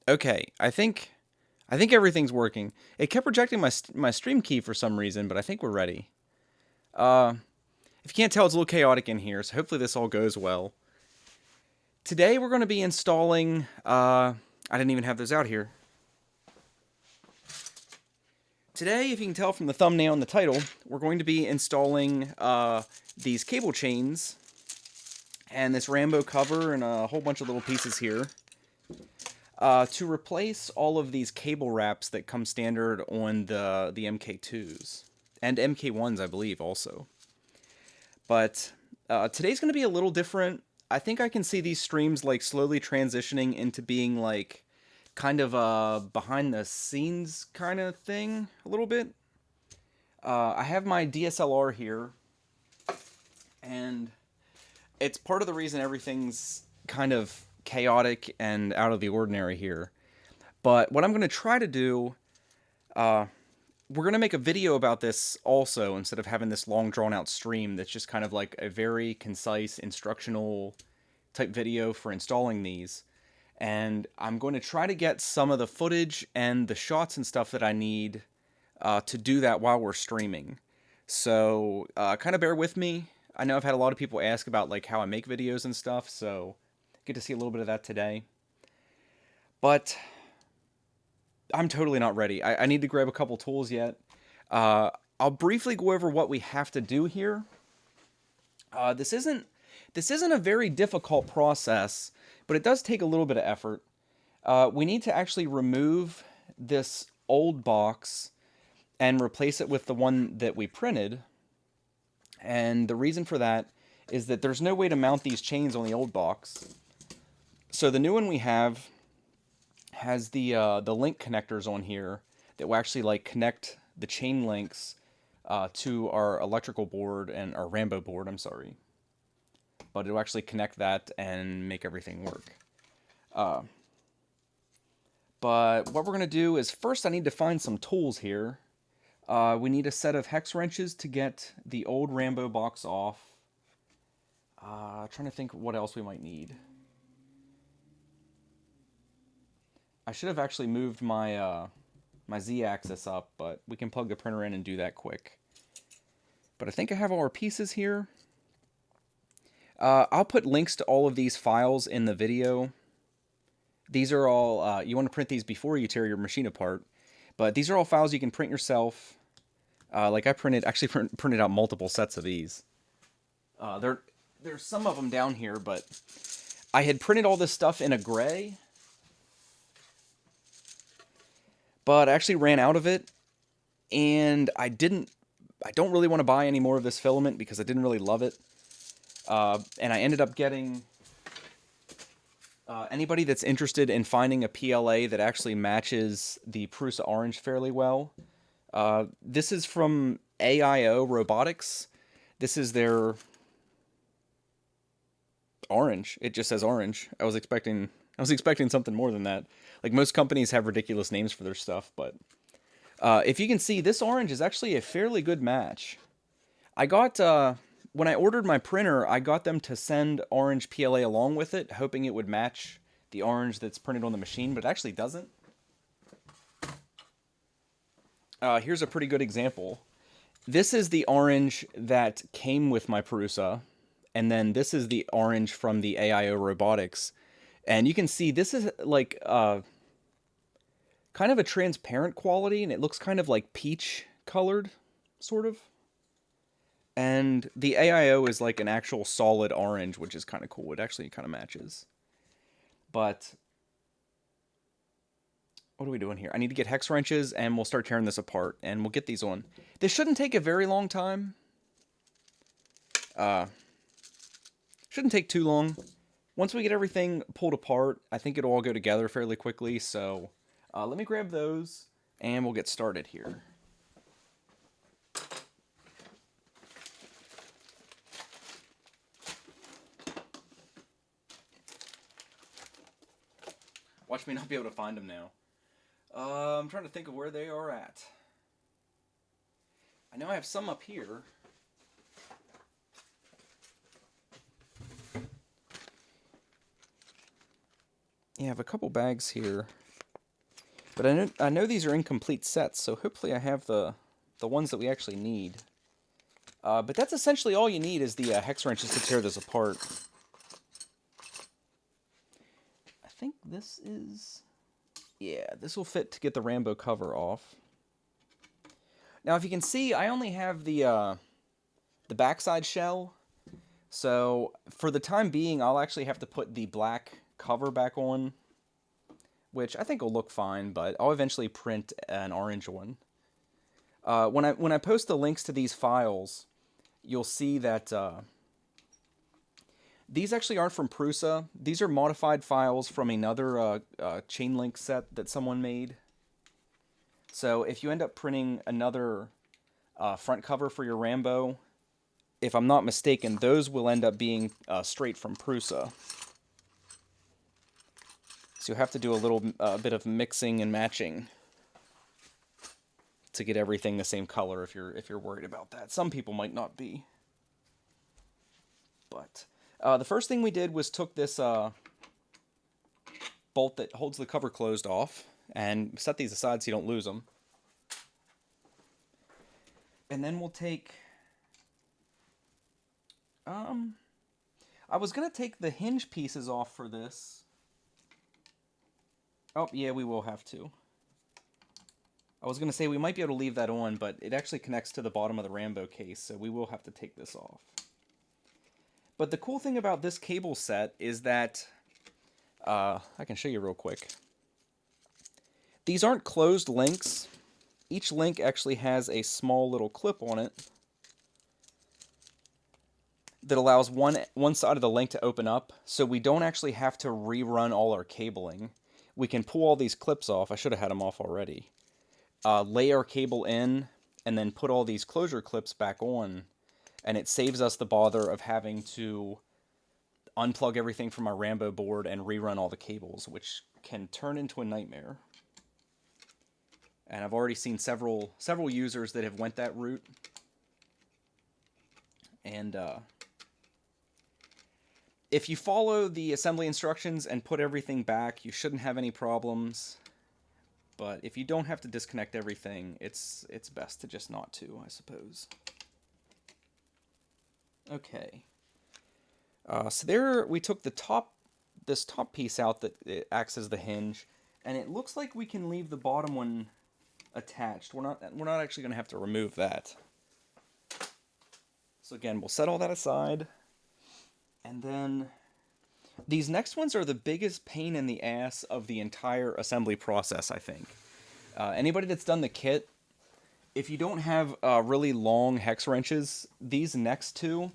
Okay, I think everything's working. It kept rejecting my stream key for some reason, but I think we're ready. Uh, if you can't tell, it's a little chaotic in here, so hopefully this all goes well. Today we're going to be installing. I didn't even have those out here. Today, if you can tell from the thumbnail and the title, we're going to be installing these cable chains and this Rambo cover and a whole bunch of little pieces here. To replace all of these cable wraps that come standard on the MK2s and MK1s, I believe, also. But today's going to be a little different. I think I can see these streams like slowly transitioning into being like kind of a behind the scenes kind of thing a little bit. I have my DSLR here, and it's part of the reason everything's kind of chaotic and out of the ordinary here. But what I'm going to try to do, uh, we're going to make a video about this also instead of having this long drawn out stream that's just kind of like a very concise instructional type video for installing these. And I'm going to try to get some of the footage and the shots and stuff that I need to do that while we're streaming. So kind of bear with me. I know I've had a lot of people ask about like how I make videos and stuff, so get to see a little bit of that today. But I'm totally not ready. I need to grab a couple tools yet. I'll briefly go over what we have to do here. This isn't a very difficult process, but it does take a little bit of effort. We need to actually remove this old box and replace it with the one that we printed. And the reason for that is that there's no way to mount these chains on the old box. So the new one we have has the link connectors on here that will actually like connect the chain links to our electrical board and our Rambo board. I'm sorry, but it'll actually connect that and make everything work. But what we're gonna do is first I need to find some tools here. We need a set of hex wrenches to get the old Rambo box off. Trying to think what else we might need. I should have actually moved my Z-axis up, but we can plug the printer in and do that quick. But I think I have all our pieces here. I'll put links to all of these files in the video. These are all, you want to print these before you tear your machine apart. But these are all files you can print yourself. Like I printed out multiple sets of these. There's some of them down here, but I had printed all this stuff in a gray, but I actually ran out of it, and I don't really want to buy any more of this filament because I didn't really love it. And I ended up getting, anybody that's interested in finding a PLA that actually matches the Prusa orange fairly well, this is from AIO Robotics. This is their orange. It just says orange. I was expecting something more than that. Like most companies have ridiculous names for their stuff, but if you can see, this orange is actually a fairly good match. I got when I ordered my printer, I got them to send orange PLA along with it, hoping it would match the orange that's printed on the machine, but it actually doesn't. Here's a pretty good example. This is the orange that came with my Prusa, and then this is the orange from the AIO Robotics. And you can see this is like kind of a transparent quality, and it looks kind of like peach colored, sort of. And the AIO is like an actual solid orange, which is kind of cool. It actually kind of matches. But what are we doing here? I need to get hex wrenches, and we'll start tearing this apart, and we'll get these on. This shouldn't take a very long time. Shouldn't take too long. Once we get everything pulled apart, I think it'll all go together fairly quickly. So let me grab those, and we'll get started here. Watch me not be able to find them now. I'm trying to think of where they are at. I know I have some up here. Yeah, I have a couple bags here. But I know these are incomplete sets, so hopefully I have the ones that we actually need. But that's essentially all you need is the hex wrenches to tear this apart. I think this is... yeah, this will fit to get the Rambo cover off. Now, if you can see, I only have the backside shell. So, for the time being, I'll actually have to put the black cover back on, which I think will look fine, but I'll eventually print an orange one. When I post the links to these files, you'll see that these actually aren't from Prusa. These are modified files from another chain link set that someone made. So if you end up printing another front cover for your Rambo, if I'm not mistaken, those will end up being straight from Prusa. So you'll have to do a little bit of mixing and matching to get everything the same color if you're worried about that. Some people might not be. But the first thing we did was took this bolt that holds the cover closed off and set these aside so you don't lose them. And then we'll take... I was going to take the hinge pieces off for this. Oh, yeah, we will have to. I was going to say we might be able to leave that on, but it actually connects to the bottom of the Rambo case, so we will have to take this off. But the cool thing about this cable set is that... I can show you real quick. These aren't closed links. Each link actually has a small little clip on it that allows one side of the link to open up, so we don't actually have to rerun all our cabling. We can pull all these clips off. I should have had them off already. Lay our cable in, and then put all these closure clips back on, and it saves us the bother of having to unplug everything from our Rambo board and rerun all the cables, which can turn into a nightmare. And I've already seen several users that have went that route. And if you follow the assembly instructions and put everything back, you shouldn't have any problems. But if you don't have to disconnect everything, it's best to just not to, I suppose. Okay. So there we took this top piece out that it acts as the hinge, and it looks like we can leave the bottom one attached. We're not actually going to have to remove that. So again, we'll set all that aside. And then these next ones are the biggest pain in the ass of the entire assembly process, I think. Anybody that's done the kit, if you don't have really long hex wrenches, these next two,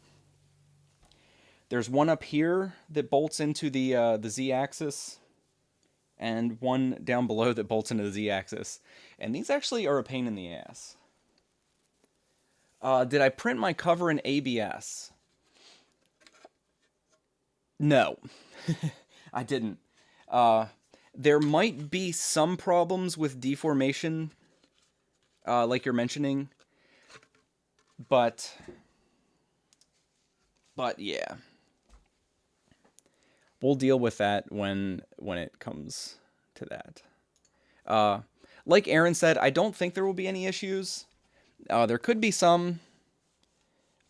there's one up here that bolts into the Z-axis, and one down below that bolts into the Z-axis. And these actually are a pain in the ass. Did I print my cover in ABS? No, I didn't. There might be some problems with deformation, like you're mentioning, but yeah. We'll deal with that when it comes to that. Like Aaron said, I don't think there will be any issues. There could be some,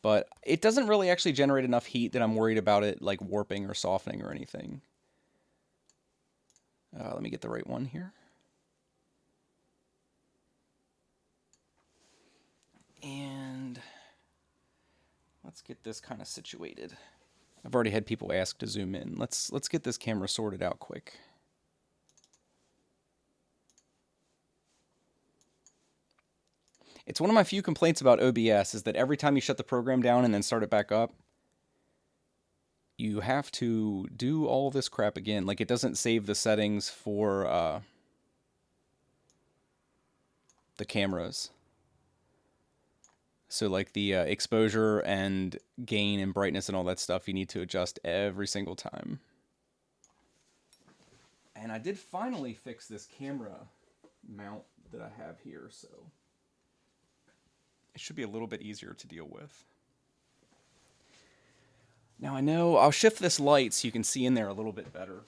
but it doesn't really actually generate enough heat that I'm worried about it like warping or softening or anything. Let me get the right one here. And let's get this kind of situated. I've already had people ask to zoom in. Let's get this camera sorted out quick. It's one of my few complaints about OBS is that every time you shut the program down and then start it back up, you have to do all this crap again. Like, it doesn't save the settings for the cameras. So like the exposure and gain and brightness and all that stuff, you need to adjust every single time. And I did finally fix this camera mount that I have here, so it should be a little bit easier to deal with. Now I know I'll shift this light so you can see in there a little bit better.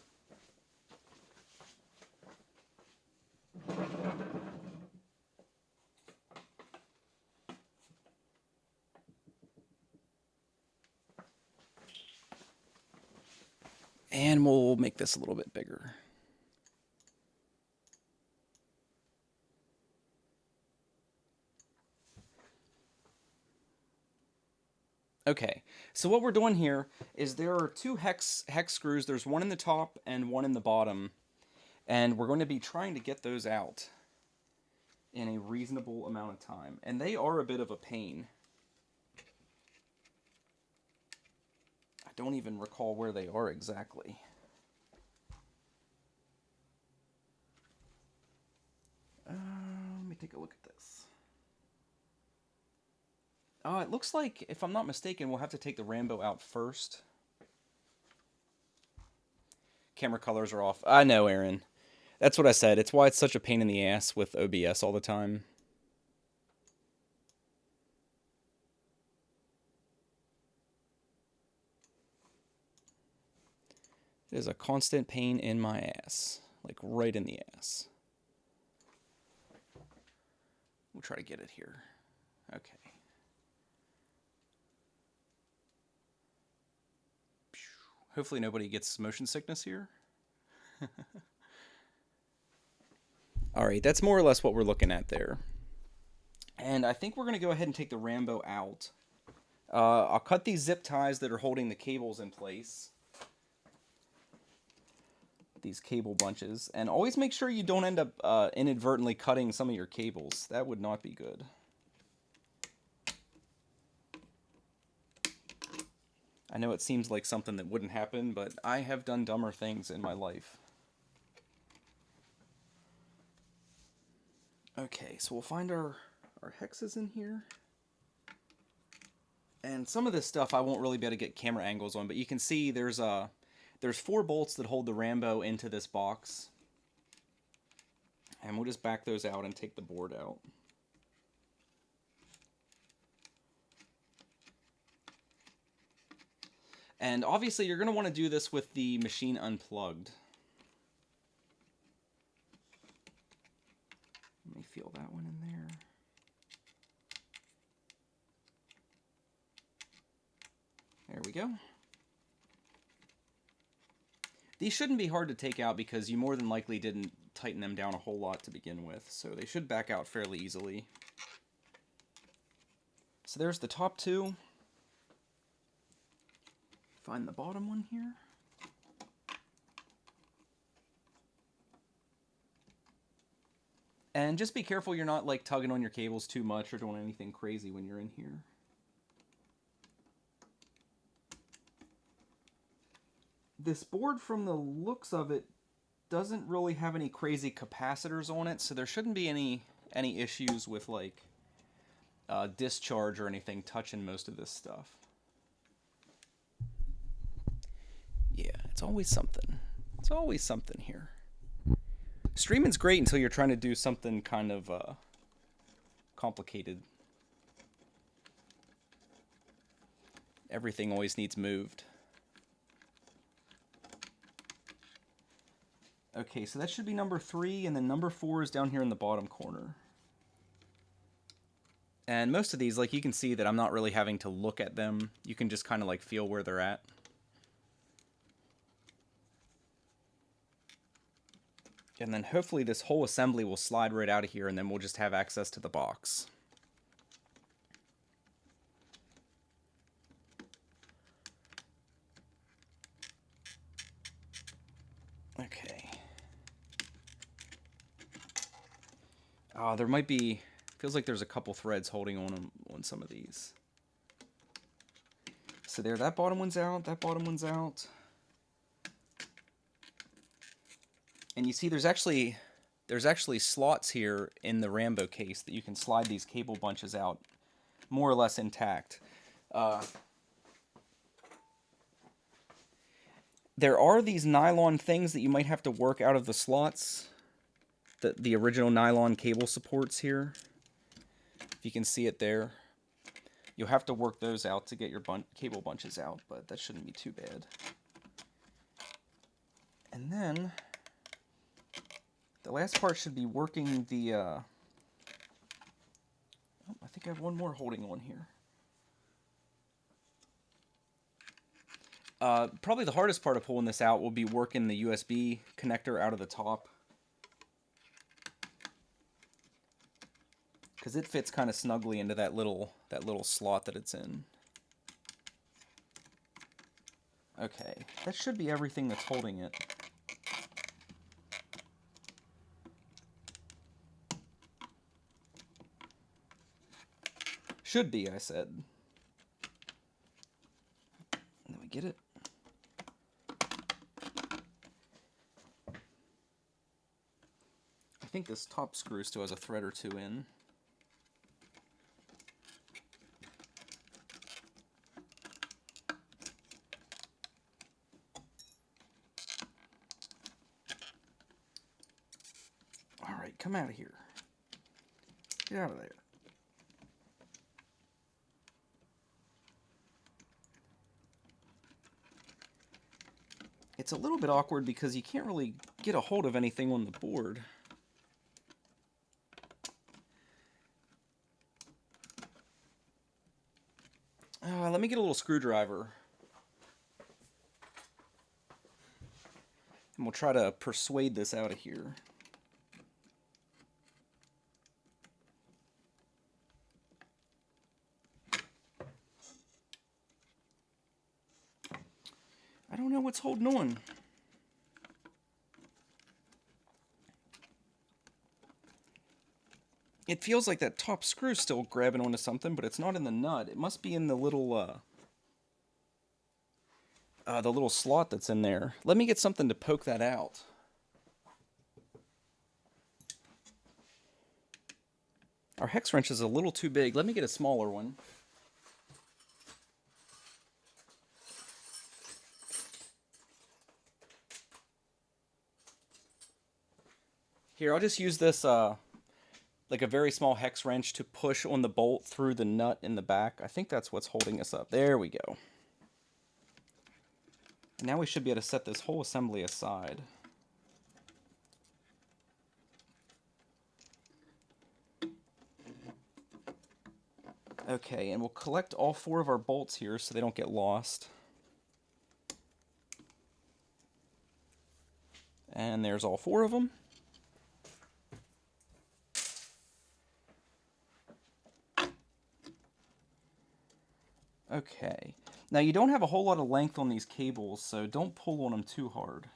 And we'll make this a little bit bigger. Okay, so what we're doing here is there are two hex screws. There's one in the top and one in the bottom. And we're going to be trying to get those out in a reasonable amount of time. And they are a bit of a pain. I don't even recall where they are exactly. Let me take a look at this. It looks like, if I'm not mistaken, we'll have to take the Rambo out first. Camera colors are off. I know, Aaron. That's what I said. It's why it's such a pain in the ass with OBS all the time. It is a constant pain in my ass. Like, right in the ass. We'll try to get it here. Okay. Hopefully nobody gets motion sickness here. Alright, that's more or less what we're looking at there. And I think we're going to go ahead and take the Rambo out. I'll cut these zip ties that are holding the cables in place. These cable bunches. And always make sure you don't end up inadvertently cutting some of your cables. That would not be good. I know it seems like something that wouldn't happen, but I have done dumber things in my life. Okay, so we'll find our hexes in here. And some of this stuff I won't really be able to get camera angles on, but you can see there's 4 bolts that hold the Rambo into this box. And we'll just back those out and take the board out. And obviously you're going to want to do this with the machine unplugged. Let me feel that one in there. There we go. These shouldn't be hard to take out because you more than likely didn't tighten them down a whole lot to begin with, so they should back out fairly easily. So there's the top 2. Find the bottom one here. And just be careful you're not like tugging on your cables too much or doing anything crazy when you're in here. This board, from the looks of it, doesn't really have any crazy capacitors on it, so there shouldn't be any issues with like discharge or anything touching most of this stuff. Yeah, it's always something. It's always something here. Streaming's great until you're trying to do something kind of complicated. Everything always needs moved. Okay, so that should be number 3, and then number 4 is down here in the bottom corner. And most of these, like, you can see that I'm not really having to look at them. You can just kind of like feel where they're at. And then hopefully this whole assembly will slide right out of here, and then we'll just have access to the box. Okay. There might be... Feels like there's a couple threads holding on some of these. So there, that bottom one's out, that bottom one's out. And you see there's actually slots here in the Rambo case that you can slide these cable bunches out more or less intact. There are these nylon things that you might have to work out of the slots. The original nylon cable supports here. If you can see it there. You'll have to work those out to get your cable bunches out, but that shouldn't be too bad. And then... the The last part should be working the, oh, I think I have one more holding on here. Probably the hardest part of pulling this out will be working the USB connector out of the top. Because it fits kind of snugly into that little slot that it's in. Okay, that should be everything that's holding it. Should be, I said. Let me get it. I think this top screw still has a thread or two in. Alright, come out of here. Get out of there. It's a little bit awkward because you can't really get a hold of anything on the board. Let me get a little screwdriver. And we'll try to persuade this out of here. I don't know what's holding on. It feels like that top screw's still grabbing onto something, but it's not in the nut. It must be in the little slot that's in there. Let me get something to poke that out. Our hex wrench is a little too big. Let me get a smaller one. Here, I'll just use this like a very small hex wrench to push on the bolt through the nut in the back. I think that's what's holding us up. There we go. Now we should be able to set this whole assembly aside. Okay, and we'll collect all 4 of our bolts here so they don't get lost. And there's all 4 of them. Okay, now you don't have a whole lot of length on these cables, so don't pull on them too hard.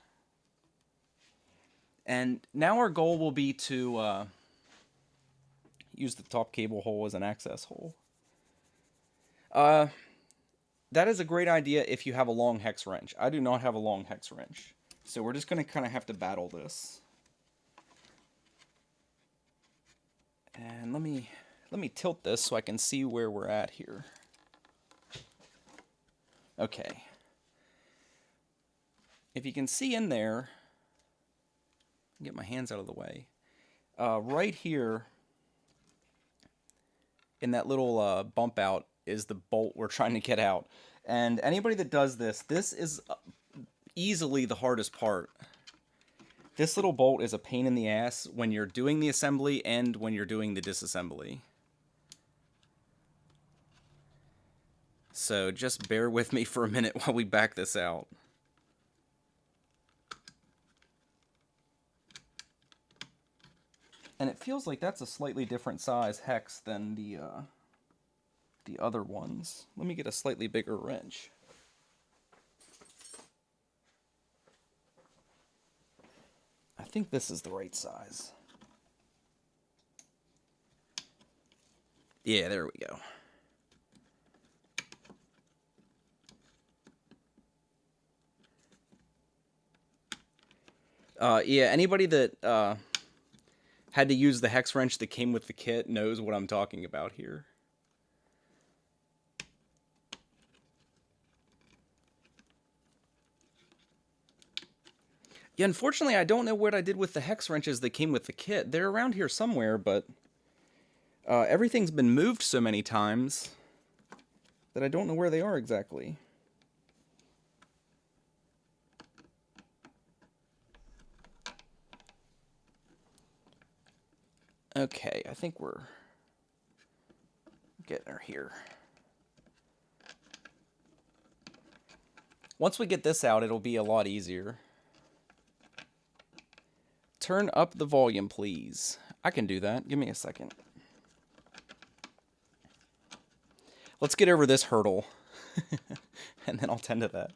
And now our goal will be to use the top cable hole as an access hole. That is a great idea if you have a long hex wrench. I do not have a long hex wrench, so we're just going to kind of have to battle this. And let me tilt this so I can see where we're at here. Okay. If you can see in there, get my hands out of the way. Right here, in that little bump out, is the bolt we're trying to get out. And anybody that does this, this is easily the hardest part. This little bolt is a pain in the ass when you're doing the assembly and when you're doing the disassembly. So just bear with me for a minute while we back this out. And it feels like that's a slightly different size hex than the other ones. Let me get a slightly bigger wrench. I think this is the right size. Yeah, there we go. Yeah, anybody that had to use the hex wrench that came with the kit knows what I'm talking about here. Yeah, unfortunately, I don't know what I did with the hex wrenches that came with the kit. They're around here somewhere, but everything's been moved so many times that I don't know where they are exactly. Okay, I think we're getting her here. Once we get this out, it'll be a lot easier. Turn up the volume, please. I can do that. Give me a second. Let's get over this hurdle, and then I'll tend to that.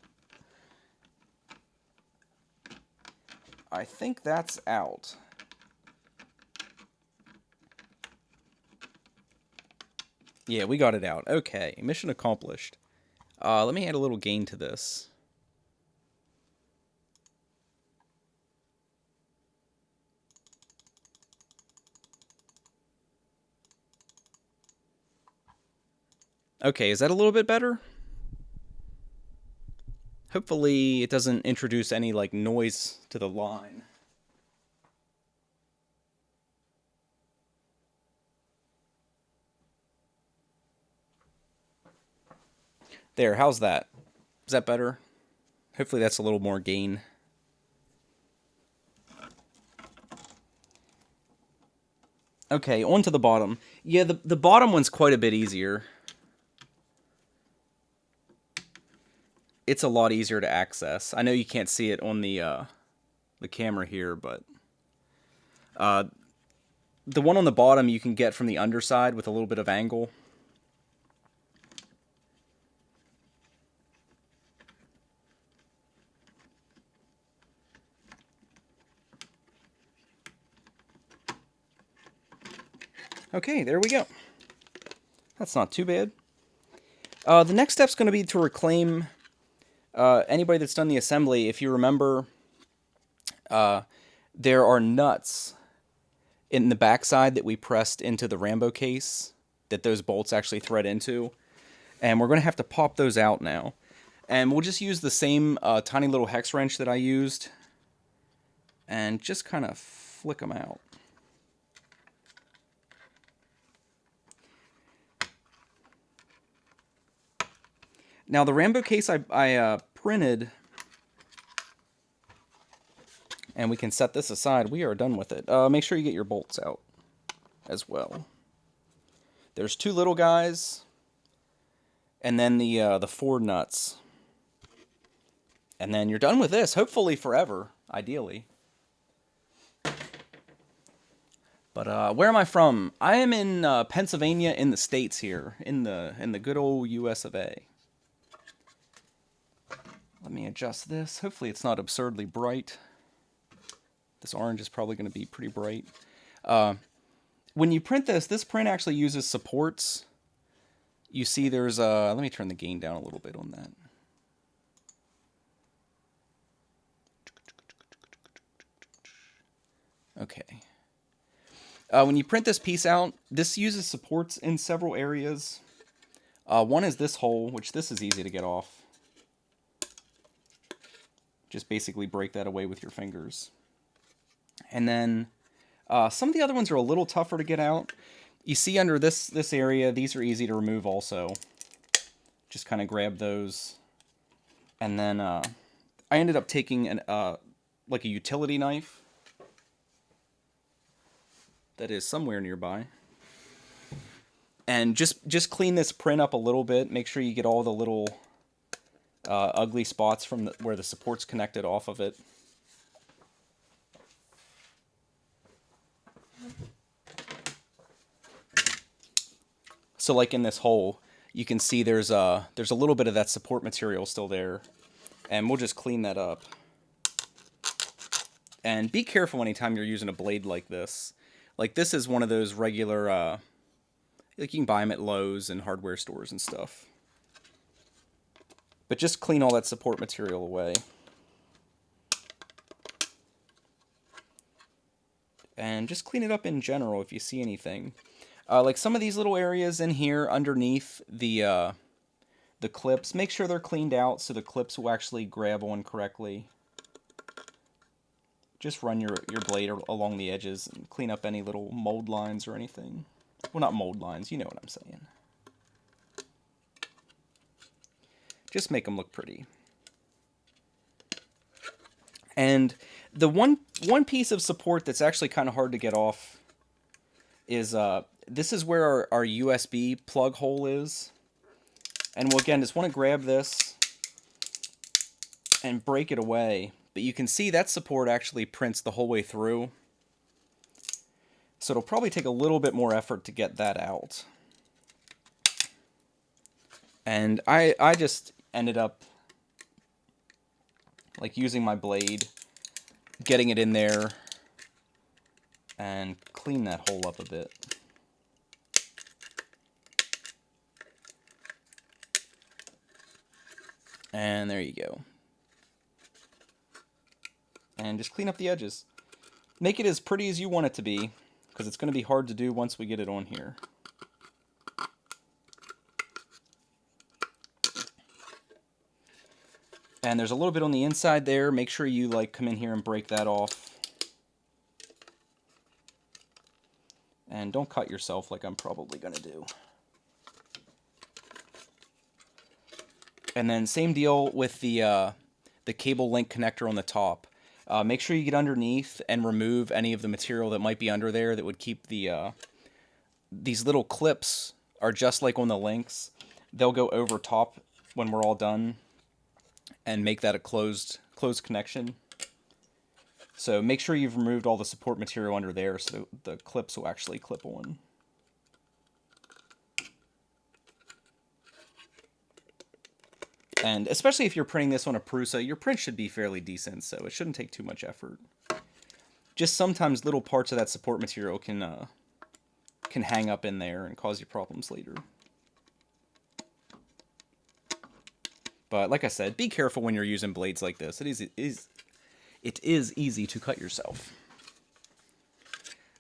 I think that's out. Yeah, we got it out. Okay, mission accomplished. Let me add a little gain to this. Okay, is that a little bit better? Hopefully it doesn't introduce any, like, noise to the line. There, how's that? Is that better? Hopefully that's a little more gain. Okay, on to the bottom. Yeah, the bottom one's quite a bit easier. It's a lot easier to access. I know you can't see it on the camera here, but the one on the bottom you can get from the underside with a little bit of angle. Okay, there we go. That's not too bad. The next step's going to be to reclaim anybody that's done the assembly. If you remember, there are nuts in the backside that we pressed into the Rambo case that those bolts actually thread into. And we're going to have to pop those out now. And we'll just use the same tiny little hex wrench that I used and just kind of flick them out. Now, the Rambo case I printed, and we can set this aside. We are done with it. Make sure you get your bolts out as well. There's two little guys, and then the 4 nuts. And then you're done with this, hopefully forever, ideally. But where am I from? I am in Pennsylvania, in the States here, in the good old US of A. Let me adjust this. Hopefully it's not absurdly bright. This orange is probably going to be pretty bright. When you print this print actually uses supports. You see there's let me turn the gain down a little bit on that. Okay. When you print this piece out, this uses supports in several areas. One is this hole, which this is easy to get off. Just basically break that away with your fingers. And then some of the other ones are a little tougher to get out. You see under this area, these are easy to remove also. Just kind of grab those. And then I ended up taking like a utility knife that is somewhere nearby. And just clean this print up a little bit. Make sure you get all the little ugly spots from where the support's connected off of it. So like in this hole, you can see there's a little bit of that support material still there. And we'll just clean that up. And be careful anytime you're using a blade like this. Like this is one of those regular, like you can buy them at Lowe's and hardware stores and stuff. But just clean all that support material away. And just clean it up in general if you see anything. Like some of these little areas in here underneath the clips, make sure they're cleaned out so the clips will actually grab on correctly. Just run your blade along the edges and clean up any little mold lines or anything. Well, not mold lines, you know what I'm saying. Just make them look pretty. And the one piece of support that's actually kind of hard to get off is this is where our USB plug hole is. And we'll again just want to grab this and break it away. But you can see that support actually prints the whole way through. So it'll probably take a little bit more effort to get that out. And I just ended up like using my blade, getting it in there, and clean that hole up a bit. And there you go. And just clean up the edges. Make it as pretty as you want it to be, because it's going to be hard to do once we get it on here. And there's a little bit on the inside there. Make sure you like come in here and break that off. And don't cut yourself like I'm probably going to do. And then same deal with the cable link connector on the top. Make sure you get underneath and remove any of the material that might be under there that would keep the these little clips are just like on the links. They'll go over top when we're all done and make that a closed connection. So make sure you've removed all the support material under there so the clips will actually clip on. And especially if you're printing this on a Prusa, your print should be fairly decent, so it shouldn't take too much effort. Just sometimes little parts of that support material can hang up in there and cause you problems later. But like I said, be careful when you're using blades like this. It is easy to cut yourself.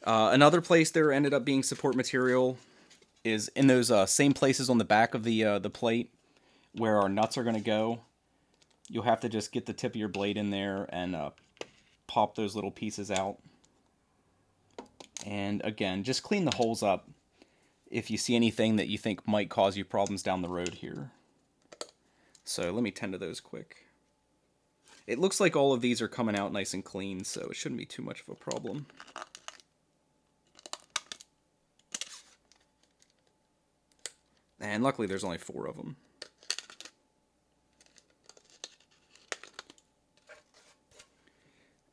Another place there ended up being support material is in those same places on the back of the plate where our nuts are going to go. You'll have to just get the tip of your blade in there and pop those little pieces out. And again, just clean the holes up if you see anything that you think might cause you problems down the road here. So let me tend to those quick. It looks like all of these are coming out nice and clean, so it shouldn't be too much of a problem. And luckily there's only 4 of them.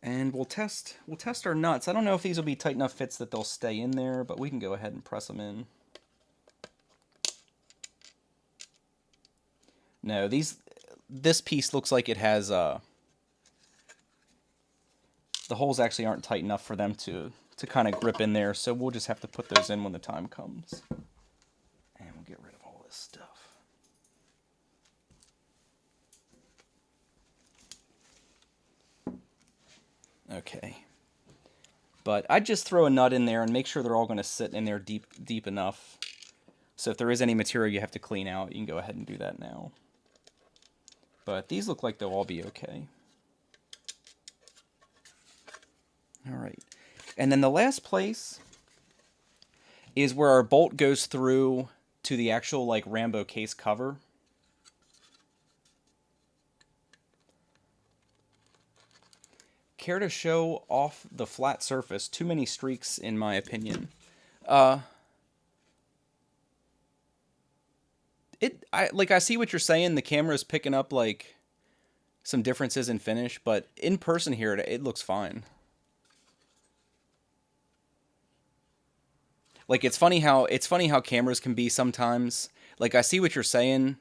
And we'll test our nuts. I don't know if these will be tight enough fits that they'll stay in there, but we can go ahead and press them in. No, this piece looks like it has the holes actually aren't tight enough for them to kind of grip in there, so we'll just have to put those in when the time comes. And we'll get rid of all this stuff. Okay. But I'd just throw a nut in there and make sure they're all going to sit in there deep enough. So if there is any material you have to clean out, you can go ahead and do that now. But these look like they'll all be okay. All right. And then the last place is where our bolt goes through to the actual like Rambo case cover. Care to show off the flat surface? Too many streaks in my opinion. I see what you're saying. The camera's picking up like some differences in finish, but in person here it looks fine. Like it's funny how cameras can be sometimes. Like I see what you're saying.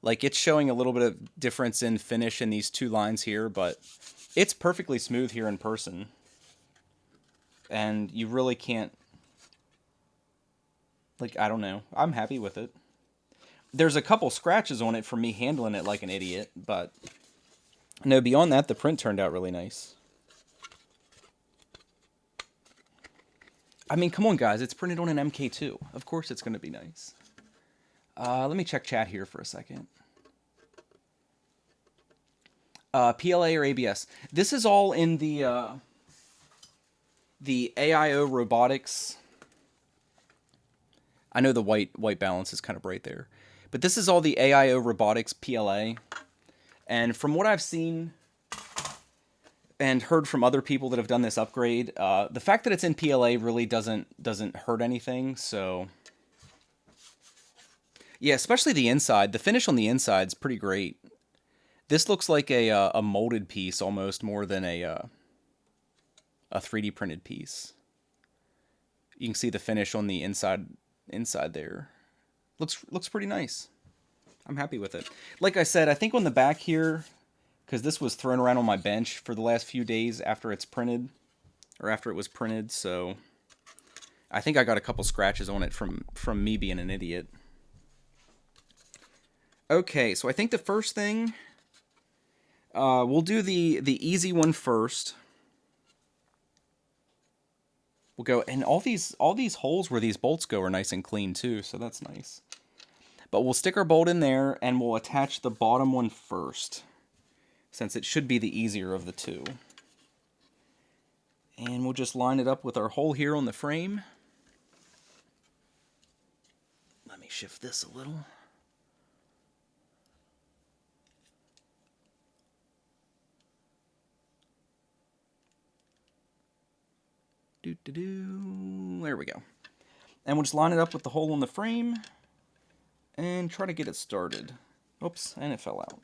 Like it's showing a little bit of difference in finish in these 2 lines here, but it's perfectly smooth here in person. And you really can't, like, I don't know. I'm happy with it. There's a couple scratches on it from me handling it like an idiot, but no, beyond that, the print turned out really nice. I mean, come on, guys. It's printed on an MK2. Of course it's going to be nice. Let me check chat here for a second. PLA or ABS. This is all in the AIO Robotics. I know the white balance is kind of bright there. But this is all the AIO Robotics PLA. And from what I've seen, and heard from other people that have done this upgrade. The fact that it's in PLA really doesn't hurt anything. So yeah, especially the inside. The finish on the inside is pretty great. This looks like a molded piece almost more than a 3D printed piece. You can see the finish on the inside there. Looks pretty nice. I'm happy with it. Like I said, I think on the back here, because this was thrown around on my bench for the last few days after it's printed, or after it was printed, so I think I got a couple scratches on it from me being an idiot. Okay, so I think the first thing, we'll do the easy one first. We'll go, and all these holes where these bolts go are nice and clean too, so that's nice. But we'll stick our bolt in there, and we'll attach the bottom one first, since it should be the easier of the two. And we'll just line it up with our hole here on the frame. Let me shift this a little. There we go. And we'll just line it up with the hole in the frame and try to get it started. Oops, and it fell out.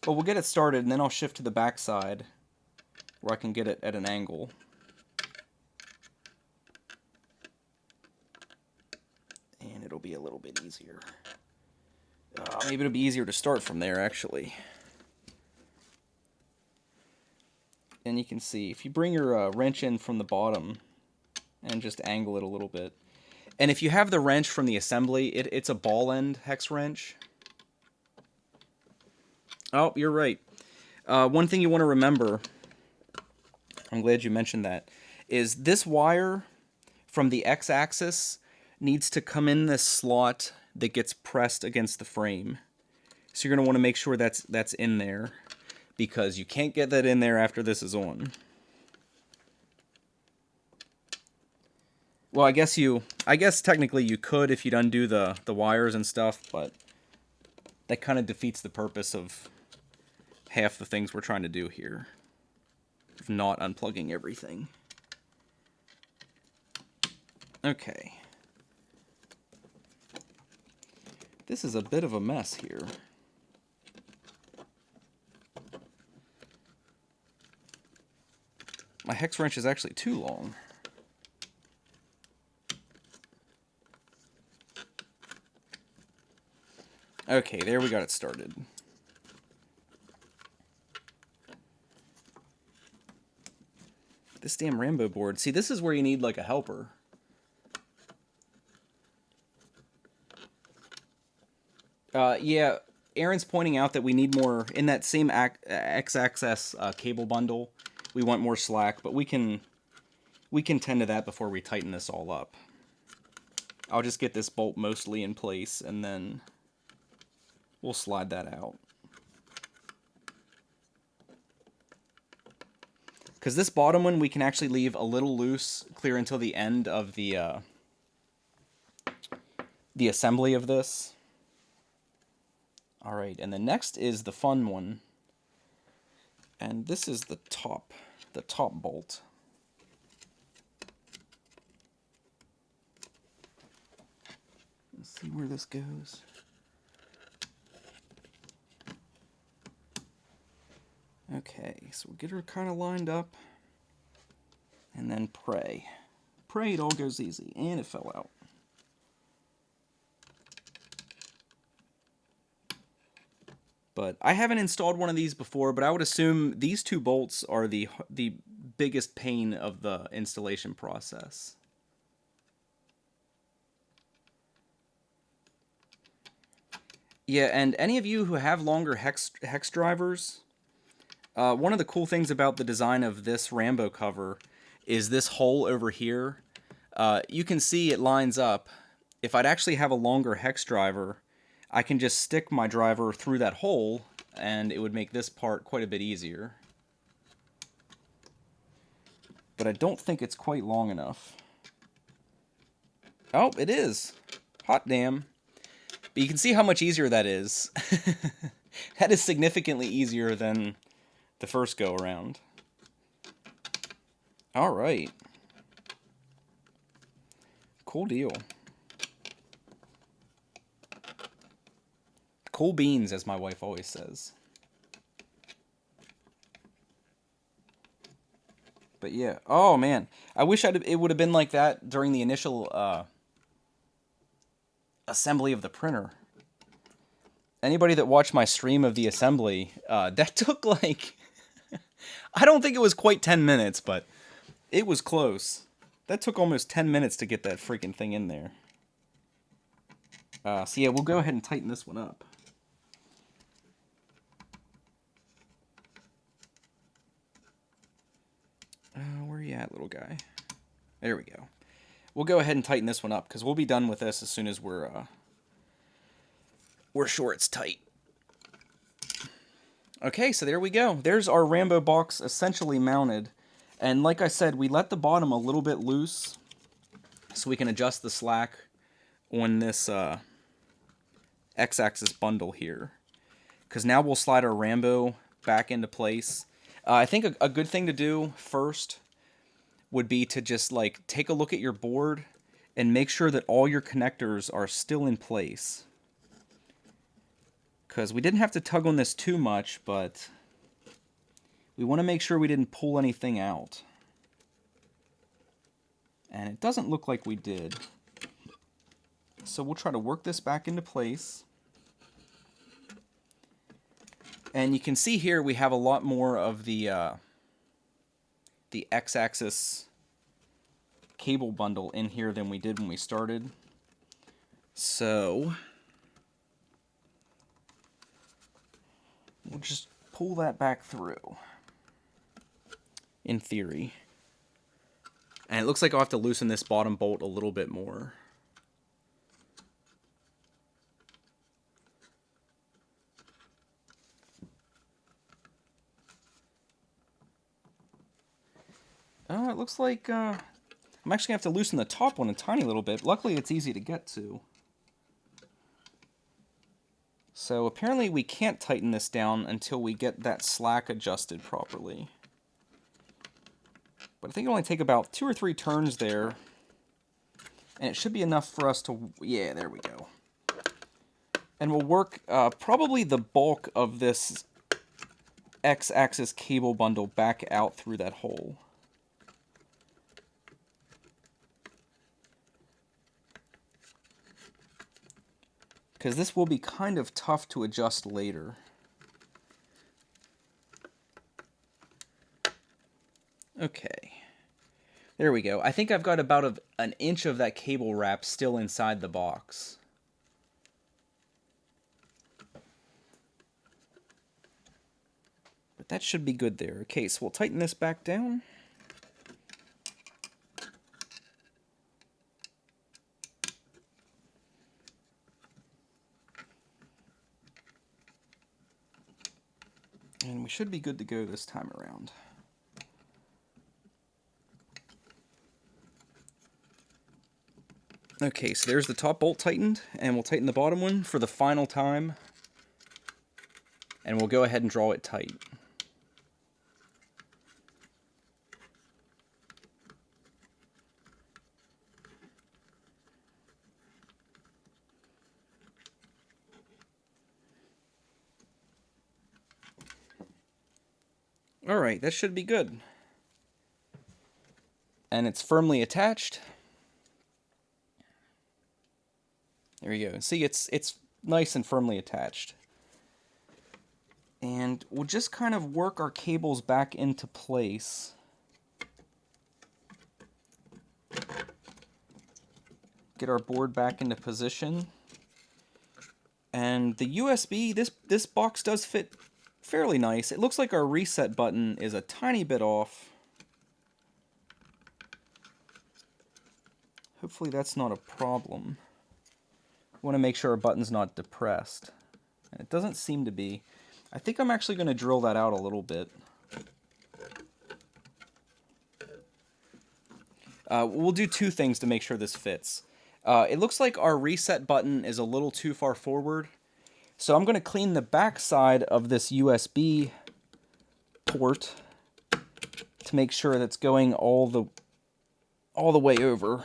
But we'll get it started, and then I'll shift to the back side where I can get it at an angle. And it'll be a little bit easier. Maybe it'll be easier to start from there, actually. And you can see, if you bring your wrench in from the bottom and just angle it a little bit. And if you have the wrench from the assembly, it's a ball end hex wrench. Oh, you're right. One thing you want to remember, I'm glad you mentioned that, is this wire from the X-axis needs to come in this slot that gets pressed against the frame. So you're going to want to make sure that's in there, because you can't get that in there after this is on. Well, I guess technically you could if you'd undo the wires and stuff, but that kind of defeats the purpose of half the things we're trying to do here, of not unplugging everything. Okay. This is a bit of a mess here. My hex wrench is actually too long. Okay, there we got it started. This damn Rambo board. See, this is where you need like a helper. Yeah, Aaron's pointing out that we need more, in that same X-axis cable bundle, we want more slack, but we can tend to that before we tighten this all up. I'll just get this bolt mostly in place, and then we'll slide that out. Because this bottom one we can actually leave a little loose, clear until the end of the assembly of this. Alright, and the next is the fun one. And this is the top bolt. Let's see where this goes. Okay, so we'll get her kind of lined up, and then pray. Pray it all goes easy, and it fell out. But I haven't installed one of these before, but I would assume these two bolts are the biggest pain of the installation process. Yeah, and any of you who have longer hex drivers, one of the cool things about the design of this Rambo cover is this hole over here. You can see it lines up. If I'd actually have a longer hex driver, I can just stick my driver through that hole, and it would make this part quite a bit easier. But I don't think it's quite long enough. Oh, it is. Hot damn. But you can see how much easier that is. That is significantly easier than the first go around. All right. Cool deal. Cool beans, as my wife always says. But yeah, oh man, I wish it would have been like that during the initial assembly of the printer. Anybody that watched my stream of the assembly, that took like, I don't think it was quite 10 minutes, but it was close. That took almost 10 minutes to get that freaking thing in there. So yeah, we'll go ahead and tighten this one up. Where are you at, little guy? There we go. We'll go ahead and tighten this one up, because we'll be done with this as soon as we're sure it's tight. Okay, so there we go. There's our Rambo box essentially mounted. And like I said, we let the bottom a little bit loose so we can adjust the slack on this X-axis bundle here. Because now we'll slide our Rambo back into place. I think a good thing to do first would be to just like take a look at your board and make sure that all your connectors are still in place. Because we didn't have to tug on this too much, but we want to make sure we didn't pull anything out. And it doesn't look like we did. So we'll try to work this back into place. And you can see here we have a lot more of the X-axis cable bundle in here than we did when we started. So we'll just pull that back through, in theory. And it looks like I'll have to loosen this bottom bolt a little bit more. Oh, it looks like I'm actually going to have to loosen the top one a tiny little bit. Luckily, it's easy to get to. So apparently we can't tighten this down until we get that slack adjusted properly. But I think it'll only take about 2 or 3 turns there. And it should be enough for us to... Yeah, there we go. And we'll work probably the bulk of this X-axis cable bundle back out through that hole. Because this will be kind of tough to adjust later. Okay. There we go. I think I've got about an inch of that cable wrap still inside the box. But that should be good there. Okay, so we'll tighten this back down. And we should be good to go this time around. Okay, so there's the top bolt tightened, and we'll tighten the bottom one for the final time. And we'll go ahead and draw it tight. Alright, that should be good. And it's firmly attached. There you go. See, it's nice and firmly attached. And we'll just kind of work our cables back into place. Get our board back into position. And the USB, this box does fit fairly nice. It looks like our reset button is a tiny bit off. Hopefully that's not a problem. We want to make sure our button's not depressed. And it doesn't seem to be. I think I'm actually going to drill that out a little bit. We'll do 2 things to make sure this fits. It looks like our reset button is a little too far forward. So I'm going to clean the back side of this USB port to make sure that's going all the way over.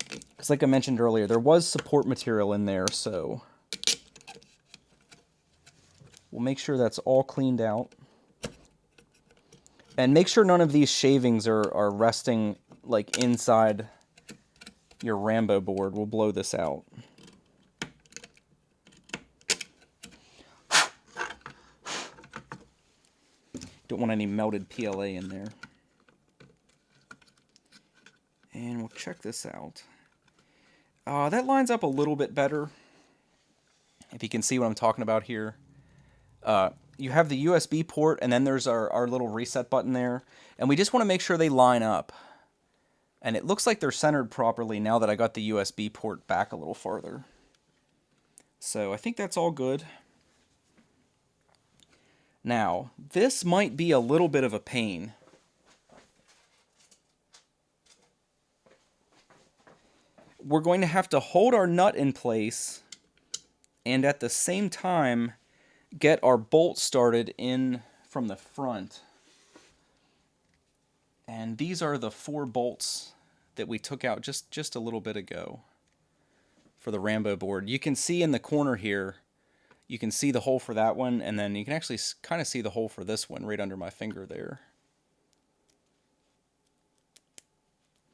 Because like I mentioned earlier, there was support material in there, so we'll make sure that's all cleaned out. And make sure none of these shavings are resting like inside your Rambo board. We'll blow this out. Don't want any melted PLA in there. And we'll check this out. That lines up a little bit better. If you can see what I'm talking about here. You have the USB port, and then there's our little reset button there. And we just want to make sure they line up. And it looks like they're centered properly now that I got the USB port back a little farther. So I think that's all good. Now, this might be a little bit of a pain. We're going to have to hold our nut in place and at the same time get our bolt started in from the front. And these are the 4 bolts that we took out just a little bit ago for the Rambo board. You can see in the corner here, you can see the hole for that one, and then you can actually kind of see the hole for this one right under my finger there.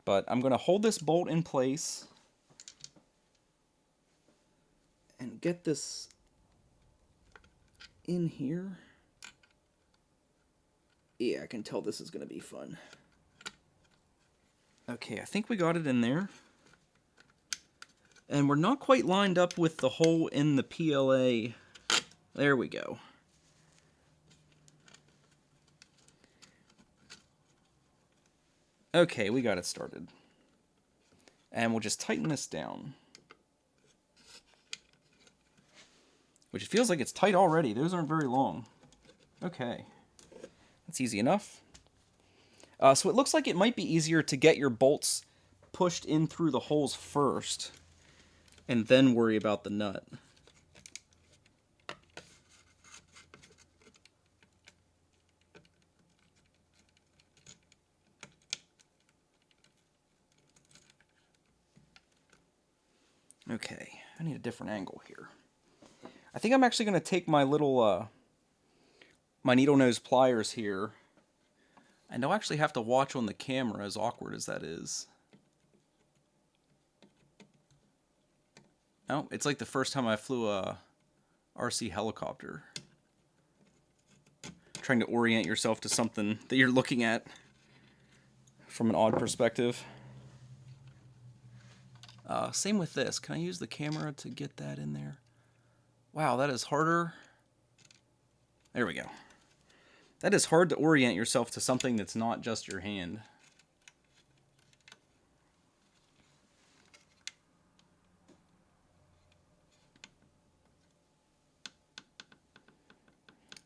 But I'm going to hold this bolt in place and get this in here. Yeah, I can tell this is going to be fun. Okay, I think we got it in there. And we're not quite lined up with the hole in the PLA. There we go. Okay, we got it started. And we'll just tighten this down. Which it feels like it's tight already. Those aren't very long. Okay. That's easy enough. So it looks like it might be easier to get your bolts pushed in through the holes first, and then worry about the nut. Okay, I need a different angle here. I think I'm actually going to take my little, my needle nose pliers here, and I'll actually have to watch on the camera, as awkward as that is. Oh, it's like the first time I flew a RC helicopter. Trying to orient yourself to something that you're looking at from an odd perspective. Same with this. Can I use the camera to get that in there? Wow, that is harder. There we go. That is hard to orient yourself to something that's not just your hand.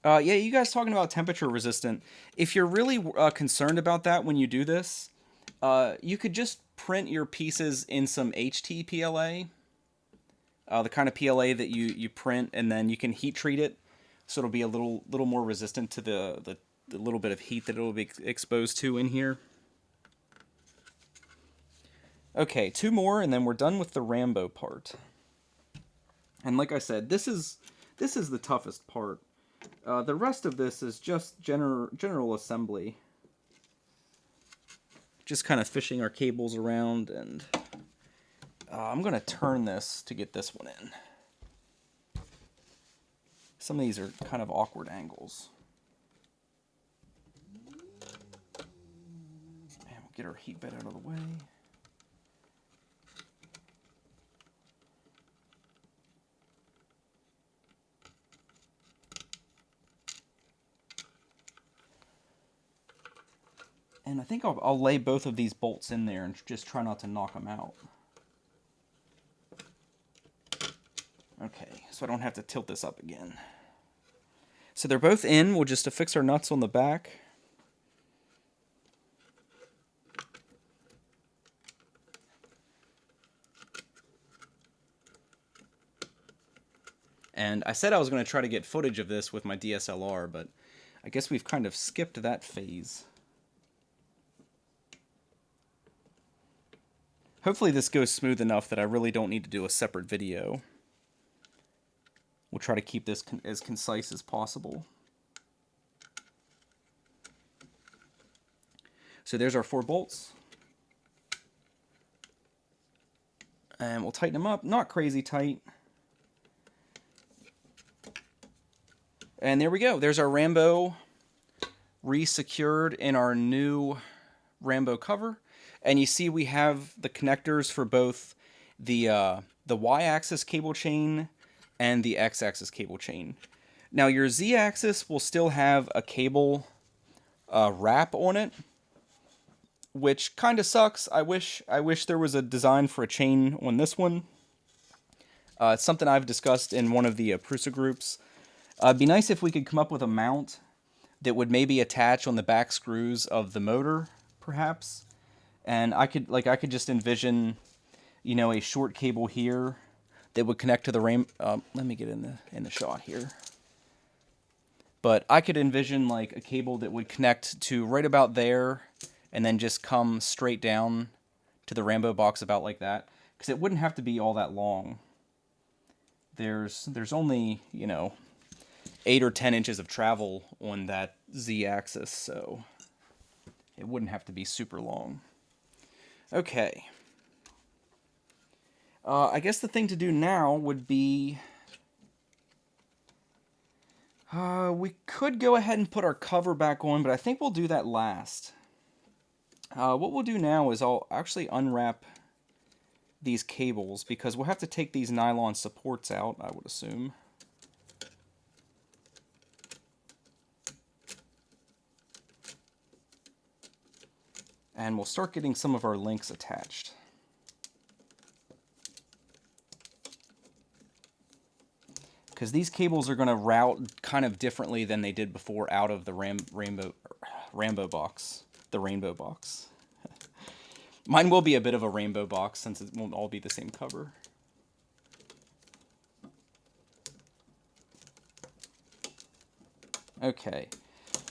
Yeah, you guys talking about temperature resistant. If you're really concerned about that when you do this, you could just print your pieces in some HT PLA. The kind of PLA that you print, and then you can heat treat it, so it'll be a little more resistant to the little bit of heat that it'll be exposed to in here. Okay, 2 more, and then we're done with the Rambo part. And like I said, this is the toughest part. The rest of this is just general assembly. Just kind of fishing our cables around, and I'm going to turn this to get this one in. Some of these are kind of awkward angles. And we'll get our heat bed out of the way. And I think I'll lay both of these bolts in there and just try not to knock them out. Okay, so I don't have to tilt this up again. So they're both in. We'll just affix our nuts on the back. And I said I was going to try to get footage of this with my DSLR, but I guess we've kind of skipped that phase. Hopefully this goes smooth enough that I really don't need to do a separate video. We'll try to keep this as concise as possible. So there's our 4 bolts. And we'll tighten them up, not crazy tight. And there we go. There's our Rambo re-secured in our new Rambo cover. And you see we have the connectors for both the Y-axis cable chain and the X-axis cable chain. Now your Z-axis will still have a cable wrap on it, which kind of sucks. I wish there was a design for a chain on this one. It's something I've discussed in one of the Prusa groups. It'd be nice if we could come up with a mount that would maybe attach on the back screws of the motor, perhaps. And I could just envision, you know, a short cable here that would connect to the let me get in the shot here. But I could envision like a cable that would connect to right about there, and then just come straight down to the Rambo box about like that, because it wouldn't have to be all that long. There's only, you know, 8 or 10 inches of travel on that Z-axis, so it wouldn't have to be super long. Okay. I guess the thing to do now would be... we could go ahead and put our cover back on, but I think we'll do that last. What we'll do now is I'll actually unwrap these cables, because we'll have to take these nylon supports out, I would assume. And we'll start getting some of our links attached. Because these cables are going to route kind of differently than they did before out of the Rambo box. The rainbow box. Mine will be a bit of a rainbow box since it won't all be the same cover. Okay.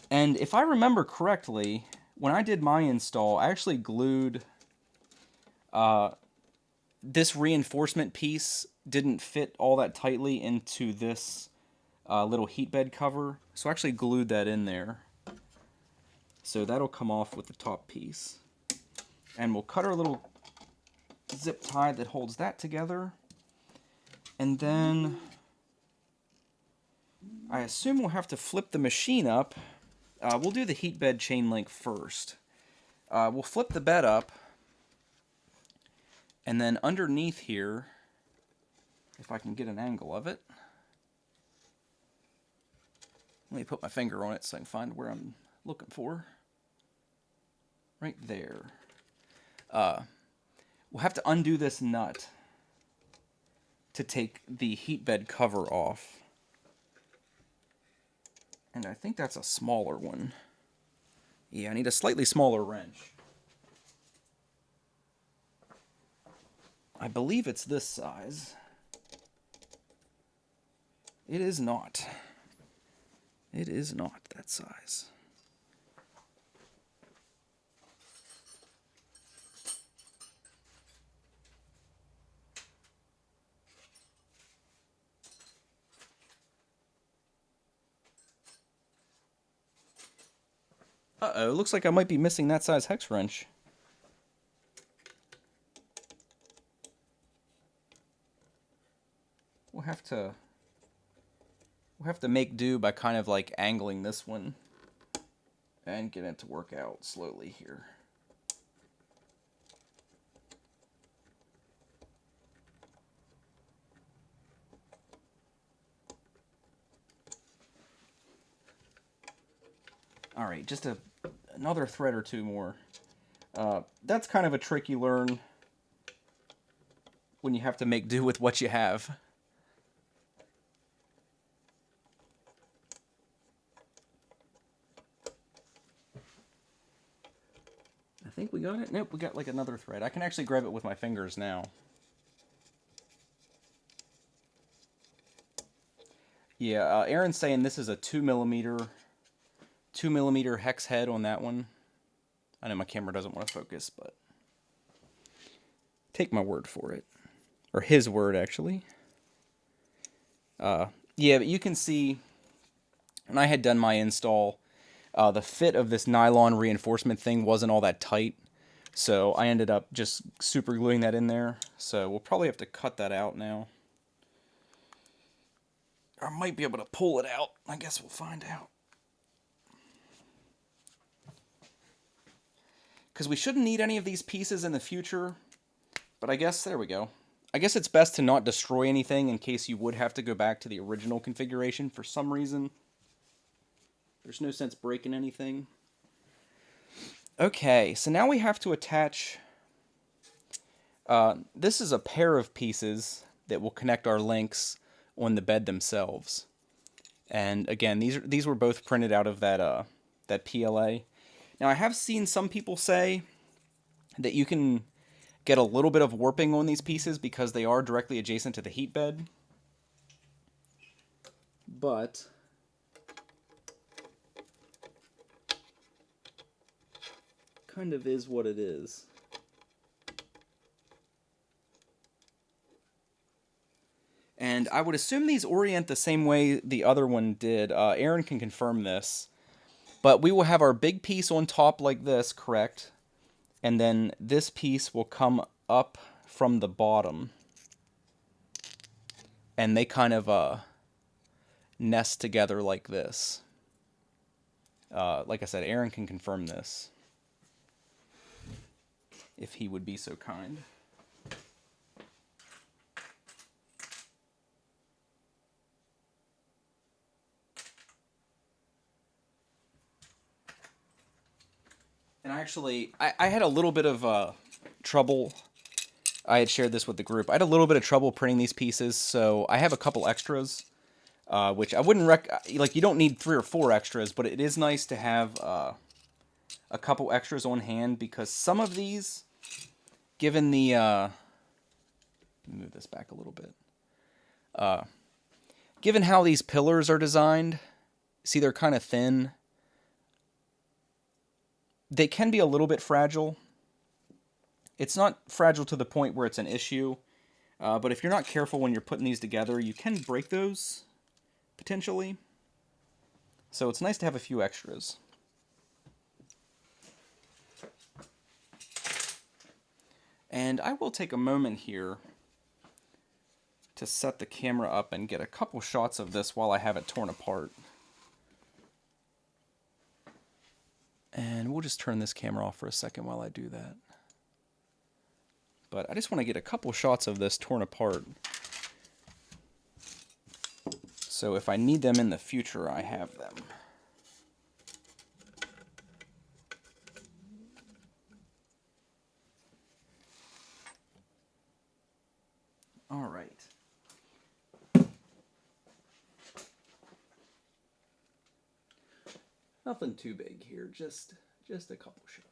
And if I remember correctly, when I did my install, I actually glued this reinforcement piece didn't fit all that tightly into this little heat bed cover, so I actually glued that in there. So that'll come off with the top piece. And we'll cut our little zip tie that holds that together. And then I assume we'll have to flip the machine up. We'll do the heat bed chain link first. We'll flip the bed up. And then underneath here, if I can get an angle of it. Let me put my finger on it so I can find where I'm looking for. Right there. We'll have to undo this nut to take the heat bed cover off. And I think that's a smaller one. Yeah, I need a slightly smaller wrench. I believe it's this size. It is not. It is not that size. Uh-oh, it looks like I might be missing that size hex wrench. We'll have to make do by kind of like angling this one and get it to work out slowly here. All right, just another thread or two more. That's kind of a trick you learn when you have to make do with what you have. I think we got it. Nope, we got like another thread. I can actually grab it with my fingers now. Yeah, Aaron's saying this is a 2mm hex head on that one. I know my camera doesn't want to focus, but take my word for it. Or his word, actually. Yeah, but you can see when I had done my install, the fit of this nylon reinforcement thing wasn't all that tight. So I ended up just super gluing that in there. So we'll probably have to cut that out now. Or I might be able to pull it out. I guess we'll find out. Because we shouldn't need any of these pieces in the future. But I guess, there we go. I guess it's best to not destroy anything in case you would have to go back to the original configuration for some reason. There's no sense breaking anything. Okay, so now we have to attach... this is a pair of pieces that will connect our links on the bed themselves. And again, these were both printed out of that PLA. Now I have seen some people say that you can get a little bit of warping on these pieces because they are directly adjacent to the heat bed. But kind of is what it is. And I would assume these orient the same way the other one did. Aaron can confirm this. But we will have our big piece on top like this, correct? And then this piece will come up from the bottom. And they kind of nest together like this. Like I said, Aaron can confirm this, if he would be so kind. And actually, I had a little bit of trouble. I had shared this with the group. I had a little bit of trouble printing these pieces, so I have a couple extras, which I wouldn't like, you don't need 3 or 4 extras, but it is nice to have a couple extras on hand, because some of these, given the... let me move this back a little bit. Given how these pillars are designed, see, they're kind of thin. They can be a little bit fragile. It's not fragile to the point where it's an issue, but if you're not careful when you're putting these together, you can break those, potentially. So it's nice to have a few extras. And I will take a moment here to set the camera up and get a couple shots of this while I have it torn apart. And we'll just turn this camera off for a second while I do that. But I just want to get a couple shots of this torn apart, so if I need them in the future, I have them. All right. Nothing too big here, just a couple shots.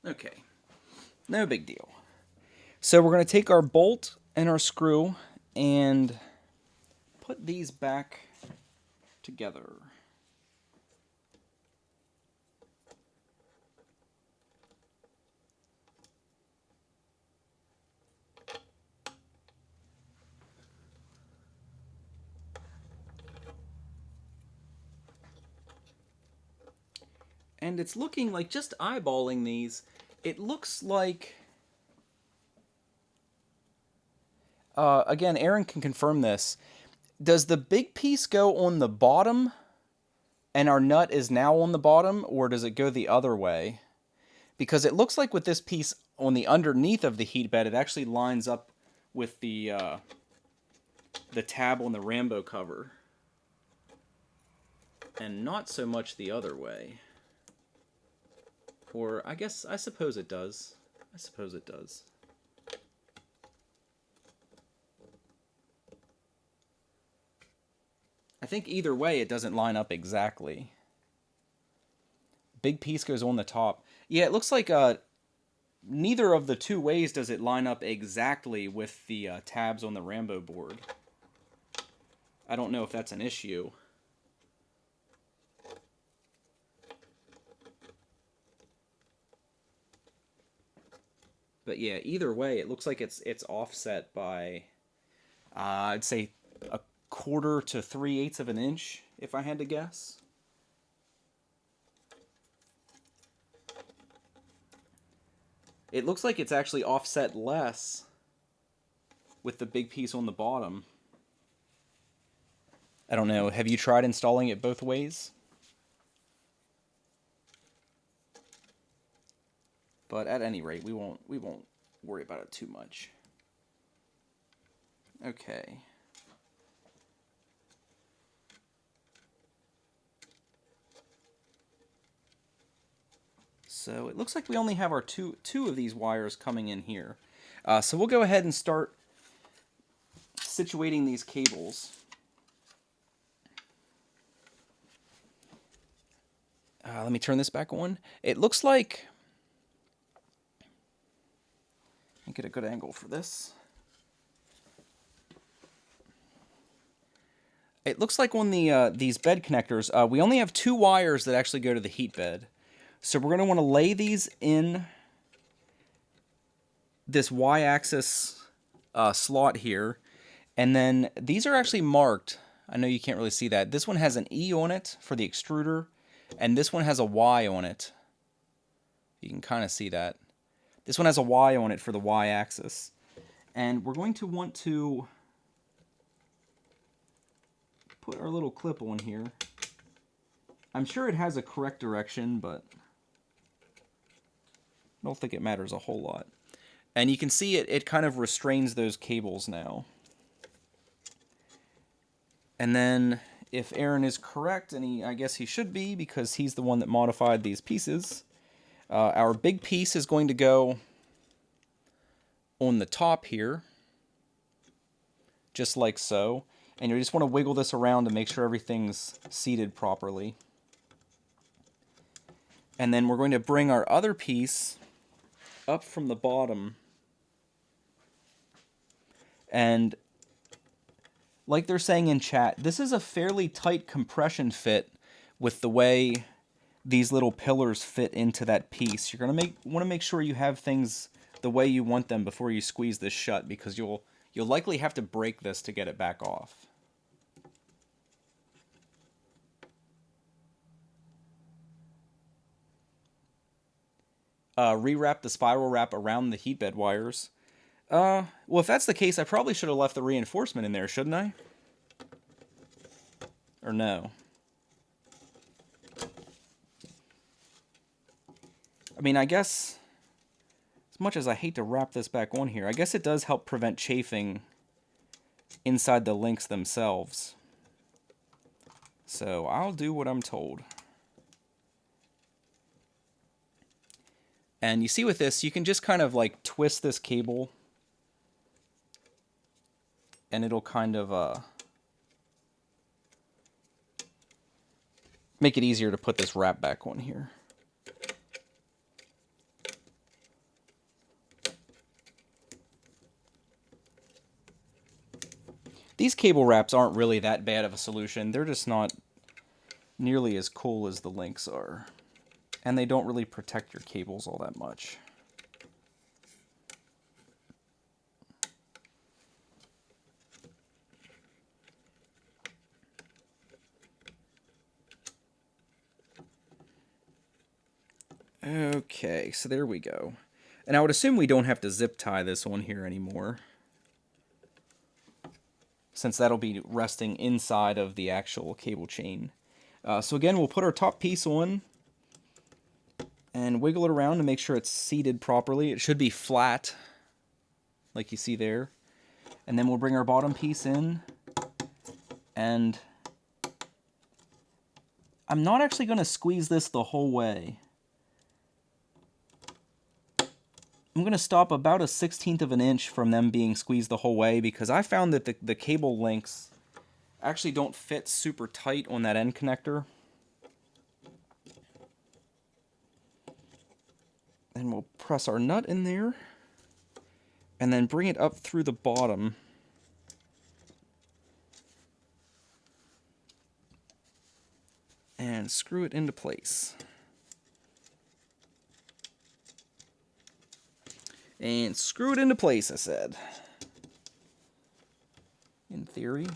Okay, no big deal. So we're going to take our bolt and our screw and put these back together. And it's looking like, just eyeballing these, it looks like... again, Aaron can confirm this. Does the big piece go on the bottom and our nut is now on the bottom, or does it go the other way? Because it looks like with this piece on the underneath of the heat bed, it actually lines up with the tab on the Rambo cover. And not so much the other way. Or, I suppose it does. I suppose it does. I think either way it doesn't line up exactly. Big piece goes on the top. Yeah, it looks like neither of the two ways does it line up exactly with the tabs on the Rambo board. I don't know if that's an issue. But yeah, either way, it looks like it's offset by, I'd say, 1/4 to 3/8 of an inch, if I had to guess. It looks like it's actually offset less with the big piece on the bottom. I don't know. Have you tried installing it both ways? But at any rate, we won't worry about it too much. Okay. So it looks like we only have our two of these wires coming in here. So we'll go ahead and start situating these cables. Let me turn this back on. It looks like... Let me get a good angle for this. It looks like on the these bed connectors, we only have 2 wires that actually go to the heat bed. So we're going to want to lay these in this Y-axis slot here. And then these are actually marked. I know you can't really see that. This one has an E on it for the extruder, and this one has a Y on it. You can kind of see that. This one has a Y on it for the Y-axis. And we're going to want to put our little clip on here. I'm sure it has a correct direction, but I don't think it matters a whole lot. And you can see it kind of restrains those cables now. And then if Aaron is correct, and I guess he should be because he's the one that modified these pieces, our big piece is going to go on the top here, just like so. And you just want to wiggle this around to make sure everything's seated properly. And then we're going to bring our other piece up from the bottom. And like they're saying in chat, this is a fairly tight compression fit with the way these little pillars fit into that piece. You're going to want to make sure you have things the way you want them before you squeeze this shut, because you'll likely have to break this to get it back off. Rewrap the spiral wrap around the heat bed wires. Well, if that's the case, I probably should have left the reinforcement in there, shouldn't I? Or no? I mean, I guess, as much as I hate to wrap this back on here, I guess it does help prevent chafing inside the links themselves. So I'll do what I'm told. And you see with this, you can just kind of like twist this cable, and it'll kind of make it easier to put this wrap back on here. These cable wraps aren't really that bad of a solution. They're just not nearly as cool as the links are. And they don't really protect your cables all that much. Okay, so there we go. And I would assume we don't have to zip tie this on here anymore, since that'll be resting inside of the actual cable chain. So again, we'll put our top piece on and wiggle it around to make sure it's seated properly. It should be flat, like you see there. And then we'll bring our bottom piece in, and I'm not actually going to squeeze this the whole way. I'm going to stop about a 1/16 of an inch from them being squeezed the whole way, because I found that the cable links actually don't fit super tight on that end connector. And we'll press our nut in there, and then bring it up through the bottom. And screw it into place. And screw it into place, I said. In theory.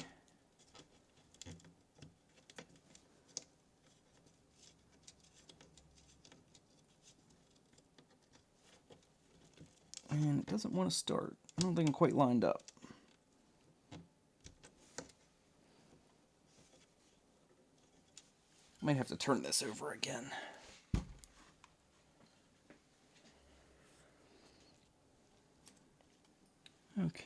And it doesn't want to start. I don't think I'm quite lined up. Might have to turn this over again. Okay.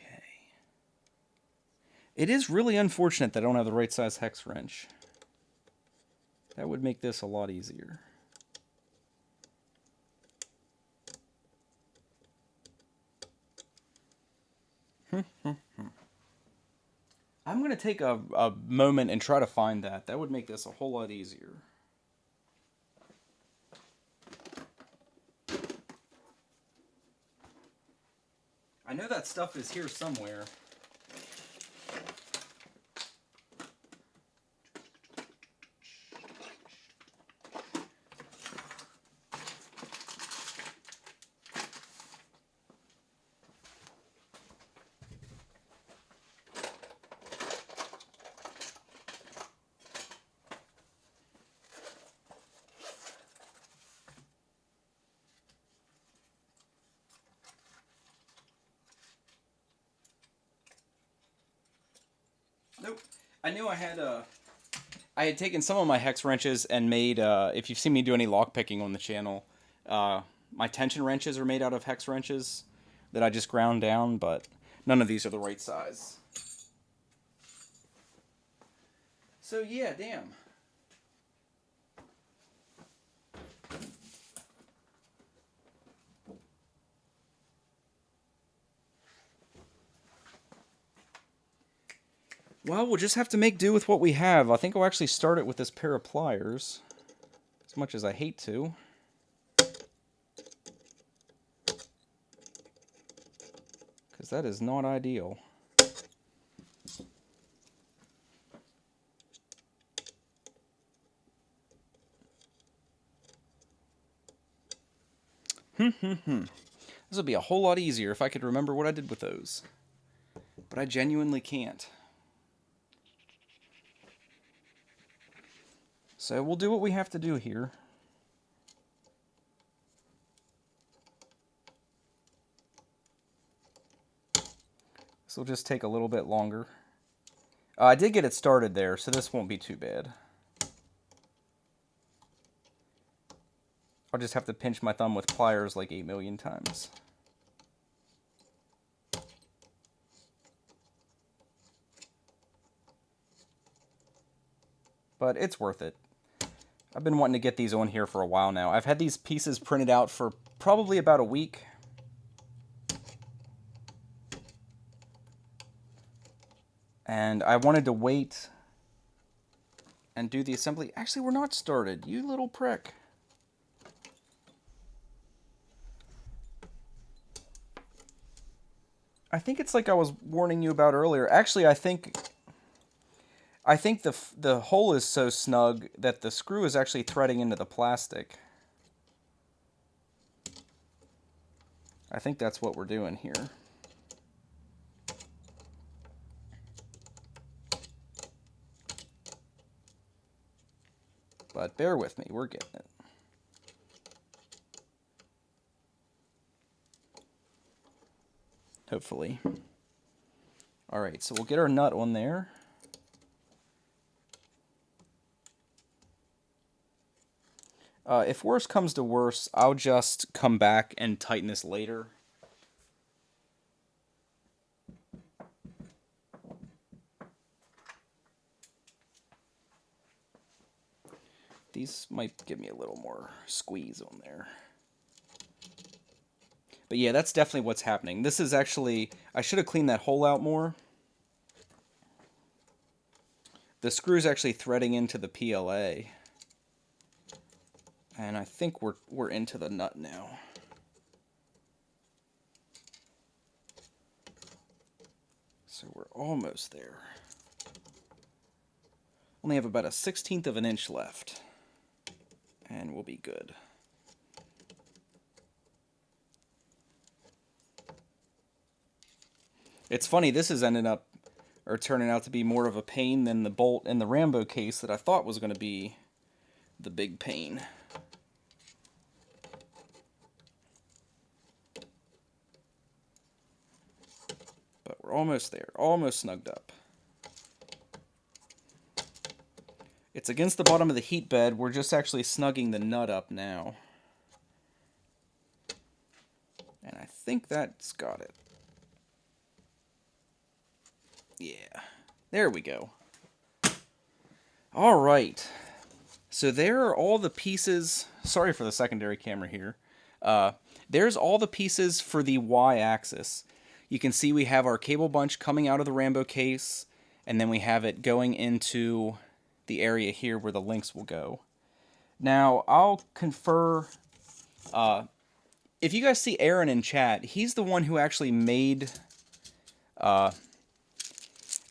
It is really unfortunate that I don't have the right size hex wrench. That would make this a lot easier. I'm going to take a moment and try to find that. That would make this a whole lot easier. I know that stuff is here somewhere. Nope. I knew I had taken some of my hex wrenches and made, if you've seen me do any lockpicking on the channel, my tension wrenches are made out of hex wrenches that I just ground down, but none of these are the right size. So yeah, damn. Well, we'll just have to make do with what we have. I think I'll actually start it with this pair of pliers, as much as I hate to. Because that is not ideal. This would be a whole lot easier if I could remember what I did with those. But I genuinely can't. So we'll do what we have to do here. This will just take a little bit longer. I did get it started there, so this won't be too bad. I'll just have to pinch my thumb with pliers like 8 million times. But it's worth it. I've been wanting to get these on here for a while now. I've had these pieces printed out for probably about a week. And I wanted to wait and do the assembly. Actually, we're not started. You little prick. I think it's like I was warning you about earlier. Actually, I think the hole is so snug that the screw is actually threading into the plastic. I think that's what we're doing here. But bear with me, we're getting it. Hopefully. Alright, so we'll get our nut on there. If worse comes to worse, I'll just come back and tighten this later. These might give me a little more squeeze on there. But yeah, that's definitely what's happening. This is actually... I should have cleaned that hole out more. The screw's actually threading into the PLA. And I think we're into the nut now. So we're almost there. Only have about a 1/16 of an inch left. And we'll be good. It's funny, this has ended up, or turning out to be more of a pain than the bolt in the Rambo case that I thought was going to be the big pain. But we're almost there, almost snugged up. It's against the bottom of the heat bed, we're just actually snugging the nut up now. And I think that's got it. Yeah, there we go. All right, so there are all the pieces. Sorry for the secondary camera here. There's all the pieces for the Y-axis. You can see we have our cable bunch coming out of the Rambo case, and then we have it going into the area here where the links will go. Now, I'll confer. If you guys see Aaron in chat, he's the one who actually made.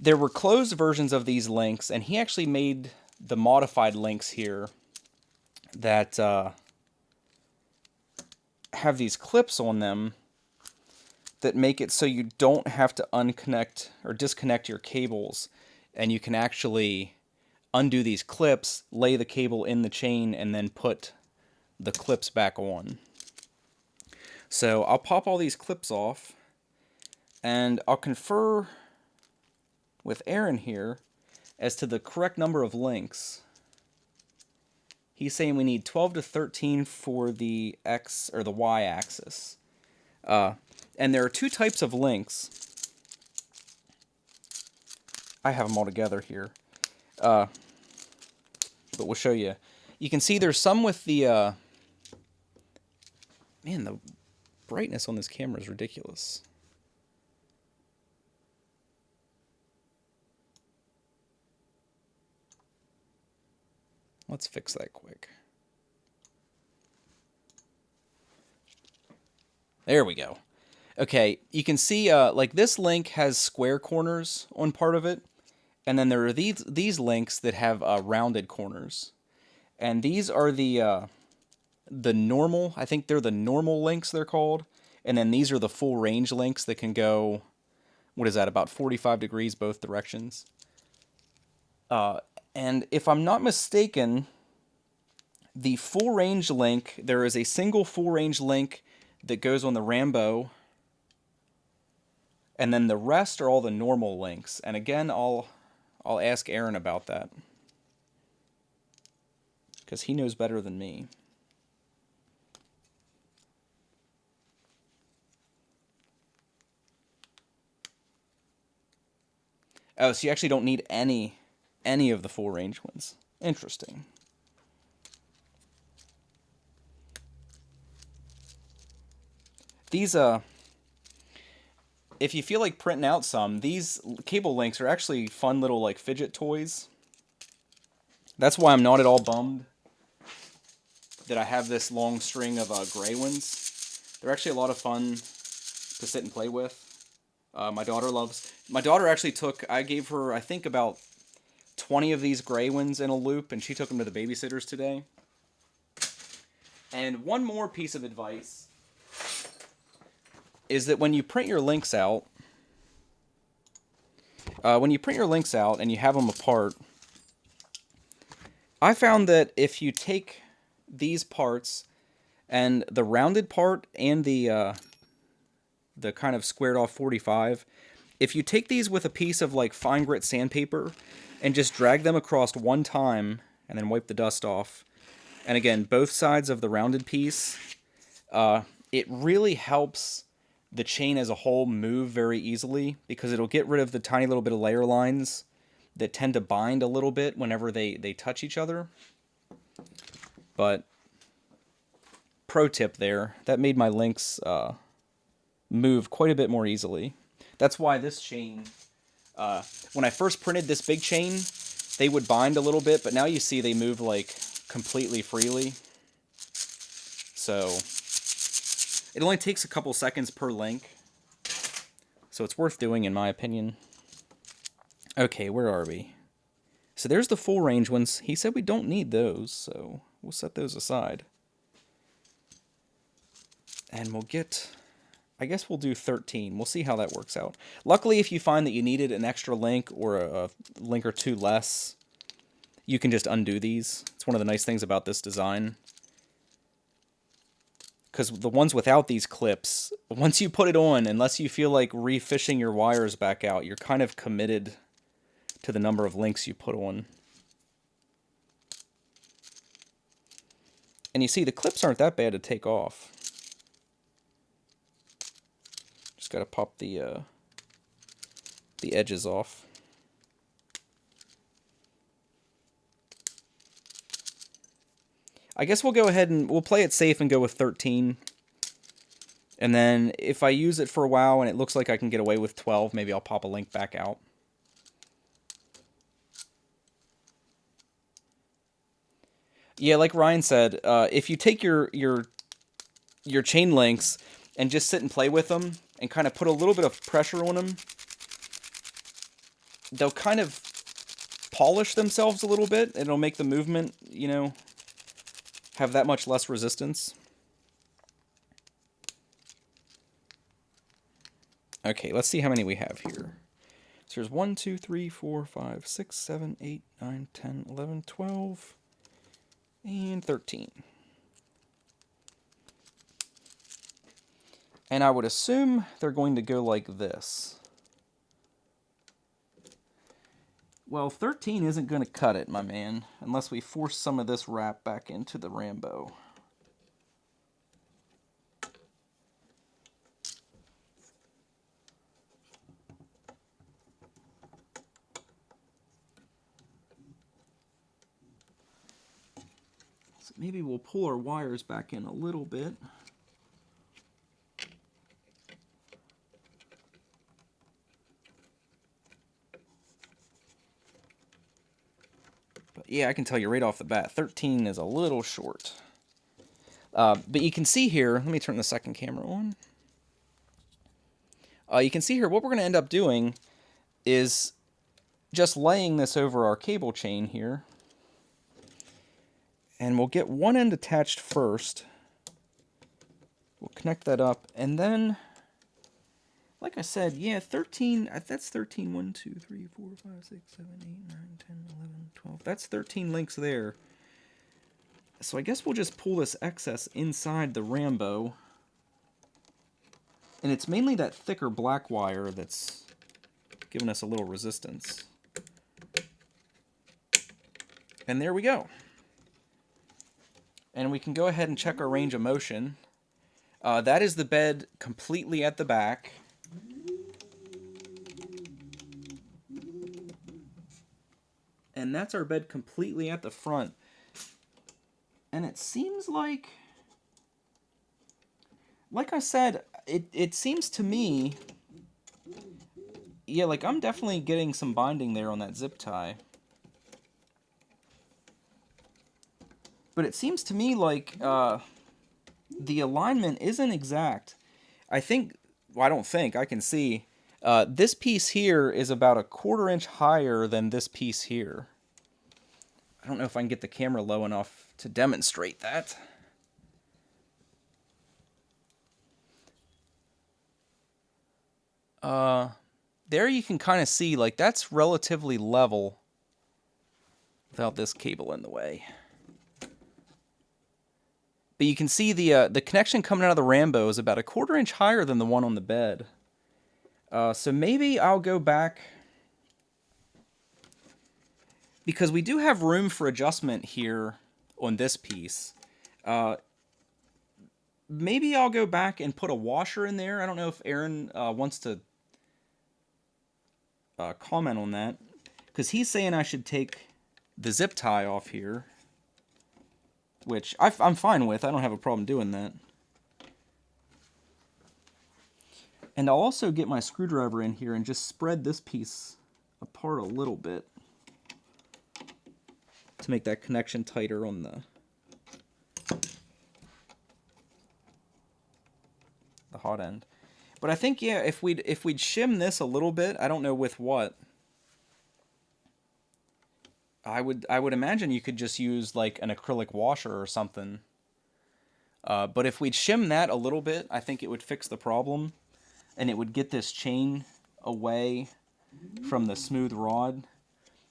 There were closed versions of these links, and he actually made the modified links here that have these clips on them that make it so you don't have to unconnect or disconnect your cables, and you can actually undo these clips, lay the cable in the chain, and then put the clips back on. So I'll pop all these clips off, and I'll confer with Aaron here as to the correct number of links. He's saying we need 12 to 13 for the X or the Y axis. And there are two types of links. I have them all together here. But we'll show you. You can see there's some with the... Man, the brightness on this camera is ridiculous. Let's fix that quick. There we go. Okay, you can see like this link has square corners on part of it, and then there are these links that have rounded corners, and these are the normal. I think they're the normal links they're called, and then these are the full range links that can go. What is that? About 45 degrees both directions. And if I'm not mistaken, the full range link, there is a single full range link that goes on the Rambo, and then the rest are all the normal links. And again, I'll ask Aaron about that, because he knows better than me. Oh, so you actually don't need any of the full range ones. Interesting. These, if you feel like printing out some, these cable links are actually fun little, like, fidget toys. That's why I'm not at all bummed that I have this long string of gray ones. They're actually a lot of fun to sit and play with. My daughter actually took, I gave her, I think, about 20 of these gray ones in a loop, and she took them to the babysitters today. And one more piece of advice is that when you print your links out, and you have them apart, I found that if you take these parts and the rounded part and the kind of squared off 45, if you take these with a piece of like fine grit sandpaper and just drag them across one time and then wipe the dust off, and again, both sides of the rounded piece, it really helps the chain as a whole move very easily, because it'll get rid of the tiny little bit of layer lines that tend to bind a little bit whenever they touch each other. But pro tip there, that made my links move quite a bit more easily. That's why this chain, when I first printed this big chain, they would bind a little bit, but now you see they move like completely freely. So it only takes a couple seconds per link, so it's worth doing in my opinion. Okay, where are we? So there's the full range ones. He said we don't need those, so we'll set those aside. And we'll get... I guess we'll do 13. We'll see how that works out. Luckily, if you find that you needed an extra link or a link or two less, you can just undo these. It's one of the nice things about this design. Because the ones without these clips, once you put it on, unless you feel like refishing your wires back out, you're kind of committed to the number of links you put on. And you see, the clips aren't that bad to take off. Just got to pop the edges off. I guess we'll go ahead and we'll play it safe and go with 13. And then if I use it for a while and it looks like I can get away with 12, maybe I'll pop a link back out. Yeah, like Ryan said, if you take your chain links and just sit and play with them and kind of put a little bit of pressure on them, they'll kind of polish themselves a little bit. It'll make the movement, you know, have that much less resistance. Okay, let's see how many we have here. So there's 1, 2, 3, 4, 5, 6, 7, 8, 9, 10, 11, 12, and 13. And I would assume they're going to go like this. Well, 13 isn't going to cut it, my man, unless we force some of this wrap back into the Rambo. So maybe we'll pull our wires back in a little bit. Yeah, I can tell you right off the bat, 13 is a little short. But you can see here, let me turn the second camera on. You can see here what we're going to end up doing is just laying this over our cable chain here. And we'll get one end attached first. We'll connect that up, and then, like I said, yeah, 13, that's 13, 1, 2, 3, 4, 5, 6, 7, 8, 9, 10, 11, 12. That's 13 links there. So I guess we'll just pull this excess inside the Rambo. And it's mainly that thicker black wire that's giving us a little resistance. And there we go. And we can go ahead and check our range of motion. That is the bed completely at the back. And that's our bed completely at the front. And it seems like I said, it seems to me, yeah, like I'm definitely getting some binding there on that zip tie. But it seems to me like the alignment isn't exact. I think, well, I don't think, I can see, this piece here is about a 1/4 inch higher than this piece here. I don't know if I can get the camera low enough to demonstrate that. There you can kind of see, like, that's relatively level without this cable in the way. But you can see the connection coming out of the Rambo is about a 1/4 inch higher than the one on the bed. So maybe I'll go back, because we do have room for adjustment here on this piece. Maybe I'll go back and put a washer in there. I don't know if Aaron wants to comment on that, because he's saying I should take the zip tie off here, which I'm fine with. I don't have a problem doing that. And I'll also get my screwdriver in here and just spread this piece apart a little bit to make that connection tighter on the hot end. But I think, yeah, if we'd shim this a little bit, I don't know with what, I would imagine you could just use like an acrylic washer or something. But if we'd shim that a little bit, I think it would fix the problem, and it would get this chain away from the smooth rod.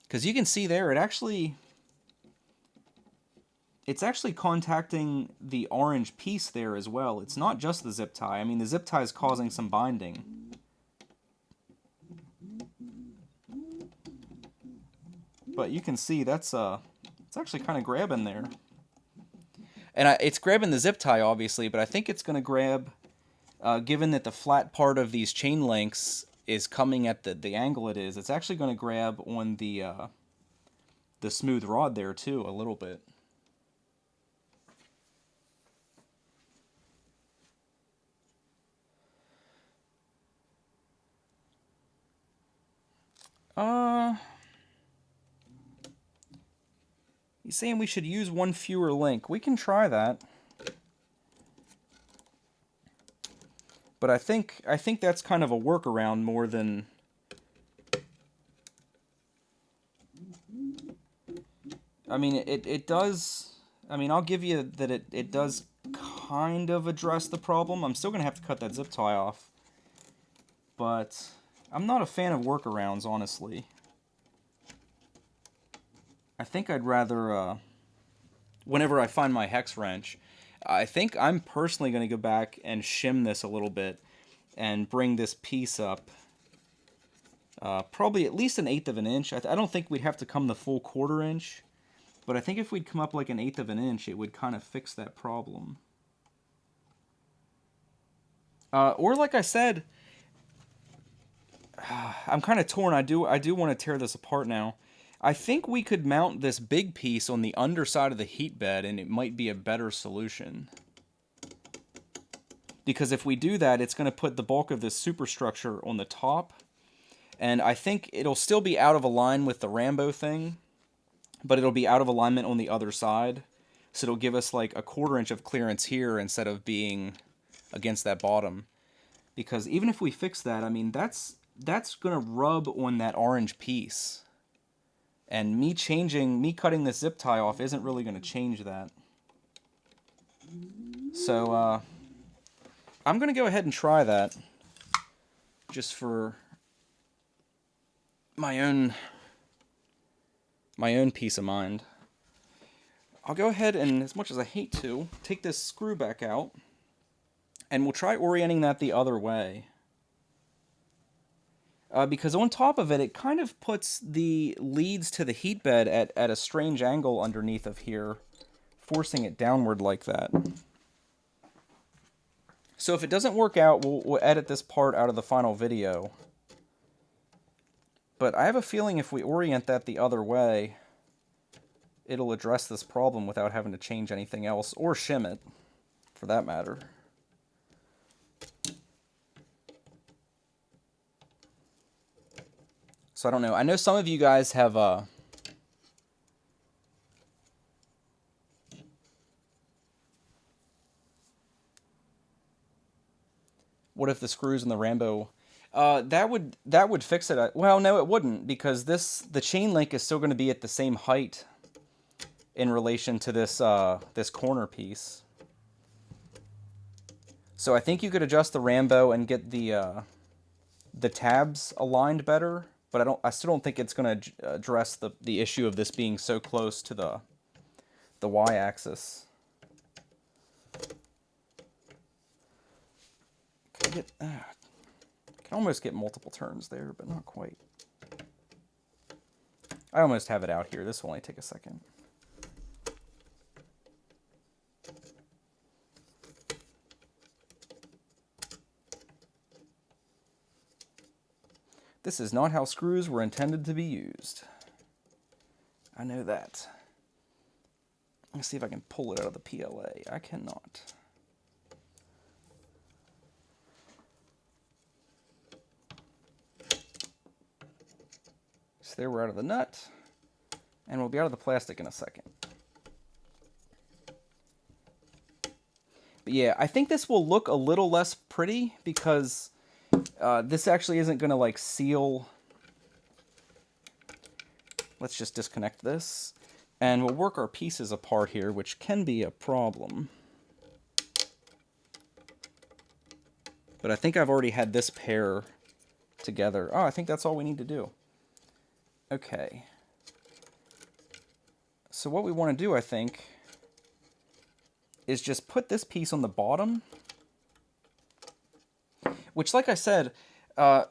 Because you can see there, it's actually contacting the orange piece there as well. It's not just the zip tie. I mean, the zip tie is causing some binding. But you can see it's actually kind of grabbing there. And it's grabbing the zip tie, obviously, but I think it's going to grab, given that the flat part of these chain links is coming at the angle it is, it's actually going to grab on the smooth rod there, too, a little bit. He's saying we should use one fewer link. We can try that. But I think that's kind of a workaround more than... I mean, it does... I mean, I'll give you that it does kind of address the problem. I'm still going to have to cut that zip tie off. But I'm not a fan of workarounds, honestly. I think I'd rather, whenever I find my hex wrench, I think I'm personally going to go back and shim this a little bit and bring this piece up probably at least 1/8 of an inch. I don't think we'd have to come the full 1/4 inch, but I think if we'd come up like 1/8 of an inch, it would kind of fix that problem. Or like I said, I'm kind of torn. I do want to tear this apart now. I think we could mount this big piece on the underside of the heat bed, and it might be a better solution. Because if we do that, it's going to put the bulk of this superstructure on the top, and I think it'll still be out of line with the Rambo thing, but it'll be out of alignment on the other side, so it'll give us like a 1/4 inch of clearance here instead of being against that bottom. Because even if we fix that, I mean, that's going to rub on that orange piece. And me cutting this zip tie off isn't really going to change that. So, I'm going to go ahead and try that. Just for my own peace of mind. I'll go ahead and, as much as I hate to, take this screw back out. And we'll try orienting that the other way. Because on top of it, it kind of puts the leads to the heat bed at a strange angle underneath of here, forcing it downward like that. So if it doesn't work out, we'll edit this part out of the final video. But I have a feeling if we orient that the other way, it'll address this problem without having to change anything else, or shim it, for that matter. So I don't know. I know some of you guys have what if the screws in the Rambo? That would fix it. Well, no, it wouldn't, because the chain link is still going to be at the same height in relation to this this corner piece. So I think you could adjust the Rambo and get the tabs aligned better. But I still don't think it's going to address the issue of this being so close to the y-axis. Can almost get multiple turns there, but not quite. I almost have it out here. This will only take a second. This is not how screws were intended to be used. I know that. Let's see if I can pull it out of the PLA. I cannot. So there we're out of the nut. And we'll be out of the plastic in a second. But yeah, I think this will look a little less pretty because this actually isn't going to like seal. let's just disconnect this. And we'll work our pieces apart here, which can be a problem. But I think I've already had this pair together. Oh, I think that's all we need to do. Okay. So what we want to do, I think, is just put this piece on the bottom. Which, like I said, let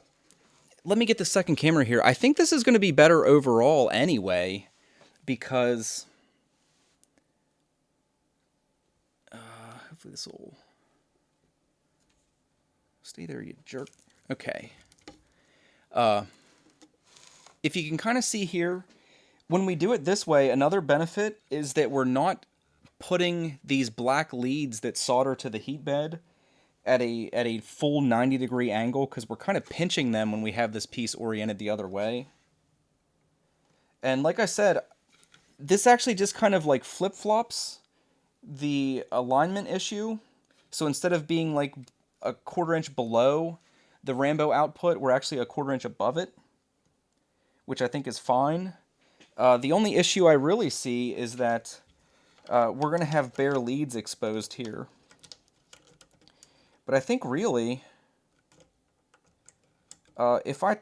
me get the second camera here. I think this is going to be better overall anyway, because hopefully this will stay there, you jerk. Okay. If you can kind of see here, when we do it this way, another benefit is that we're not putting these black leads that solder to the heat bed at a full 90-degree angle, because we're kind of pinching them when we have this piece oriented the other way. And like I said, this actually just kind of like flip-flops the alignment issue. So instead of being like a 1/4 inch below the Rambo output, we're actually a 1/4 inch above it, which I think is fine. The only issue I really see is that we're going to have bare leads exposed here. But I think really, if I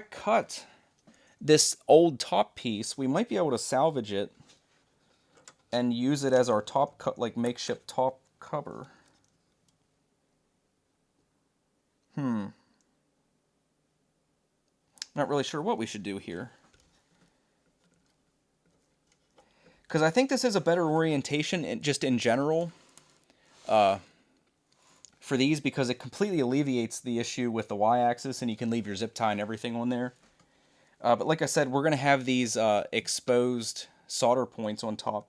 cut this old top piece, we might be able to salvage it and use it as our top like makeshift top cover. Not really sure what we should do here. Because I think this is a better orientation just in general for these, because it completely alleviates the issue with the y-axis, and you can leave your zip tie and everything on there. But like I said, we're going to have these exposed solder points on top,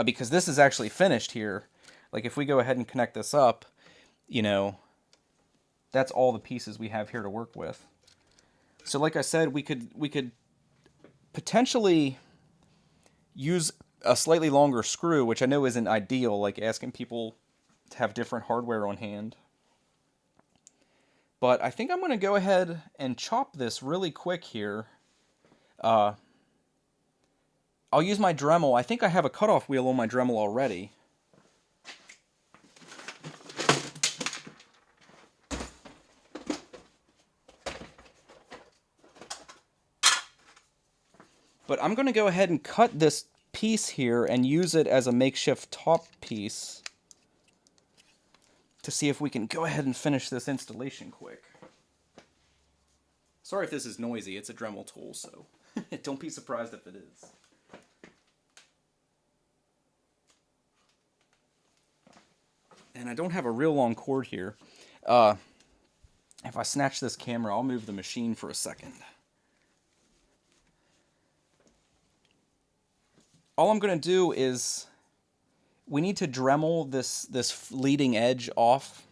because this is actually finished here. Like if we go ahead and connect this up, you know, that's all the pieces we have here to work with. So like I said, we could potentially use a slightly longer screw, which I know isn't ideal, like asking people to have different hardware on hand. But I think I'm going to go ahead and chop this really quick here. I'll use my Dremel. I think I have a cutoff wheel on my Dremel already. But I'm going to go ahead and cut this piece here and use it as a makeshift top piece to see if we can go ahead and finish this installation quick. Sorry if this is noisy, it's a Dremel tool, so don't be surprised if it is. And I don't have a real long cord here. If I snatch this camera, I'll move the machine for a second. All I'm going to do is, we need to Dremel this leading edge off.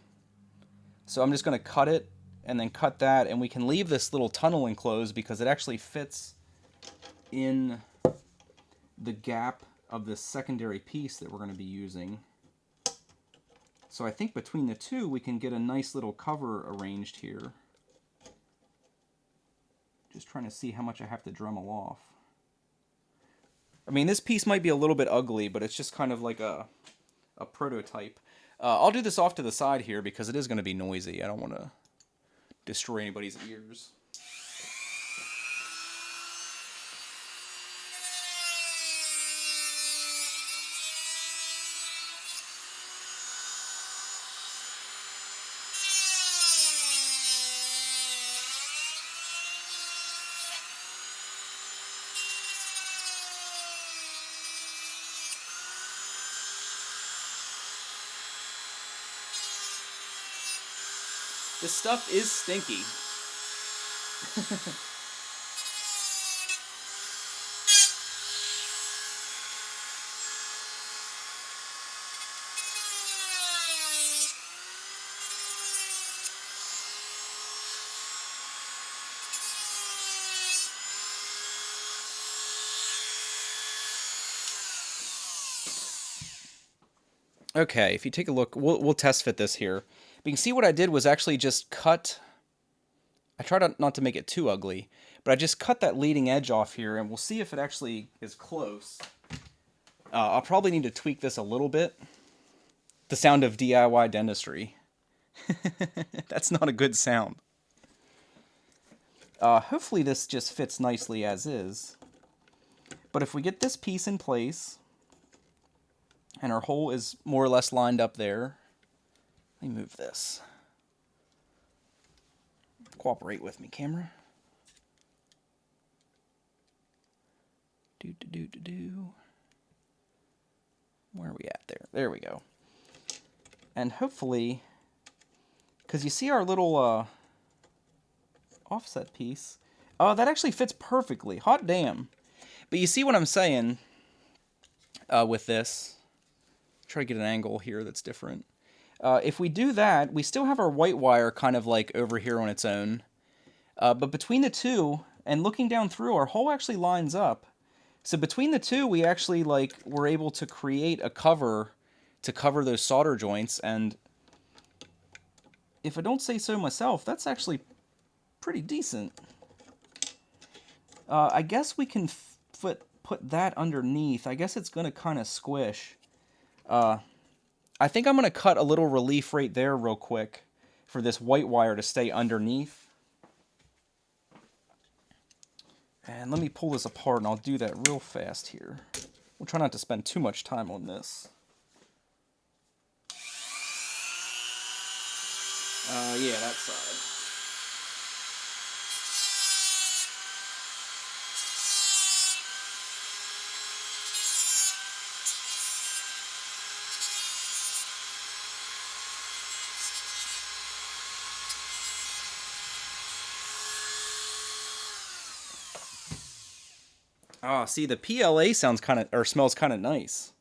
So I'm just going to cut it and then cut that, and we can leave this little tunnel enclosed because it actually fits in the gap of this secondary piece that we're going to be using. So I think between the two we can get a nice little cover arranged here. Just trying to see how much I have to Dremel off. I mean, this piece might be a little bit ugly, but it's just kind of like a prototype. I'll do this off to the side here because it is going to be noisy. I don't want to destroy anybody's ears. This stuff is stinky. Okay, if you take a look, we'll test fit this here. But you can see what I did was actually just cut I tried not to make it too ugly, but I just cut that leading edge off here, and we'll see if it actually is close. I'll probably need to tweak this a little bit. The sound of DIY dentistry. That's not a good sound. Hopefully this just fits nicely as is. But if we get this piece in place, and our hole is more or less lined up there, let me move this. Cooperate with me, camera. Where are we at there? There we go. And hopefully, because you see our little offset piece, that actually fits perfectly. Hot damn. But you see what I'm saying with this. Try to get an angle here that's different. If we do that, we still have our white wire kind of like over here on its own. But between the two, and looking down through, our hole actually lines up. So between the two, we actually were able to create a cover to cover those solder joints. And if I don't say so myself, that's actually pretty decent. I guess we can put that underneath. I guess it's going to kind of squish. I think I'm going to cut a little relief right there real quick for this white wire to stay underneath. And let me pull this apart, and I'll do that real fast here. We'll try not to spend too much time on this. Yeah, that side. See, the PLA sounds smells kind of nice.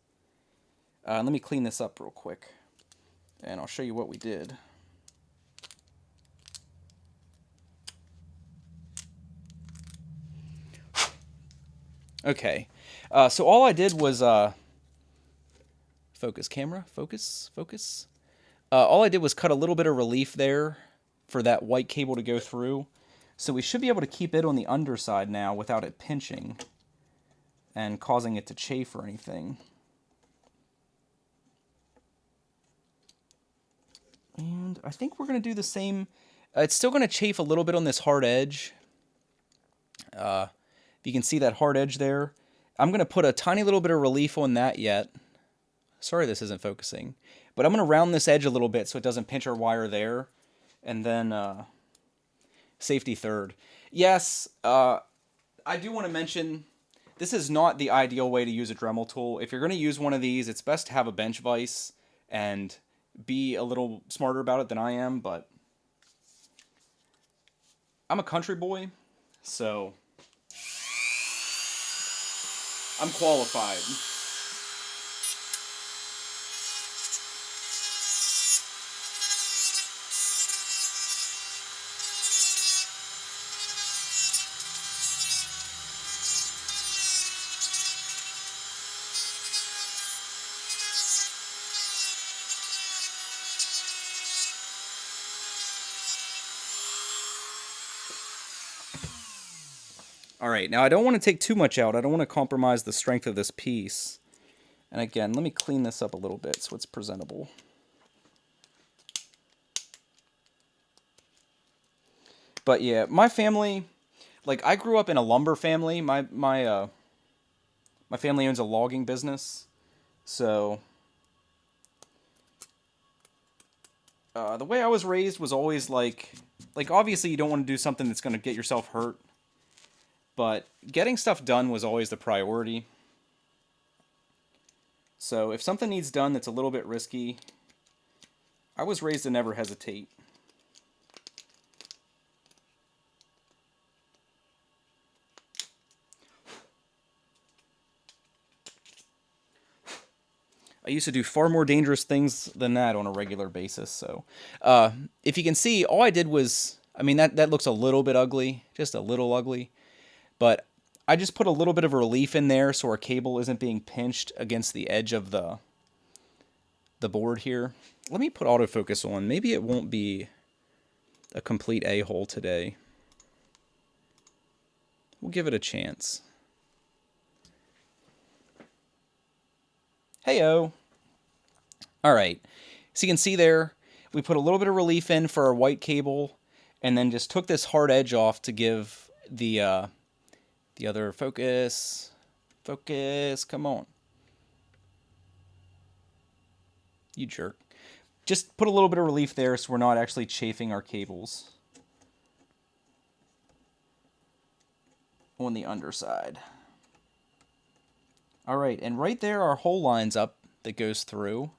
Let me clean this up real quick, and I'll show you what we did. Okay, so all I did was focus camera, focus. All I did was cut a little bit of relief there for that white cable to go through. So we should be able to keep it on the underside now without it pinching and causing it to chafe or anything. And I think we're going to do the same. It's still going to chafe a little bit on this hard edge. If you can see that hard edge there, I'm going to put a tiny little bit of relief on that yet. Sorry this isn't focusing. But I'm going to round this edge a little bit so it doesn't pinch our wire there. And then safety third. Yes, I do want to mention, this is not the ideal way to use a Dremel tool. If you're going to use one of these, it's best to have a bench vise and be a little smarter about it than I am, but I'm a country boy, so I'm qualified. Alright, now I don't want to take too much out. I don't want to compromise the strength of this piece. And again, let me clean this up a little bit so it's presentable. But yeah, my family, I grew up in a lumber family. My family owns a logging business. So the way I was raised was always obviously you don't want to do something that's going to get yourself hurt. But getting stuff done was always the priority. So if something needs done that's a little bit risky, I was raised to never hesitate. I used to do far more dangerous things than that on a regular basis. So if you can see, all I did was, I mean, that looks a little bit ugly, just a little ugly. But I just put a little bit of relief in there so our cable isn't being pinched against the edge of the board here. Let me put autofocus on. Maybe it won't be a complete a-hole today. We'll give it a chance. Heyo. All right. So you can see there, we put a little bit of relief in for our white cable, and then just took this hard edge off to give the other focus. Focus, come on. You jerk. Just put a little bit of relief there so we're not actually chafing our cables on the underside. All right, and right there our hole lines up that goes through.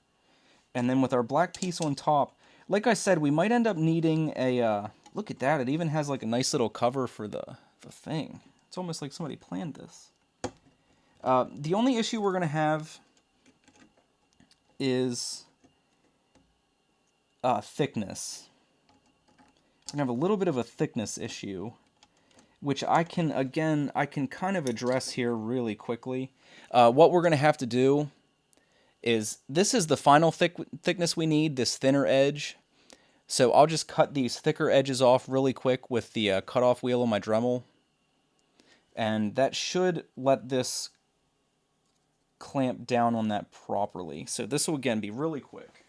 And then with our black piece on top, like I said, we might end up needing a, look at that, it even has like a nice little cover for the thing. It's almost like somebody planned this. The only issue we're going to have is thickness. We're going to have a little bit of a thickness issue, which I can kind of address here really quickly. What we're going to have to do is, this is the final thickness we need, this thinner edge. So I'll just cut these thicker edges off really quick with the cutoff wheel on my Dremel. And that should let this clamp down on that properly. So this will again be really quick.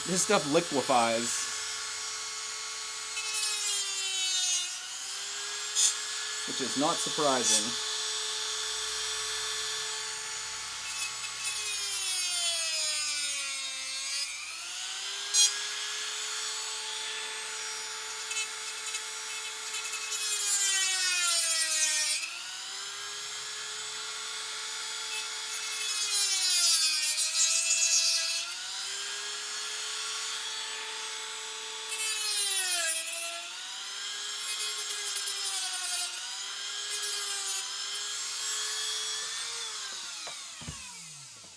This stuff liquefies. Which is not surprising.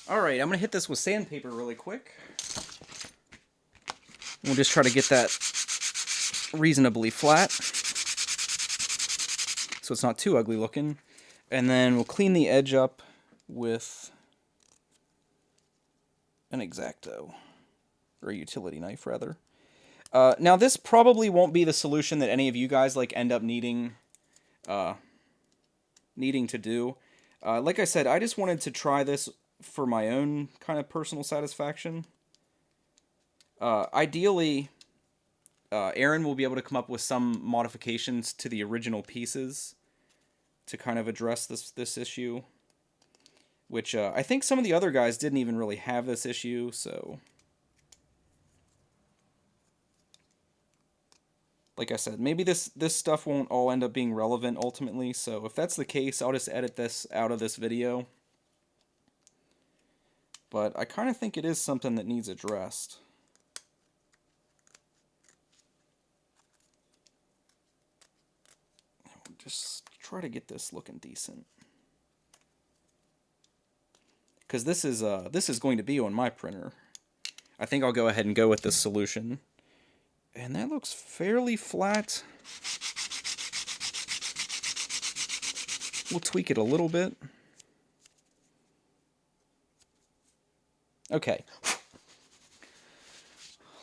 Alright, I'm going to hit this with sandpaper really quick. We'll just try to get that reasonably flat, so it's not too ugly looking. And then we'll clean the edge up with an X-Acto, or a utility knife rather. Now this probably won't be the solution that any of you guys like end up needing to do. Like I said, I just wanted to try this for my own kind of personal satisfaction. Ideally, Aaron will be able to come up with some modifications to the original pieces to kind of address this issue, which I think some of the other guys didn't even really have this issue, so like I said, maybe this stuff won't all end up being relevant ultimately, so if that's the case, I'll just edit this out of this video. But I kind of think it is something that needs addressed. Just try to get this looking decent. Because this is going to be on my printer. I think I'll go ahead and go with this solution. And that looks fairly flat. We'll tweak it a little bit. Okay,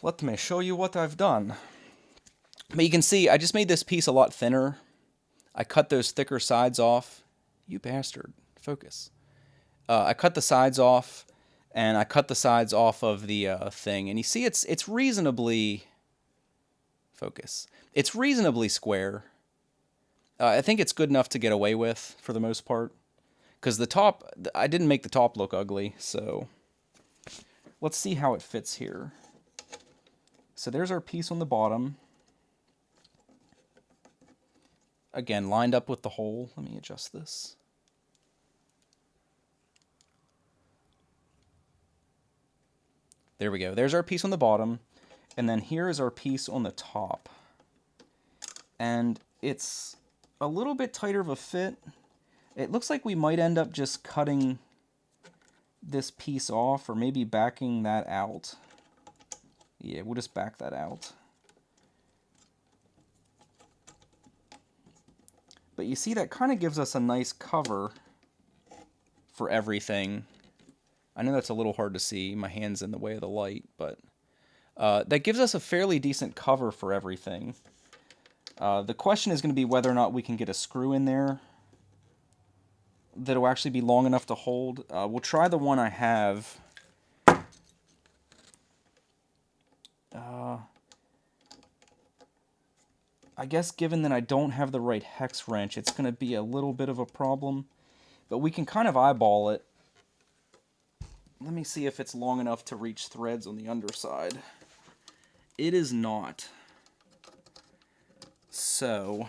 let me show you what I've done. But you can see I just made this piece a lot thinner. I cut those thicker sides off. You bastard, focus. I cut the sides off, and I cut the sides off of the thing. And you see it's reasonably, focus. It's reasonably square. I think it's good enough to get away with for the most part. Because the top, I didn't make the top look ugly, so let's see how it fits here. So there's our piece on the bottom. Again, lined up with the hole. Let me adjust this. There we go. There's our piece on the bottom. And then here is our piece on the top. And it's a little bit tighter of a fit. It looks like we might end up just cutting this piece off, or maybe backing that out. Yeah, we'll just back that out. But you see, that kind of gives us a nice cover for everything. I know that's a little hard to see. My hand's in the way of the light, but that gives us a fairly decent cover for everything. The question is going to be whether or not we can get a screw in there that'll actually be long enough to hold. We'll try the one I have. I guess given that I don't have the right hex wrench, it's going to be a little bit of a problem. But we can kind of eyeball it. Let me see if it's long enough to reach threads on the underside. It is not. So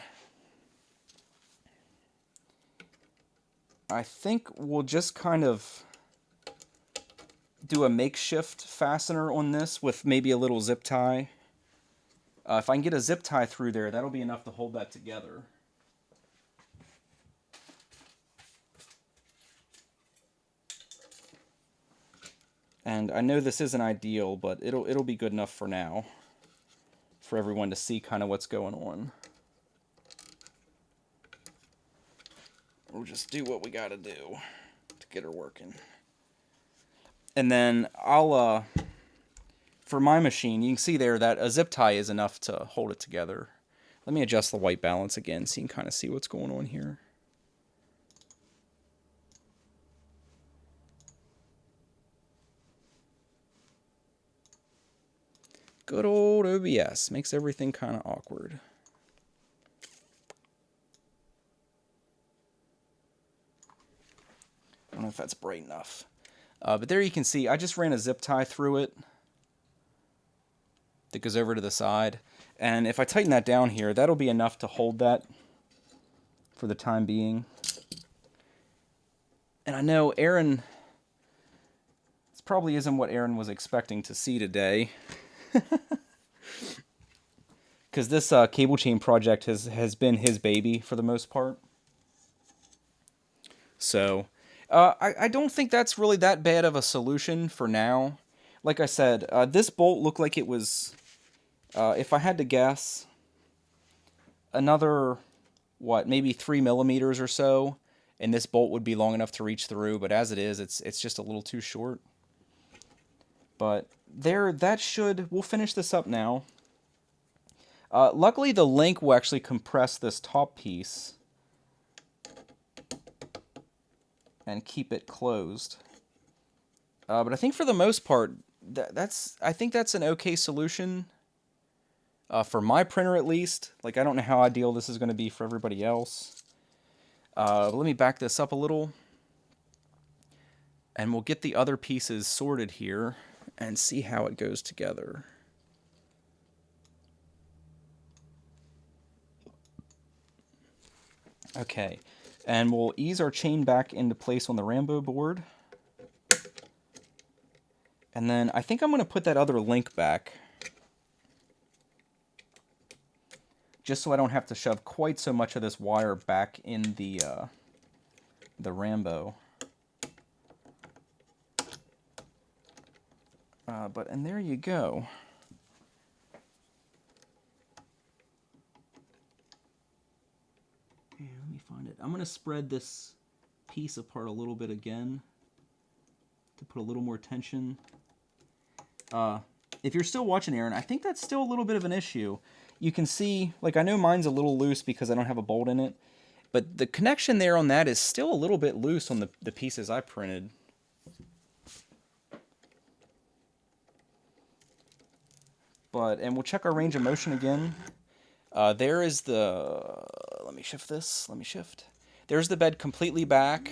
I think we'll just kind of do a makeshift fastener on this with maybe a little zip tie. If I can get a zip tie through there, that'll be enough to hold that together. And I know this isn't ideal, but it'll be good enough for now, for everyone to see kind of what's going on. We'll just do what we gotta do to get her working. And then I'll, for my machine, you can see there that a zip tie is enough to hold it together. Let me adjust the white balance again so you can kind of see what's going on here. Good old OBS makes everything kind of awkward. I don't know if that's bright enough. But there you can see, I just ran a zip tie through it that goes over to the side. And if I tighten that down here, that'll be enough to hold that for the time being. And I know Aaron, this probably isn't what Aaron was expecting to see today. Because this cable chain project has been his baby for the most part. So I don't think that's really that bad of a solution for now. Like I said, this bolt looked like it was, if I had to guess, another, what, maybe 3 millimeters or so, and this bolt would be long enough to reach through, but as it is, it's just a little too short. But there, that should, we'll finish this up now. Luckily, the link will actually compress this top piece and keep it closed. But I think for the most part, I think that's an okay solution. For my printer, at least. Like, I don't know how ideal this is going to be for everybody else. Let me back this up a little. And we'll get the other pieces sorted here and see how it goes together. Okay, and we'll ease our chain back into place on the Rambo board. And then I think I'm going to put that other link back, just so I don't have to shove quite so much of this wire back in the Rambo. And there you go. Yeah, let me find it. I'm going to spread this piece apart a little bit again to put a little more tension. If you're still watching, Aaron, I think that's still a little bit of an issue. You can see, like, I know mine's a little loose because I don't have a bolt in it, but the connection there on that is still a little bit loose on the pieces I printed. And we'll check our range of motion again. There is the, let me shift this, There's the bed completely back,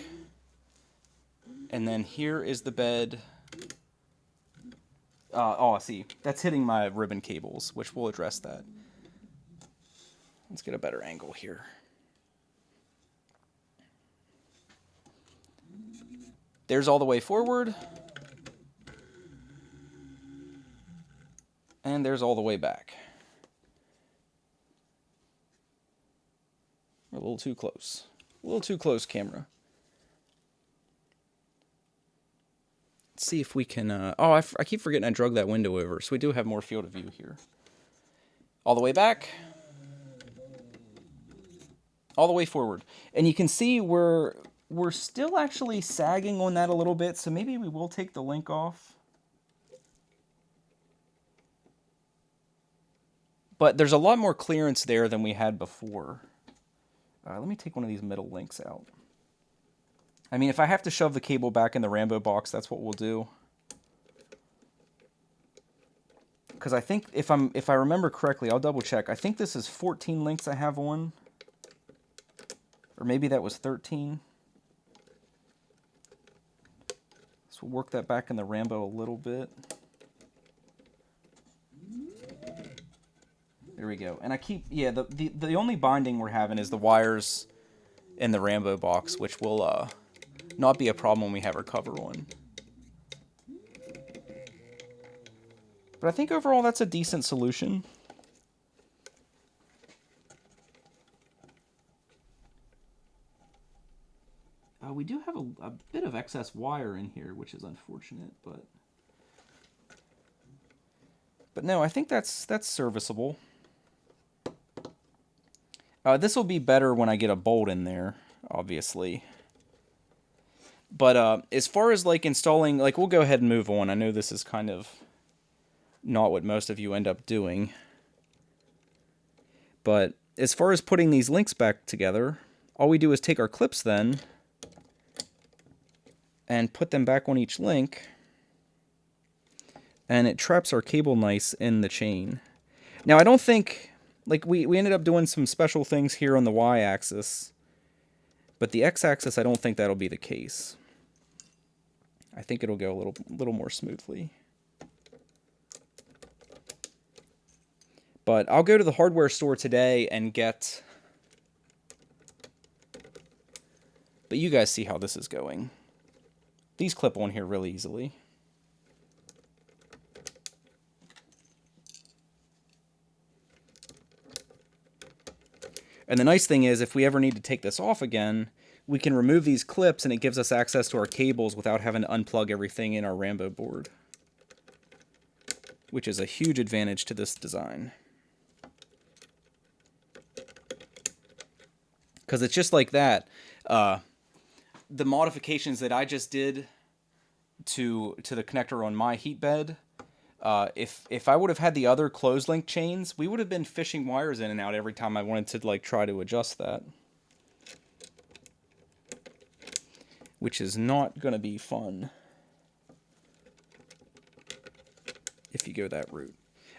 and then here is the bed. Oh, see, that's hitting my ribbon cables, which we'll address that. Let's get a better angle here. There's all the way forward. And there's all the way back. We're a little too close. A little too close, camera. Let's see if we can... oh, I keep forgetting I drug that window over, so we do have more field of view here. All the way back. All the way forward. And you can see we're still actually sagging on that a little bit, so maybe we will take the link off. But there's a lot more clearance there than we had before. Let me take one of these middle links out. I mean, if I have to shove the cable back in the Rambo box, that's what we'll do. Because I think, if I remember correctly, I'll double check. I think this is 14 links I have on. Or maybe that was 13. So we'll work that back in the Rambo a little bit. There we go. And I keep, yeah, the only binding we're having is the wires in the Rambo box, which will not be a problem when we have our cover on. But I think overall that's a decent solution. We do have a bit of excess wire in here, which is unfortunate, but no, I think that's serviceable. This will be better when I get a bolt in there, obviously. But as far as like installing, like we'll go ahead and move on. I know this is kind of not what most of you end up doing. But as far as putting these links back together, all we do is take our clips then and put them back on each link. And it traps our cable nice in the chain. Now I don't think, like we ended up doing some special things here on the y-axis. But the x-axis, I don't think that'll be the case. I think it'll go a little more smoothly. But I'll go to the hardware store today and get... But you guys see how this is going. These clip on here really easily. And the nice thing is, if we ever need to take this off again, we can remove these clips and it gives us access to our cables without having to unplug everything in our Rambo board. Which is a huge advantage to this design. Because it's just like that. The modifications that I just did to the connector on my heat bed, if I would have had the other closed link chains, we would have been fishing wires in and out every time I wanted to like try to adjust that. Which is not going to be fun if you go that route.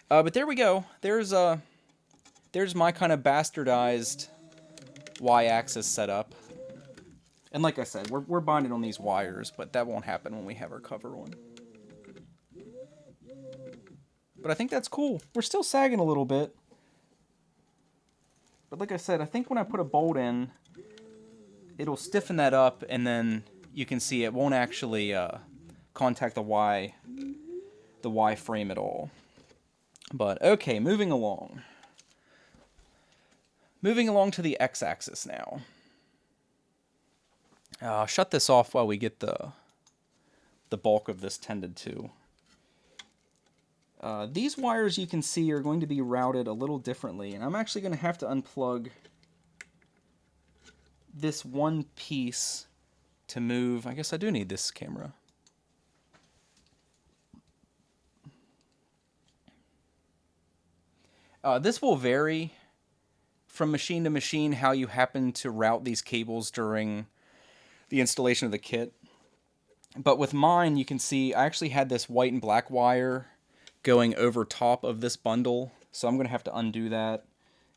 But there we go. There's my kind of bastardized y-axis setup. And like I said, we're binding on these wires, but that won't happen when we have our cover on. But I think that's cool. We're still sagging a little bit. But like I said, I think when I put a bolt in, it'll stiffen that up, and then you can see it won't actually contact the Y frame at all. But okay, moving along. Moving along to the X-axis now. I'll shut this off while we get the bulk of this tended to. These wires you can see are going to be routed a little differently, and I'm actually going to have to unplug this one piece to move. I guess I do need this camera. This will vary from machine to machine how you happen to route these cables during the installation of the kit. But with mine, you can see I actually had this white and black wire going over top of this bundle, so I'm going to have to undo that.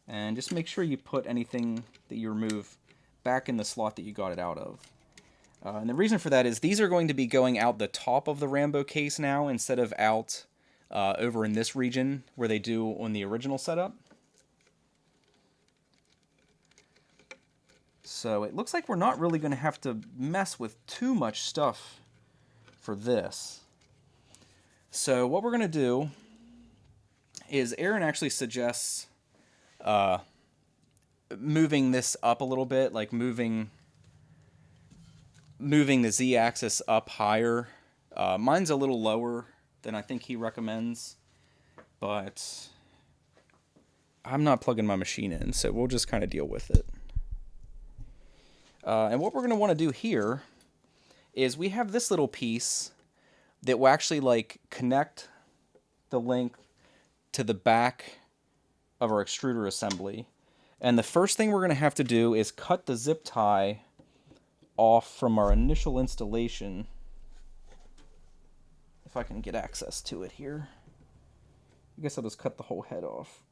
And just make sure you put anything that you remove back in the slot that you got it out of. And the reason for that is these are going to be going out the top of the Rambo case now instead of out over in this region where they do on the original setup. So it looks like we're not really going to have to mess with too much stuff for this. So what we're going to do is Aaron actually suggests moving this up a little bit, like moving the Z-axis up higher. Mine's a little lower than I think he recommends, but I'm not plugging my machine in, so we'll just kind of deal with it. And what we're going to want to do here is we have this little piece that will actually like connect the link to the back of our extruder assembly. And the first thing we're going to have to do is cut the zip tie off from our initial installation. If I can get access to it here. I guess I'll just cut the whole head off.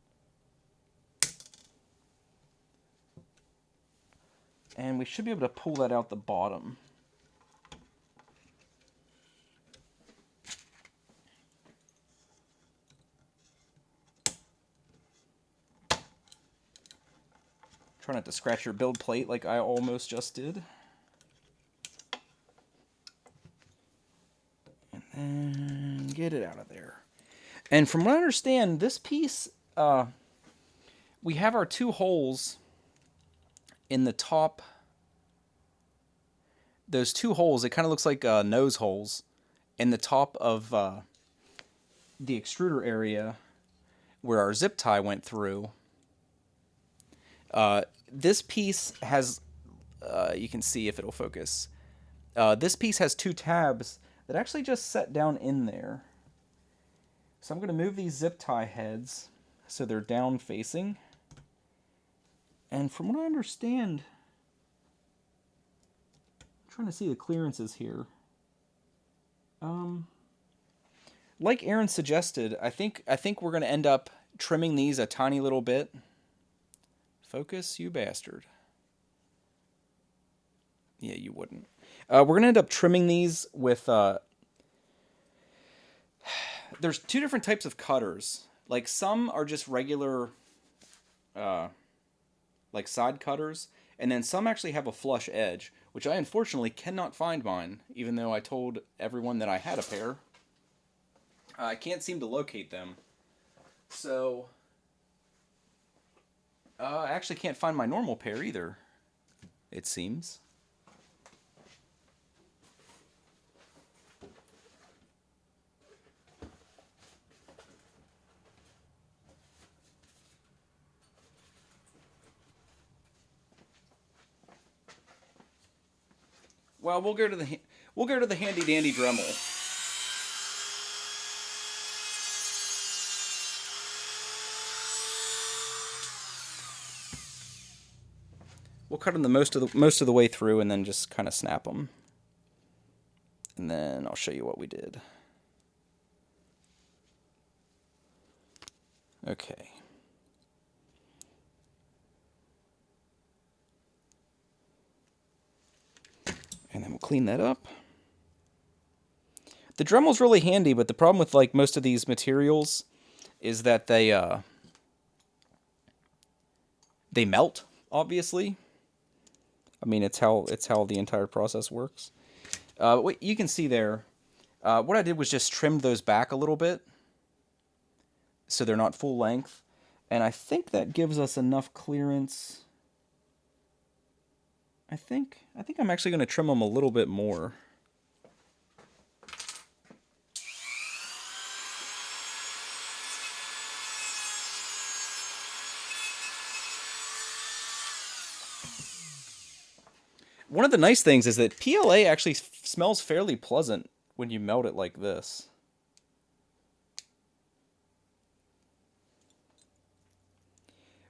And we should be able to pull that out the bottom. Try not to scratch your build plate like I almost just did. And then get it out of there. And from what I understand, this piece, we have our two holes in the top. Those two holes, it kind of looks like nose holes in the top of the extruder area where our zip tie went through. This piece has, you can see if it'll focus, this piece has two tabs that actually just set down in there. So I'm going to move these zip tie heads so they're down facing. And from what I understand, I'm trying to see the clearances here. Like Aaron suggested, I think we're going to end up trimming these a tiny little bit. Focus, you bastard. Yeah, you wouldn't. We're going to end up trimming these with... there's two different types of cutters. Like, some are just regular, like, side cutters. And then some actually have a flush edge, which I unfortunately cannot find mine, even though I told everyone that I had a pair. I can't seem to locate them. So... I actually can't find my normal pair either, it seems. Well, we'll go to the handy dandy Dremel. We'll cut them most of the way through and then just kind of snap them. And then I'll show you what we did. Okay. And then we'll clean that up. The Dremel's really handy, but the problem with like most of these materials is that they melt, obviously. I mean, it's how the entire process works. What you can see there, what I did was just trimmed those back a little bit, so they're not full length, and I think that gives us enough clearance. I think I'm actually going to trim them a little bit more. One of the nice things is that PLA actually smells fairly pleasant when you melt it like this.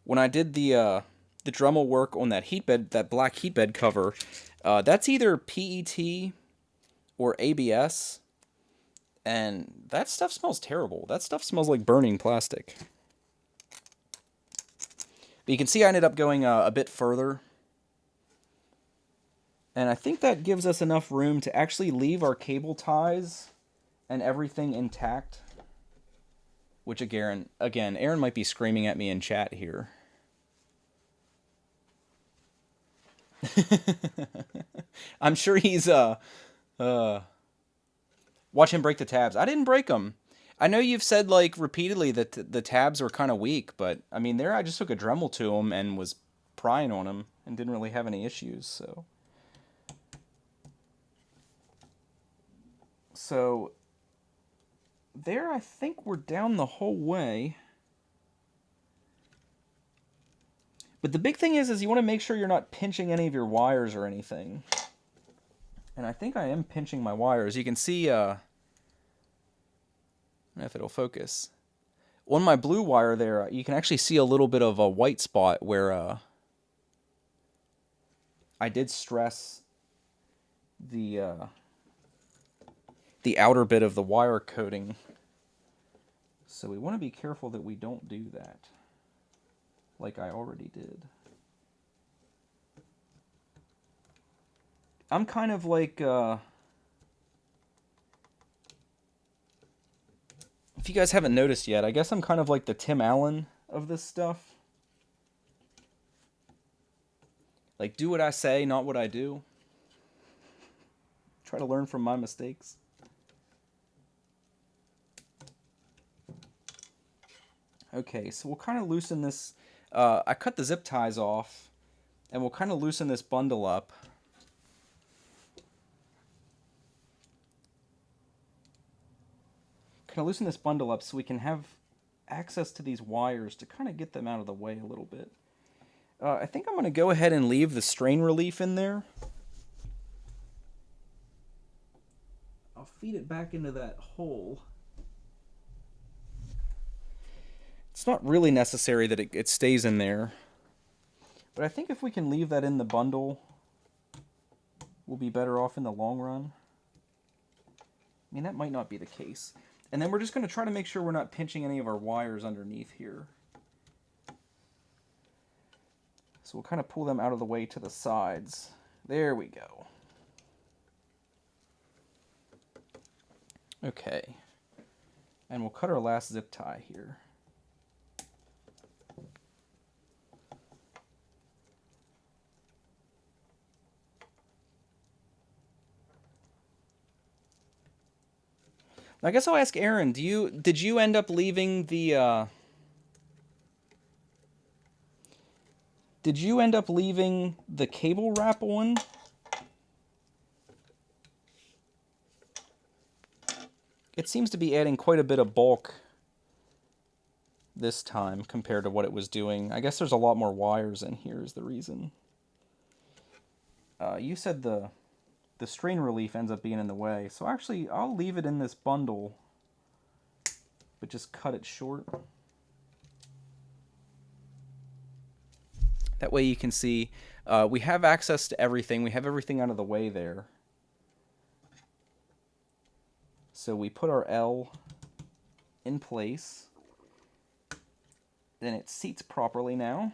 When I did the Dremel work on that heat bed, that black heat bed cover, that's either PET or ABS, and that stuff smells terrible. That stuff smells like burning plastic. But you can see I ended up going a bit further. And I think that gives us enough room to actually leave our cable ties and everything intact. Which again, Aaron might be screaming at me in chat here. I'm sure he's watch him break the tabs. I didn't break them. I know you've said like repeatedly that the tabs are kind of weak, but I mean I just took a Dremel to them and was prying on them and didn't really have any issues. So there, I think we're down the whole way. But the big thing is you want to make sure you're not pinching any of your wires or anything. And I think I am pinching my wires. You can see, I don't know if it'll focus. On my blue wire there, you can actually see a little bit of a white spot where I did stress the outer bit of the wire coating. So we want to be careful that we don't do that, like I already did. I'm kind of like, if you guys haven't noticed yet, I guess I'm kind of like the Tim Allen of this stuff. Like, do what I say, not what I do. Try to learn from my mistakes. Okay, so we'll kind of loosen this. I cut the zip ties off, and we'll kind of loosen this bundle up. Kind of loosen this bundle up so we can have access to these wires to kind of get them out of the way a little bit. I think I'm going to go ahead and leave the strain relief in there. I'll feed it back into that hole. It's not really necessary that it stays in there, but I think if we can leave that in the bundle, we'll be better off in the long run. I mean, that might not be the case. And then we're just going to try to make sure we're not pinching any of our wires underneath here. So we'll kind of pull them out of the way to the sides. There we go. Okay. And we'll cut our last zip tie here. I guess I'll ask Aaron, did you end up leaving the cable wrap on? It seems to be adding quite a bit of bulk this time compared to what it was doing. I guess there's a lot more wires in here is the reason. You said the strain relief ends up being in the way. So actually, I'll leave it in this bundle, but just cut it short. That way you can see we have access to everything. We have everything out of the way there. So we put our L in place. Then it seats properly now.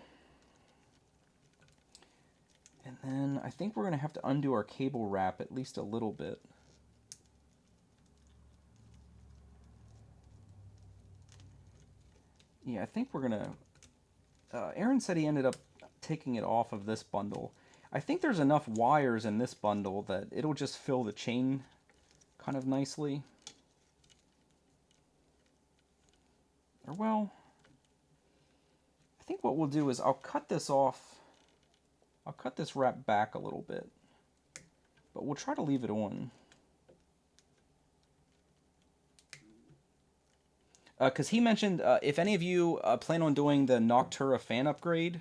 And then I think we're going to have to undo our cable wrap at least a little bit. Yeah, I think we're going to... Aaron said he ended up taking it off of this bundle. I think there's enough wires in this bundle that it'll just fill the chain kind of nicely. Or well, I think what we'll do is I'll cut this off. I'll cut this wrap back a little bit, but we'll try to leave it on. Because he mentioned if any of you plan on doing the Noctura fan upgrade,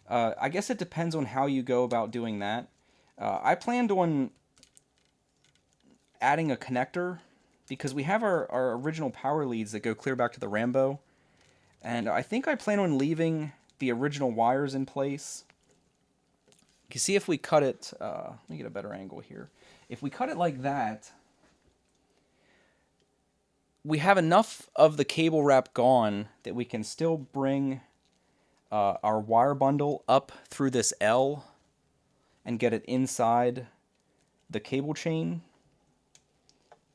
I guess it depends on how you go about doing that. I planned on adding a connector because we have our original power leads that go clear back to the Rambo, and I think I plan on leaving the original wires in place. You see, if we cut it, let me get a better angle here. If we cut it like that, we have enough of the cable wrap gone that we can still bring our wire bundle up through this L and get it inside the cable chain.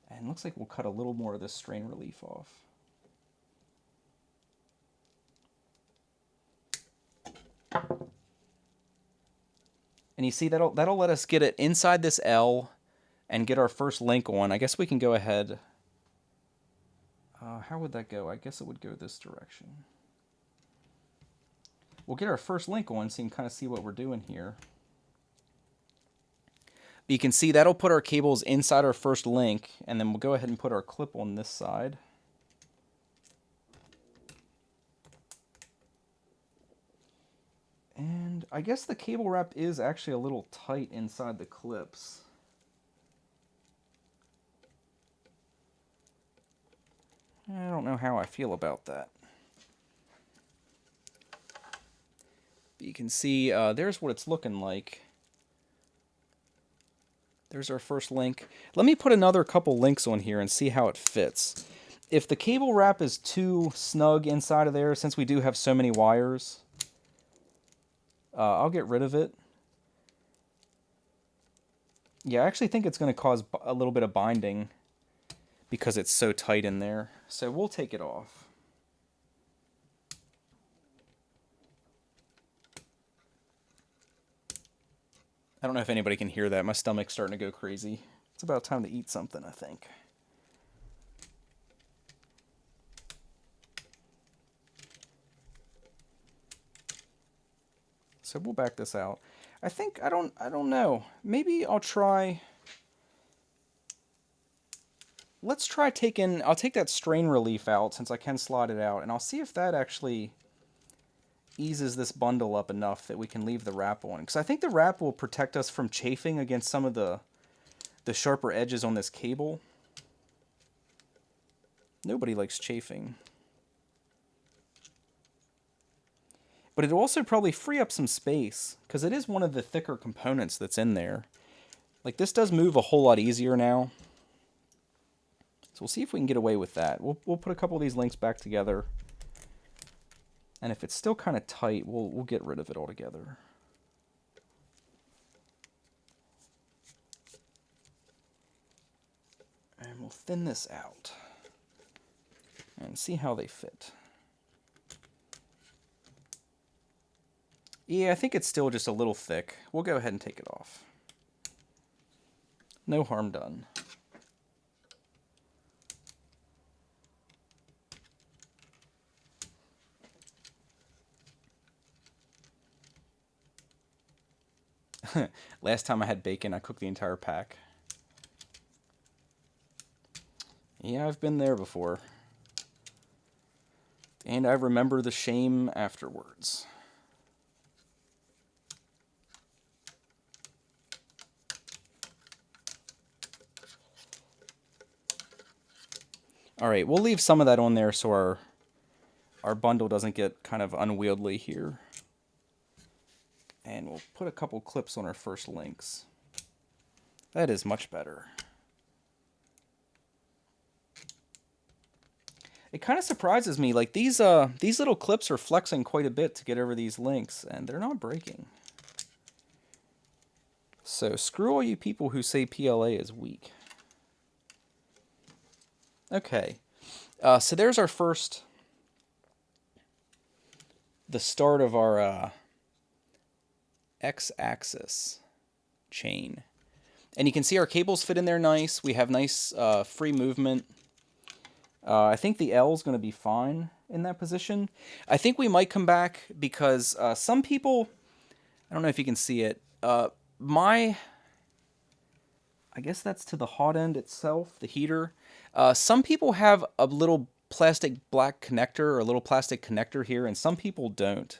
And looks like we'll cut a little more of this strain relief off. And you see, that'll let us get it inside this L and get our first link on. I guess we can go ahead. How would that go? I guess it would go this direction. we'll get our first link on so you can kind of see what we're doing here. But you can see that'll put our cables inside our first link, and then we'll go ahead and put our clip on this side. And I guess the cable wrap is actually a little tight inside the clips. I don't know how I feel about that. But you can see there's what it's looking like. There's our first link. Let me put another couple links on here and see how it fits. If the cable wrap is too snug inside of there, since we do have so many wires, I'll get rid of it. Yeah, I actually think it's going to cause a little bit of binding because it's so tight in there. So we'll take it off. I don't know if anybody can hear that. My stomach's starting to go crazy. It's about time to eat something, I think. So we'll back this out. I think, I don't know. Maybe I'll try... Let's try taking... I'll take that strain relief out since I can slide it out, and I'll see if that actually eases this bundle up enough that we can leave the wrap on. Because I think the wrap will protect us from chafing against some of the sharper edges on this cable. Nobody likes chafing. But it'll also probably free up some space, because it is one of the thicker components that's in there. Like, this does move a whole lot easier now. So we'll see if we can get away with that. We'll put a couple of these links back together. And if it's still kind of tight, we'll get rid of it altogether. And we'll thin this out. And see how they fit. Yeah, I think it's still just a little thick. We'll go ahead and take it off. No harm done. Last time I had bacon, I cooked the entire pack. Yeah, I've been there before. And I remember the shame afterwards. Alright, we'll leave some of that on there so our bundle doesn't get kind of unwieldy here. And we'll put a couple clips on our first links. That is much better. It kind of surprises me, like these little clips are flexing quite a bit to get over these links, and they're not breaking. So screw all you people who say PLA is weak. Okay, so there's our first, the start of our X-axis chain. And you can see our cables fit in there nice. We have nice free movement. I think the L is going to be fine in that position. I think we might come back because some people, I don't know if you can see it, I guess that's to the hot end itself, the heater. Some people have a little plastic black connector or a little plastic connector here, and some people don't.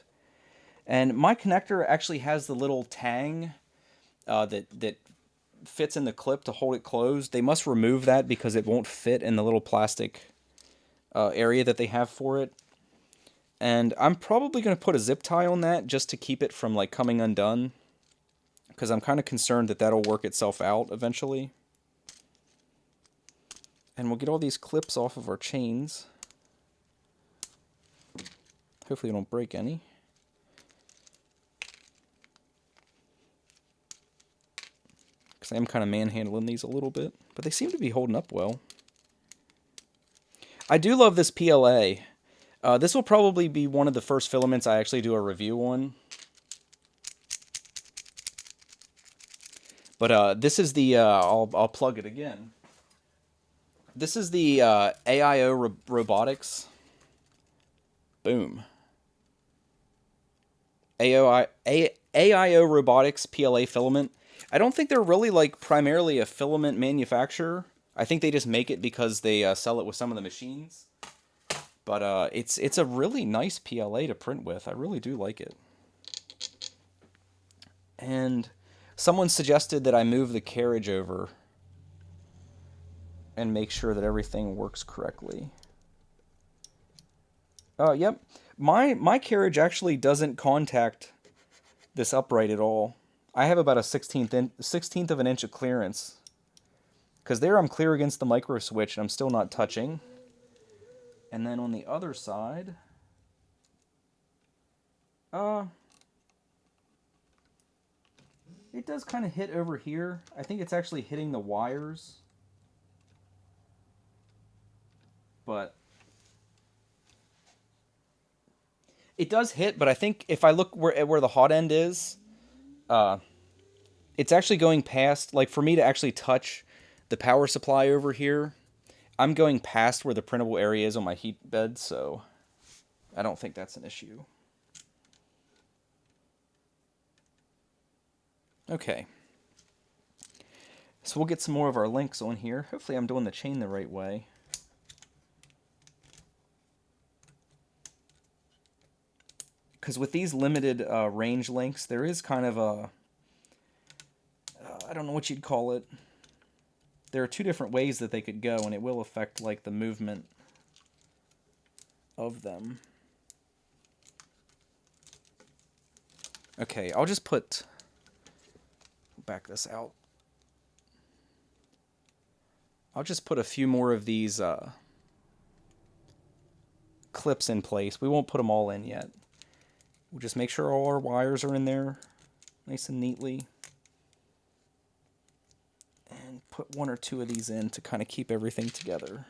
And my connector actually has the little tang that fits in the clip to hold it closed. They must remove that because it won't fit in the little plastic area that they have for it. And I'm probably going to put a zip tie on that just to keep it from like coming undone, because I'm kind of concerned that that'll work itself out eventually. And we'll get all these clips off of our chains. Hopefully we don't break any. Because I am kind of manhandling these a little bit, but they seem to be holding up well. I do love this PLA. This will probably be one of the first filaments I actually do a review on. But this is the, I'll plug it again. This is the AIO Robotics. Boom. AIO Robotics PLA filament. I don't think they're really like primarily a filament manufacturer. I think they just make it because they sell it with some of the machines. But it's a really nice PLA to print with. I really do like it. And someone suggested that I move the carriage over and make sure that everything works correctly. Yep. My carriage actually doesn't contact this upright at all. I have about a 16th of an inch of clearance. Because there I'm clear against the micro switch and I'm still not touching. And then on the other side, it does kind of hit over here. I think it's actually hitting the wires. But it does hit, but I think if I look where the hot end is, it's actually going past, like for me to actually touch the power supply over here, I'm going past where the printable area is on my heat bed, so I don't think that's an issue. Okay. So we'll get some more of our links on here. Hopefully I'm doing the chain the right way. Because with these limited range links, there is kind of a, I don't know what you'd call it. There are two different ways that they could go, and it will affect like the movement of them. Okay, I'll just back this out. I'll just put a few more of these clips in place. We won't put them all in yet. We'll just make sure all our wires are in there nice and neatly. And put one or two of these in to kind of keep everything together.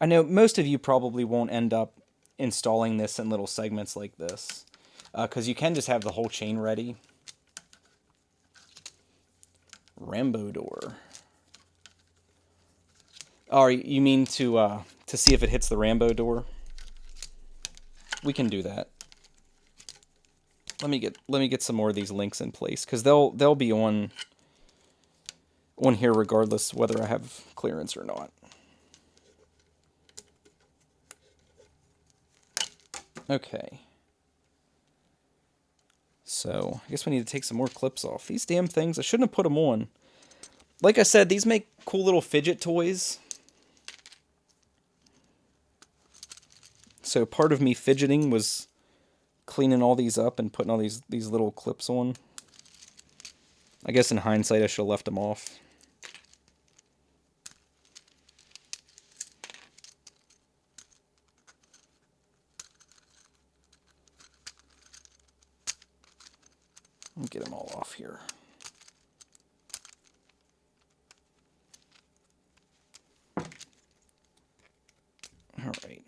I know most of you probably won't end up installing this in little segments like this, because you can just have the whole chain ready. Rambo door. Oh, you mean to see if it hits the Rambo door? We can do that. Let me get some more of these links in place, because they'll be on here regardless whether I have clearance or not. Okay. So, I guess we need to take some more clips off. These damn things, I shouldn't have put them on. Like I said, these make cool little fidget toys. So part of me fidgeting was cleaning all these up and putting all these little clips on. I guess in hindsight I should have left them off. Let me get them all off here. All right.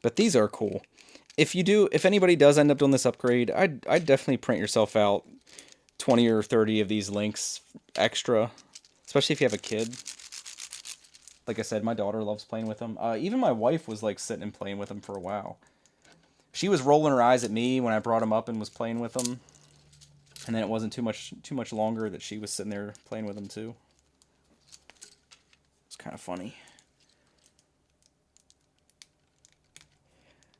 But these are cool. If anybody does end up doing this upgrade, I'd definitely print yourself out 20 or 30 of these links extra, especially if you have a kid. Like I said, my daughter loves playing with them. Even my wife was like sitting and playing with them for a while. She was rolling her eyes at me when I brought them up and was playing with them. And then it wasn't too much longer that she was sitting there playing with them too. It's kind of funny.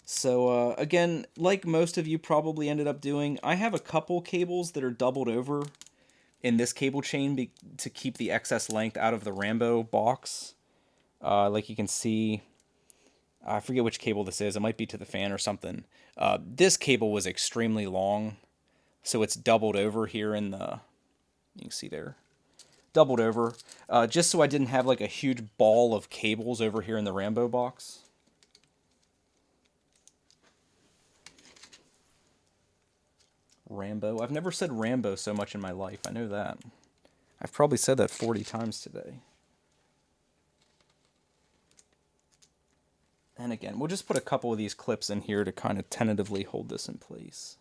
So again, like most of you probably ended up doing, I have a couple cables that are doubled over in this cable chain to keep the excess length out of the Rambo box. Like you can see, I forget which cable this is. It might be to the fan or something. This cable was extremely long, so it's doubled over here in the, you can see there, doubled over, just so I didn't have like a huge ball of cables over here in the Rambo box. Rambo. I've never said Rambo so much in my life. I know that. I've probably said that 40 times today. And again, we'll just put a couple of these clips in here to kind of tentatively hold this in place.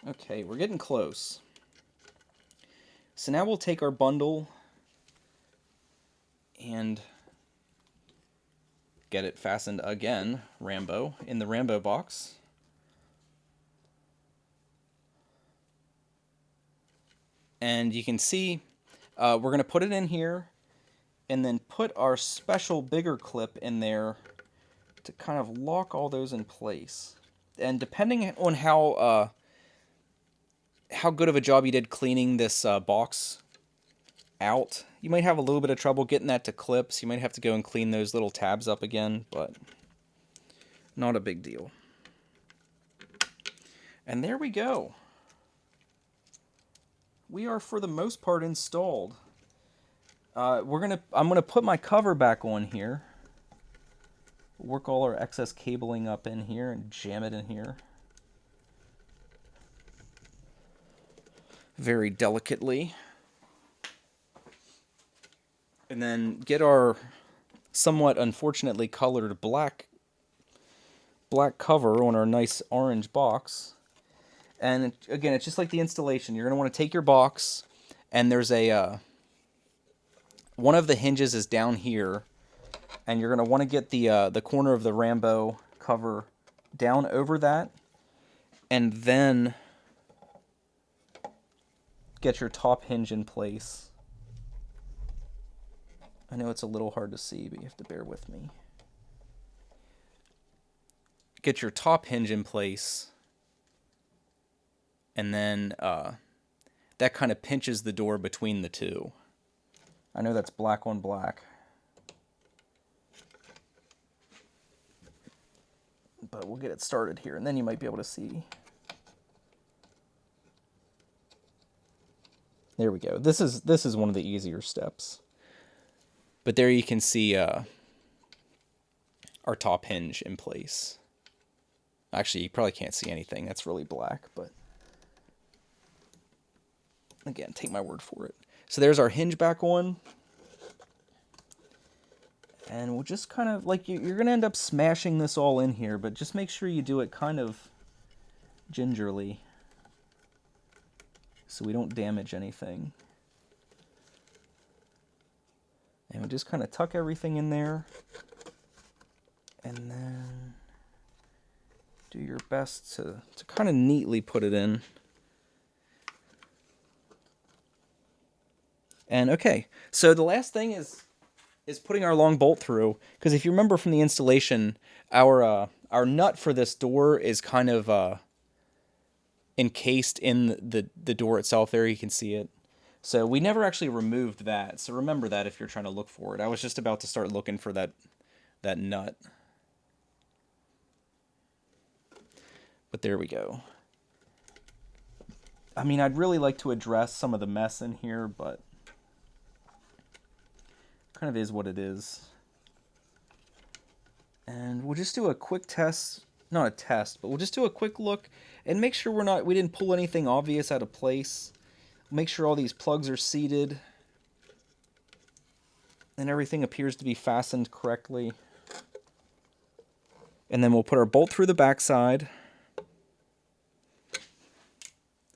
Okay, we're getting close. So now we'll take our bundle and get it fastened again, Rambo, in the Rambo box. And you can see we're going to put it in here and then put our special bigger clip in there to kind of lock all those in place. And depending on how good of a job you did cleaning this box out, you might have a little bit of trouble getting that to clip, so you might have to go and clean those little tabs up again, but not a big deal. And there we go. We are, for the most part, installed. I'm gonna put my cover back on here. Work all our excess cabling up in here and jam it in here. Very delicately. And then get our somewhat unfortunately colored black cover on our nice orange box. And again, it's just like the installation. You're going to want to take your box, and there's a one of the hinges is down here, and you're going to want to get the corner of the Rambo cover down over that, and then get your top hinge in place. I know it's a little hard to see, but you have to bear with me. Get your top hinge in place, and then that kind of pinches the door between the two. I know that's black on black, but we'll get it started here, and then you might be able to see. There we go. This is one of the easier steps. But there you can see our top hinge in place. Actually, you probably can't see anything. That's really black, but again, take my word for it. So there's our hinge back on. And we'll just kind of, like, you're going to end up smashing this all in here, but just make sure you do it kind of gingerly so we don't damage anything. And we just kind of tuck everything in there, and then do your best to kind of neatly put it in. And okay, so the last thing is putting our long bolt through, because if you remember from the installation, our nut for this door is kind of encased in the door itself. There you can see it. So we never actually removed that. So remember that if you're trying to look for it. I was just about to start looking for that nut. But there we go. I mean, I'd really like to address some of the mess in here, but kind of is what it is. And we'll just do a quick test. Not a test, but we'll just do a quick look and make sure we didn't pull anything obvious out of place. Make sure all these plugs are seated and everything appears to be fastened correctly. And then we'll put our bolt through the backside.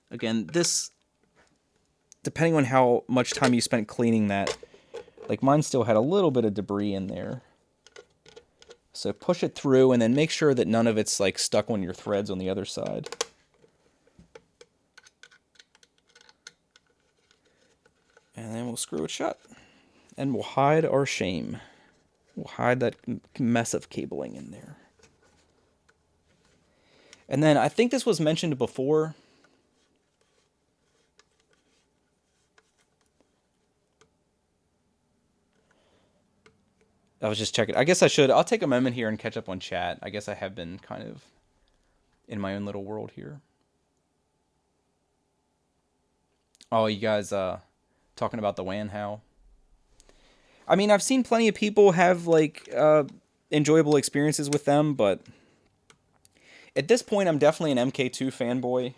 Again, this, depending on how much time you spent cleaning that, like mine still had a little bit of debris in there. So push it through and then make sure that none of it's like stuck on your threads on the other side. And then we'll screw it shut. And we'll hide our shame. We'll hide that mess of cabling in there. And then I think this was mentioned before. I was just checking. I guess I should. I'll take a moment here and catch up on chat. I guess I have been kind of in my own little world here. Oh, you guys talking about the WAN how? I mean, I've seen plenty of people have like enjoyable experiences with them, but at this point, I'm definitely an MK2 fanboy.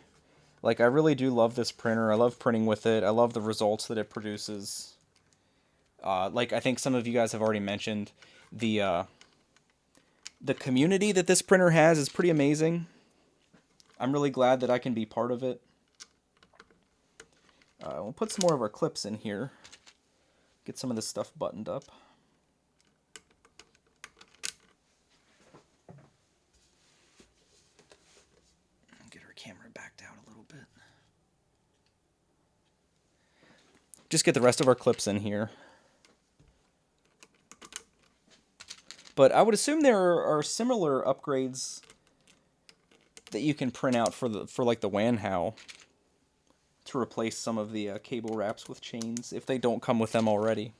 Like, I really do love this printer. I love printing with it. I love the results that it produces. Like, I think some of you guys have already mentioned, the community that this printer has is pretty amazing. I'm really glad that I can be part of it. We'll put some more of our clips in here. Get some of this stuff buttoned up. Get our camera backed out a little bit. Just get the rest of our clips in here. But I would assume there are similar upgrades that you can print out for like the Wanhao to replace some of the cable wraps with chains if they don't come with them already.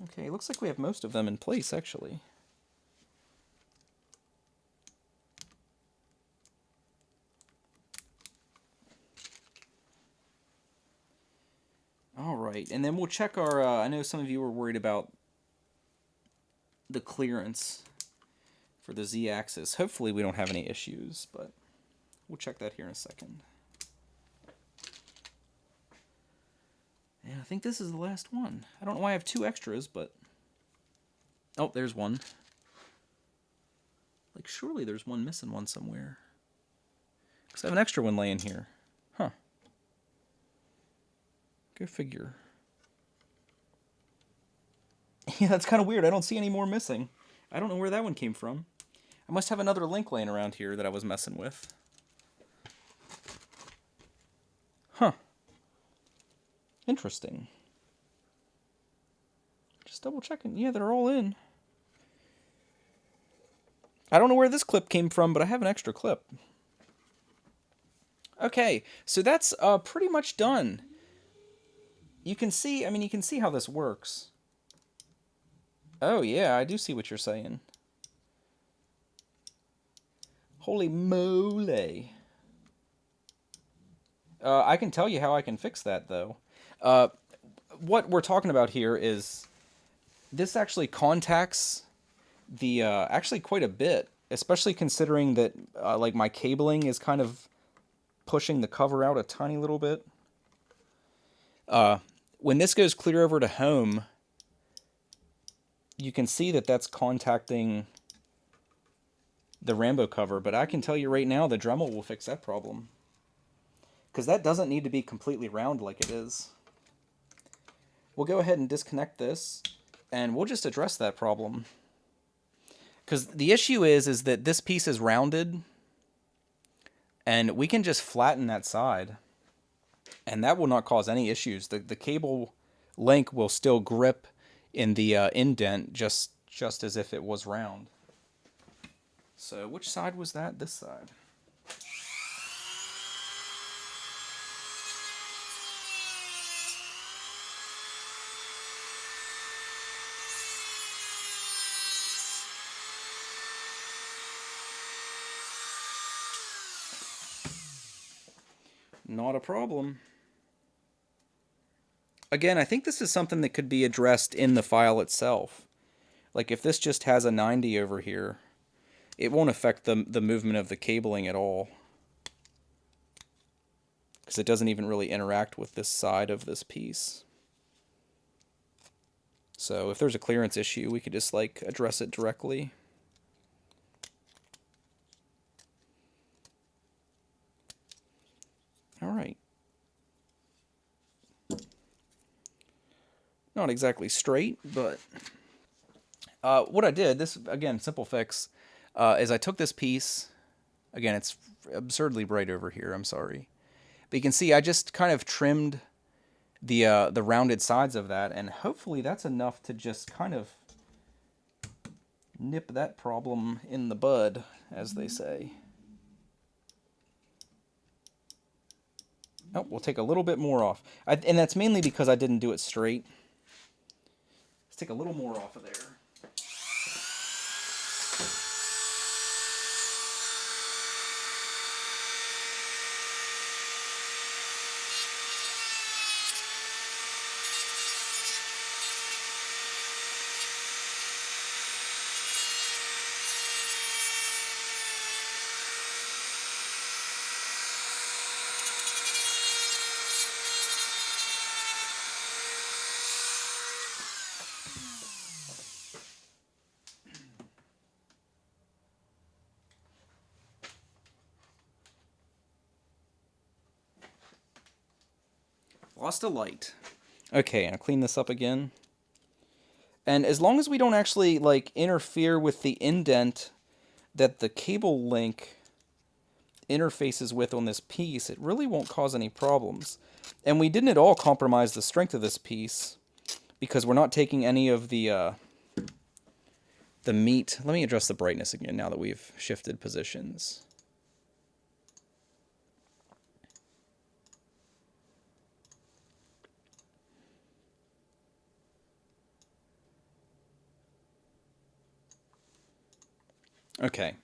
Okay, looks like we have most of them in place actually. Alright, and then we'll check our, I know some of you were worried about the clearance for the Z-axis. Hopefully we don't have any issues, but we'll check that here in a second. And I think this is the last one. I don't know why I have 2 extras, but... Oh, there's one. Like, surely there's one missing one somewhere. Because I have an extra one laying here. Huh. Go figure. Yeah, that's kind of weird. I don't see any more missing. I don't know where that one came from. I must have another link laying around here that I was messing with. Huh. Interesting. Just double checking. Yeah, they're all in. I don't know where this clip came from, but I have an extra clip. Okay, so that's pretty much done. You can see, I mean, you can see how this works. Oh, yeah, I do see what you're saying. Holy moly. I can tell you how I can fix that, though. What we're talking about here is this actually contacts the, actually quite a bit, especially considering that, like, my cabling is kind of pushing the cover out a tiny little bit. When this goes clear over to home, you can see that that's contacting the Rambo cover, but I can tell you right now the Dremel will fix that problem. Because that doesn't need to be completely round like it is. We'll go ahead and disconnect this, and we'll just address that problem. Because the issue is that this piece is rounded, and we can just flatten that side. And that will not cause any issues. The cable link will still grip in the indent just as if it was round. So which side was that? This side. Not a problem. Again, I think this is something that could be addressed in the file itself. Like if this just has a 90 over here, it won't affect the movement of the cabling at all. Because it doesn't even really interact with this side of this piece. So if there's a clearance issue, we could just like address it directly. All right. Not exactly straight, but what I did, this, again, simple fix, is I took this piece, again, it's absurdly bright over here, I'm sorry, but you can see I just kind of trimmed the rounded sides of that, and hopefully that's enough to just kind of nip that problem in the bud, as they say. Oh, we'll take a little bit more off, and that's mainly because I didn't do it straight. Let's take a little more off of there. Cost of light. Okay, I'll clean this up again. And as long as we don't actually, like, interfere with the indent that the cable link interfaces with on this piece, it really won't cause any problems. And we didn't at all compromise the strength of this piece, because we're not taking any of the meat. Let me adjust the brightness again now that we've shifted positions. Okay.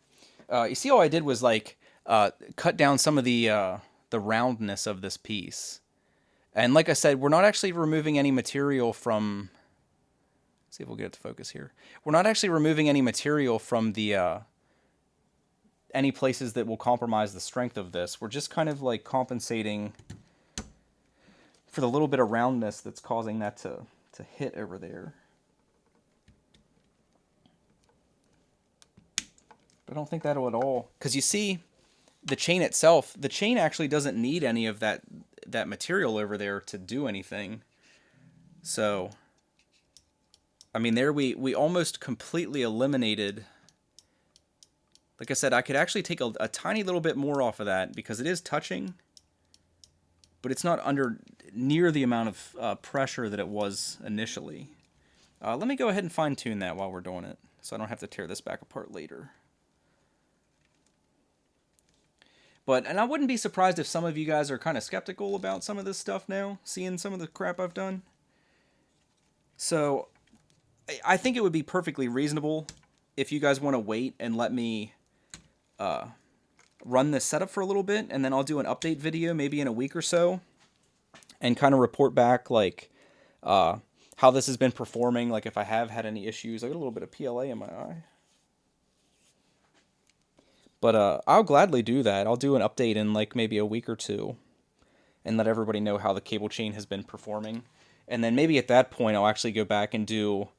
You see, all I did was like cut down some of the roundness of this piece, and like I said, we're not actually removing any material from. Let's see if we'll get it to focus here. We're not actually removing any material from the any places that will compromise the strength of this. We're just kind of like compensating for the little bit of roundness that's causing that to hit over there. I don't think that'll at all, because you see the chain itself, the chain actually doesn't need any of that material over there to do anything. So I mean, there we almost completely eliminated. Like I said, I could actually take a tiny little bit more off of that because it is touching, but it's not under near the amount of pressure that it was initially. Let me go ahead and fine tune that while we're doing it, so I don't have to tear this back apart later. And I wouldn't be surprised if some of you guys are kind of skeptical about some of this stuff now, seeing some of the crap I've done. So I think it would be perfectly reasonable if you guys want to wait and let me run this setup for a little bit, and then I'll do an update video maybe in a week or so and kind of report back like how this has been performing, like if I have had any issues. I got a little bit of PLA in my eye. But I'll gladly do that. I'll do an update in like maybe a week or two and let everybody know how the cable chain has been performing. And then maybe at that point I'll actually go back and do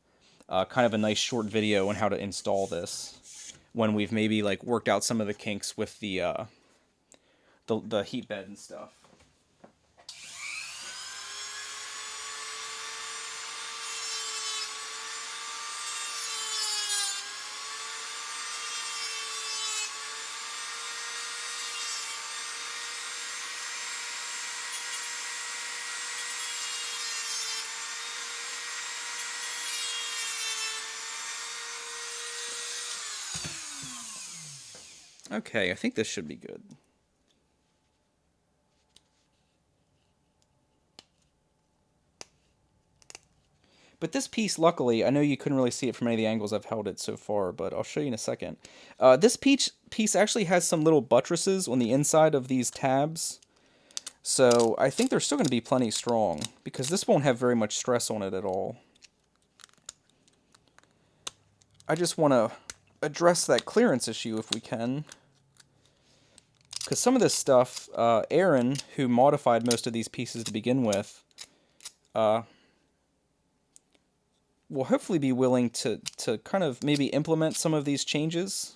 kind of a nice short video on how to install this when we've maybe like worked out some of the kinks with the heat bed and stuff. Okay, I think this should be good. But this piece, luckily, I know you couldn't really see it from any of the angles I've held it so far, but I'll show you in a second. This piece actually has some little buttresses on the inside of these tabs. So I think they're still going to be plenty strong, because this won't have very much stress on it at all. I just want to address that clearance issue if we can. Because some of this stuff, Aaron, who modified most of these pieces to begin with, will hopefully be willing to kind of maybe implement some of these changes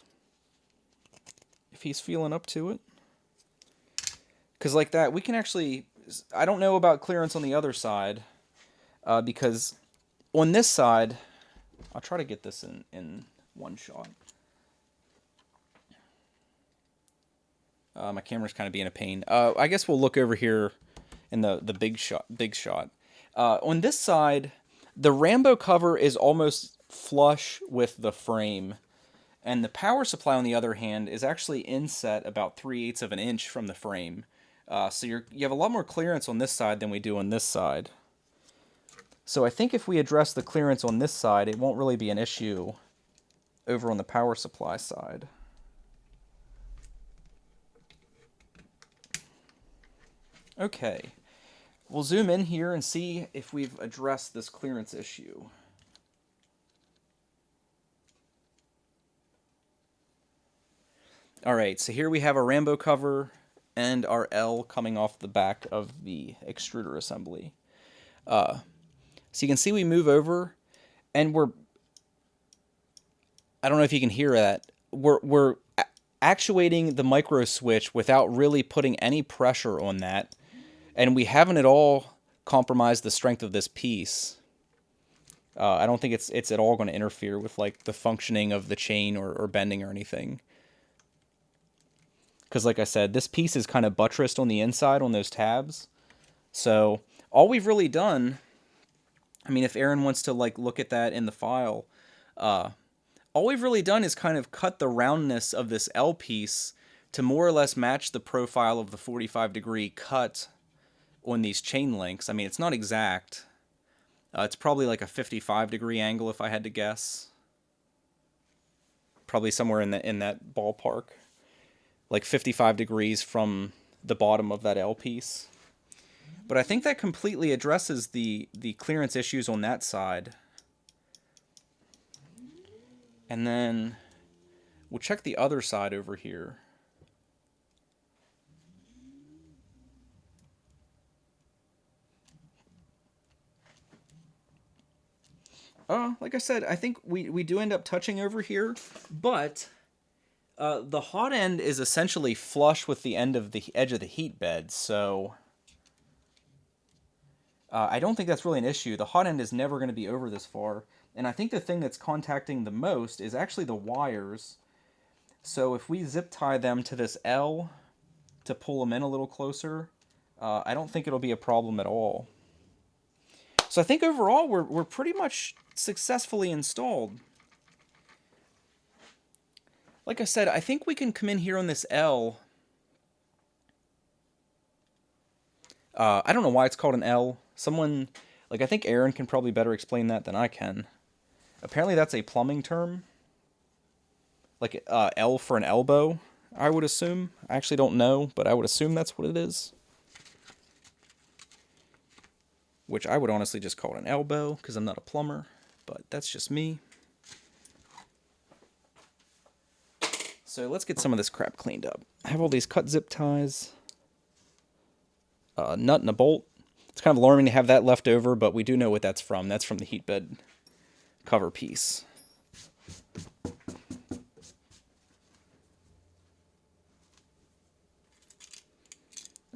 if he's feeling up to it. Because like that, we can actually... I don't know about clearance on the other side, because on this side... I'll try to get this in one shot. My camera's kind of being a pain. I guess we'll look over here in the big shot. On this side, the Rambo cover is almost flush with the frame, and the power supply, on the other hand, is actually inset about 3/8 of an inch from the frame. So you have a lot more clearance on this side than we do on this side. So I think if we address the clearance on this side, it won't really be an issue over on the power supply side. Okay, we'll zoom in here and see if we've addressed this clearance issue. Alright, so here we have our Rambo cover and our L coming off the back of the extruder assembly. So you can see we move over, and I don't know if you can hear that, we're actuating the micro switch without really putting any pressure on that. And we haven't at all compromise the strength of this piece. I don't think it's at all going to interfere with like the functioning of the chain or bending or anything. Because like I said, this piece is kind of buttressed on the inside on those tabs. So all we've really done, I mean, if Aaron wants to like look at that in the file, all we've really done is kind of cut the roundness of this L piece to more or less match the profile of the 45-degree cut on these chain links. I mean, it's not exact. It's probably like a 55-degree angle if I had to guess. Probably somewhere in that ballpark. Like 55 degrees from the bottom of that L piece. But I think that completely addresses the clearance issues on that side. And then we'll check the other side over here. Like I said, I think we do end up touching over here, but the hot end is essentially flush with the end of the edge of the heat bed, so I don't think that's really an issue. The hot end is never going to be over this far, and I think the thing that's contacting the most is actually the wires. So if we zip tie them to this L to pull them in a little closer, I don't think it'll be a problem at all. So I think overall we're pretty much successfully installed. Like I said, I think we can come in here on this L. I don't know why it's called an L. Someone, like I think Aaron can probably better explain that than I can. Apparently that's a plumbing term. Like L for an elbow, I would assume. I actually don't know, but I would assume that's what it is. Which I would honestly just call it an elbow, because I'm not a plumber, but that's just me. So let's get some of this crap cleaned up. I have all these cut zip ties. A nut and a bolt. It's kind of alarming to have that left over, but we do know what that's from. That's from the heat bed cover piece.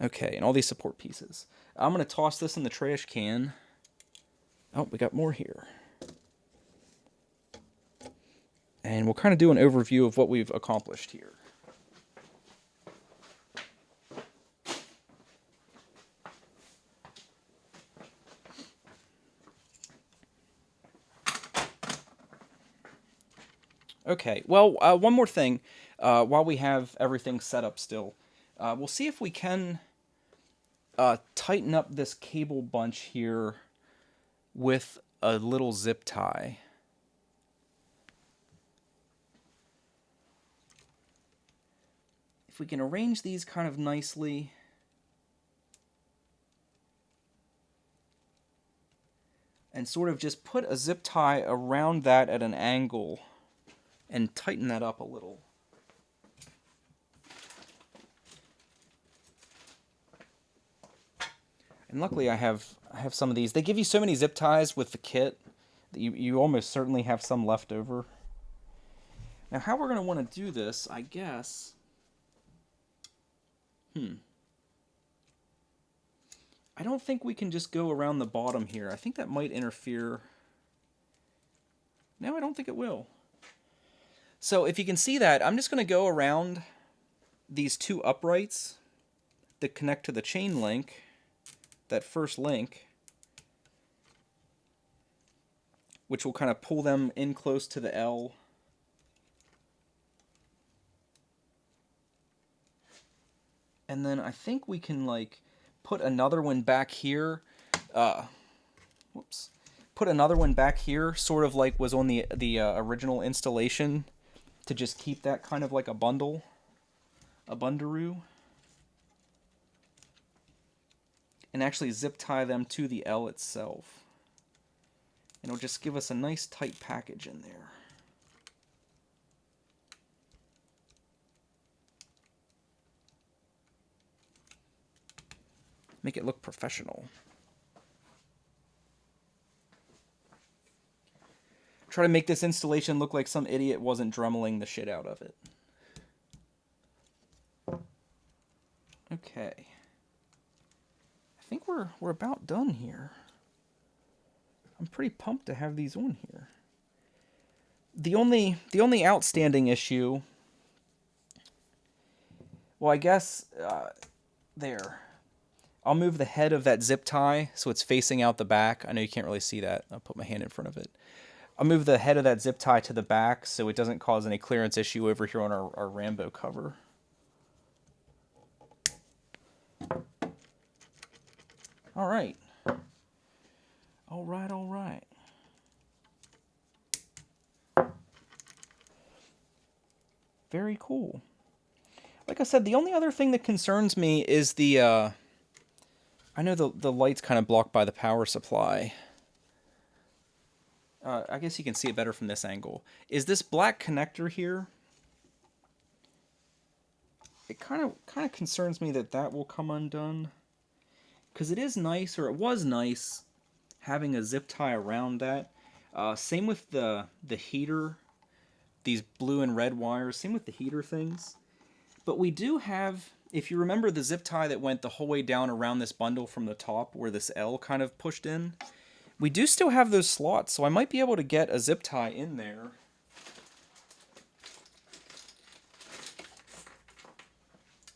Okay, and all these support pieces. I'm going to toss this in the trash can. Oh, we got more here. And we'll kind of do an overview of what we've accomplished here. Okay, well, one more thing while we have everything set up still. We'll see if we can tighten up this cable bunch here with a little zip tie. If we can arrange these kind of nicely. And sort of just put a zip tie around that at an angle and tighten that up a little. And luckily I have some of these. They give you so many zip ties with the kit that you almost certainly have some left over. Now how we're going to want to do this, I guess. I don't think we can just go around the bottom here. I think that might interfere. No, I don't think it will. So if you can see that, I'm just going to go around these two uprights that connect to the chain link, that first link, which will kind of pull them in close to the L. And then I think we can like put another one back here. Put another one back here, sort of like was on the original installation, to just keep that kind of like a bundle, a bundaroo. And actually zip tie them to the L itself. And it'll just give us a nice tight package in there. Make it look professional. Try to make this installation look like some idiot wasn't dremeling the shit out of it. Okay. I think we're we're about done here. I'm pretty pumped to have these on here. The only outstanding issue, well, I guess there. I'll move the head of that zip tie so it's facing out the back. I know you can't really see that. I'll put my hand in front of it. I'll move the head of that zip tie to the back so it doesn't cause any clearance issue over here on our Rambo cover. All right. All right, all right. Very cool. Like I said, the only other thing that concerns me is the, I know the light's kind of blocked by the power supply. I guess you can see it better from this angle. Is this black connector here? It kind of concerns me that will come undone. Because it is nice, or it was nice, having a zip tie around that. Same with the heater, these blue and red wires. Same with the heater things. But we do have, if you remember the zip tie that went the whole way down around this bundle from the top where this L kind of pushed in, we do still have those slots, so I might be able to get a zip tie in there.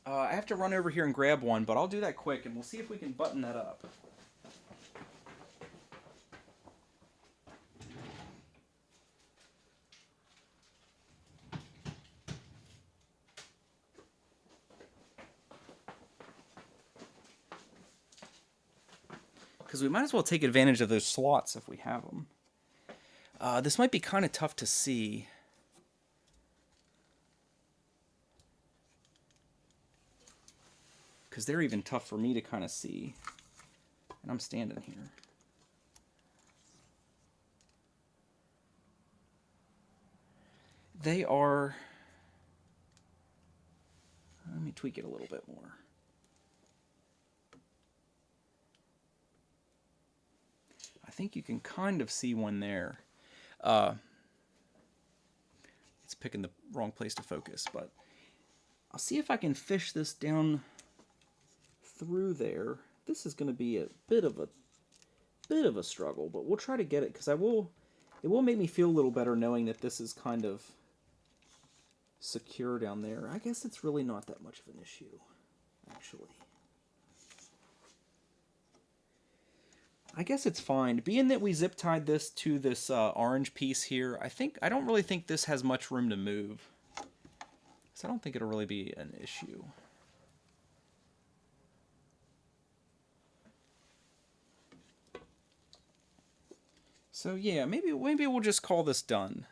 I have to run over here and grab one, but I'll do that quick, and we'll see if we can button that up. Because we might as well take advantage of those slots if we have them. This might be kind of tough to see. Because they're even tough for me to kind of see. And I'm standing here. They are... Let me tweak it a little bit more. I think you can kind of see one there. It's picking the wrong place to focus, but I'll see if I can fish this down through there. This is going to be a bit of a struggle, but we'll try to get it, because it will make me feel a little better knowing that this is kind of secure down there. I guess it's really not that much of an issue, actually. I guess it's fine. Being that we zip tied this to this orange piece here, I don't really think this has much room to move. So I don't think it'll really be an issue. So yeah, maybe we'll just call this done.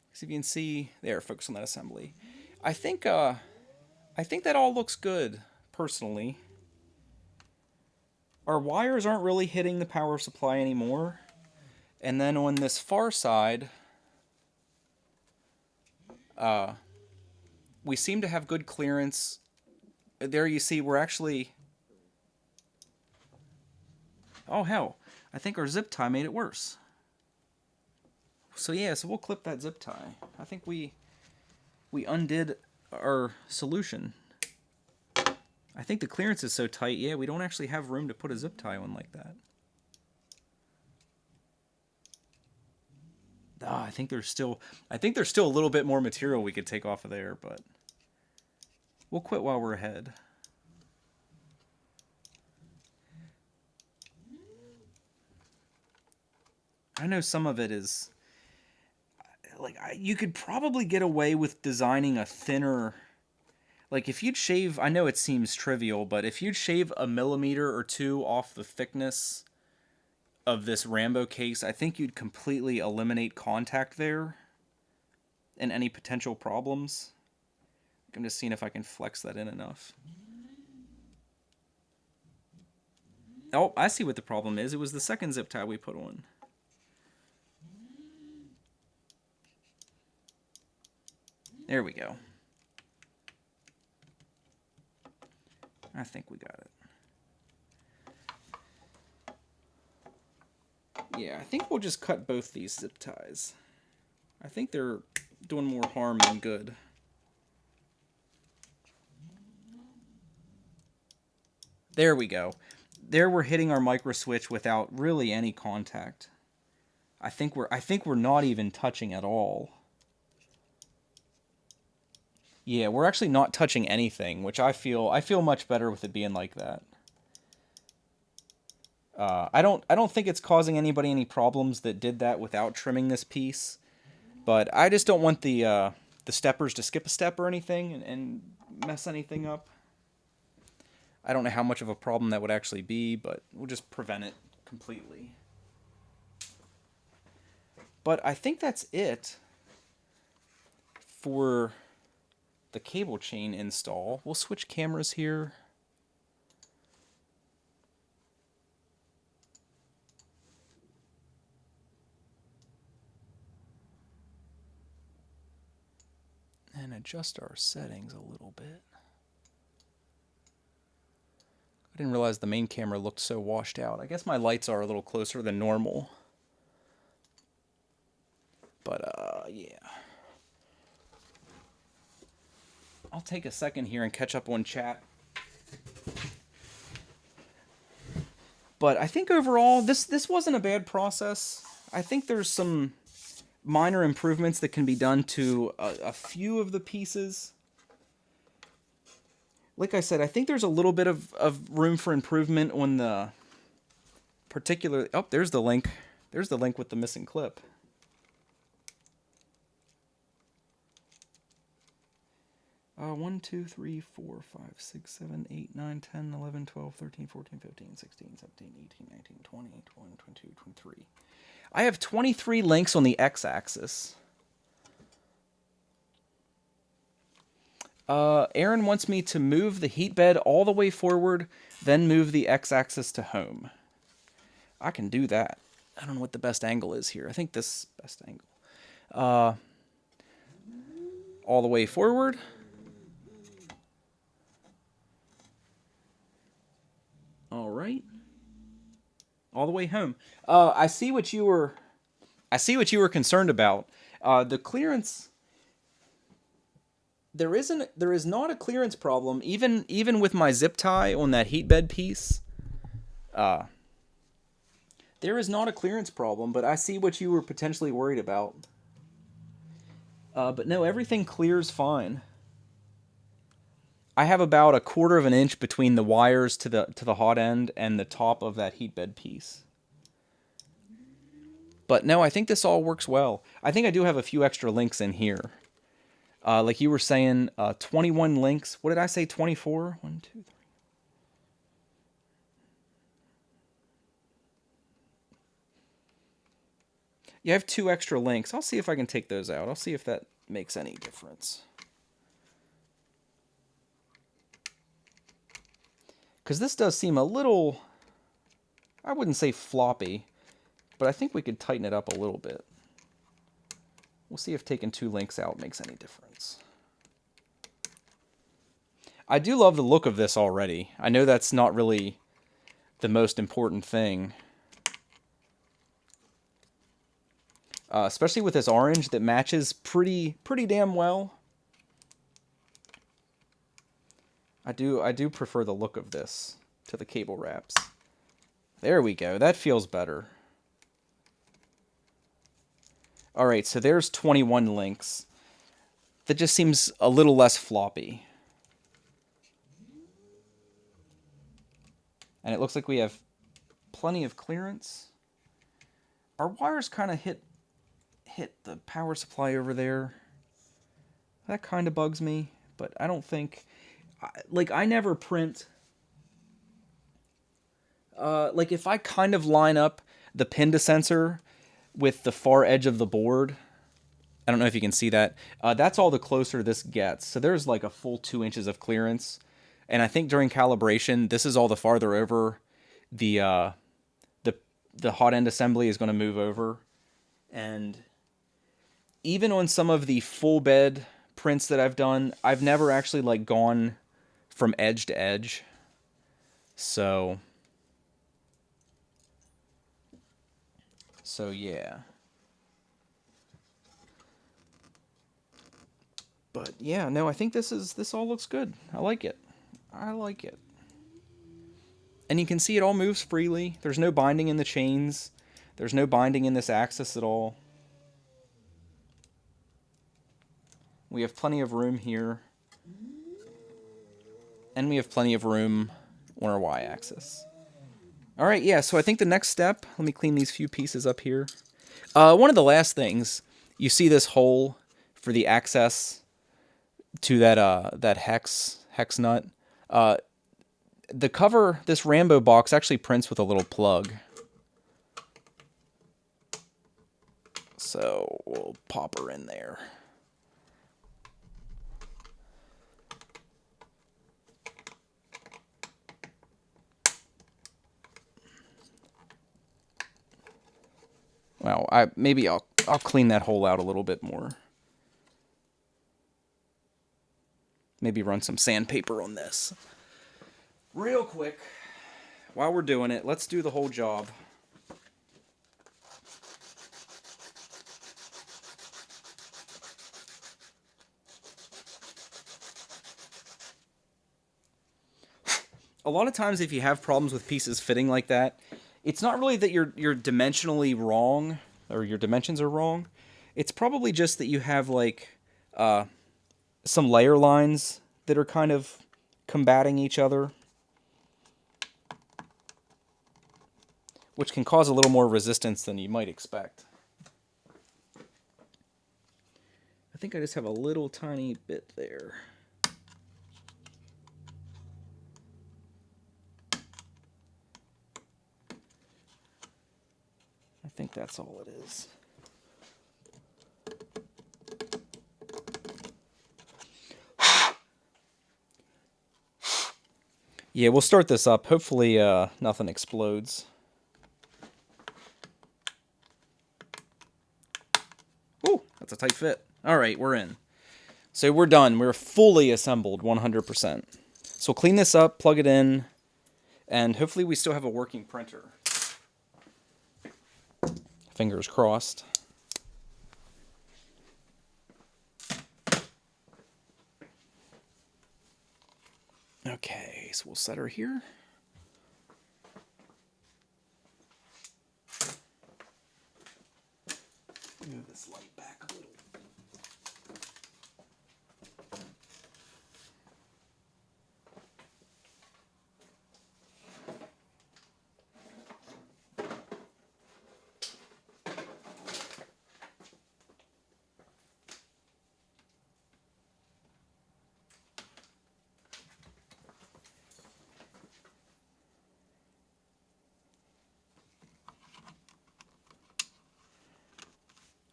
Because if you can see there, focus on that assembly. I think that all looks good, personally. Our wires aren't really hitting the power supply anymore. And then on this far side, we seem to have good clearance. There you see we're actually... Oh hell, I think our zip tie made it worse. So yeah, so we'll clip that zip tie. I think we undid our solution. I think the clearance is so tight, yeah, we don't actually have room to put a zip tie on like that. I think there's still a little bit more material we could take off of there, but we'll quit while we're ahead. I know some of it is like you could probably get away with designing a thinner. Like, if you'd shave, I know it seems trivial, but if you'd shave 1 millimeter or 2 off the thickness of this Rambo case, I think you'd completely eliminate contact there and any potential problems. I'm just seeing if I can flex that in enough. Oh, I see what the problem is. It was the second zip tie we put on. There we go. I think we got it. Yeah, I think we'll just cut both these zip ties. I think they're doing more harm than good. There we go. There we're hitting our micro switch without really any contact. I think we're not even touching at all. Yeah, we're actually not touching anything, which I feel much better with it being like that. I don't think it's causing anybody any problems that did that without trimming this piece, but I just don't want the steppers to skip a step or anything and mess anything up. I don't know how much of a problem that would actually be, but we'll just prevent it completely. But I think that's it for the cable chain install. We'll switch cameras here. And adjust our settings a little bit. I didn't realize the main camera looked so washed out. I guess my lights are a little closer than normal. But, yeah. I'll take a second here and catch up on chat. But I think overall, this wasn't a bad process. I think there's some minor improvements that can be done to a few of the pieces. Like I said, I think there's a little bit of room for improvement on the particular... Oh, there's the link. There's the link with the missing clip. Uh, 1, 2, 3, 4, 5, 6, 7, 8, 9, 10, 11, 12, 13, 14, 15, 16, 17, 18, 19, 20, 21, 22, 23. I have 23 links on the X-axis. Aaron wants me to move the heat bed all the way forward, then move the X-axis to home. I can do that. I don't know what the best angle is here. I think this best angle. All the way forward. All right. All the way home. I see what you were concerned about. The clearance. There is not a clearance problem, even with my zip tie on that heat bed piece. There is not a clearance problem, but I see what you were potentially worried about. But no, everything clears fine. I have about 1/4 of an inch between the wires to the hot end and the top of that heat bed piece. But no, I think this all works well. I think I do have a few extra links in here. Like you were saying, 21 links. What did I say, 24? 1, 2, 3. Yeah, I have 2 extra links. I'll see if I can take those out. I'll see if that makes any difference. Because this does seem a little, I wouldn't say floppy, but I think we could tighten it up a little bit. We'll see if taking 2 links out makes any difference. I do love the look of this already. I know that's not really the most important thing. Especially with this orange that matches pretty damn well. I do prefer the look of this to the cable wraps. There we go. That feels better. Alright, so there's 21 links. That just seems a little less floppy. And it looks like we have plenty of clearance. Our wires kind of hit the power supply over there. That kind of bugs me, but I don't think... Like, I never print... like, if I kind of line up the pin to sensor with the far edge of the board... I don't know if you can see that. That's all the closer this gets. So there's like a full 2 inches of clearance. And I think during calibration, this is all the farther over the hot end assembly is going to move over. And even on some of the full bed prints that I've done, I've never actually like gone from edge to edge. So yeah. But yeah, no, I think this all looks good. I like it. I like it. And you can see it all moves freely. There's no binding in the chains. There's no binding in this axis at all. We have plenty of room here. And we have plenty of room on our y-axis. Alright, yeah, so I think the next step, let me clean these few pieces up here. One of the last things, you see this hole for the access to that hex nut. The cover, this Rambo box, actually prints with a little plug. So we'll pop her in there. Well, maybe I'll clean that hole out a little bit more. Maybe run some sandpaper on this. Real quick, while we're doing it, let's do the whole job. A lot of times if you have problems with pieces fitting like that, it's not really that you're dimensionally wrong, or your dimensions are wrong. It's probably just that you have, like, some layer lines that are kind of combating each other, which can cause a little more resistance than you might expect. I think I just have a little tiny bit there. I think that's all it is. Yeah, we'll start this up. Hopefully nothing explodes. Ooh, that's a tight fit. All right, we're in. So we're done. We're fully assembled 100%. So we'll clean this up, plug it in, and hopefully we still have a working printer. Fingers crossed. Okay, so we'll set her here. Move this light back a little.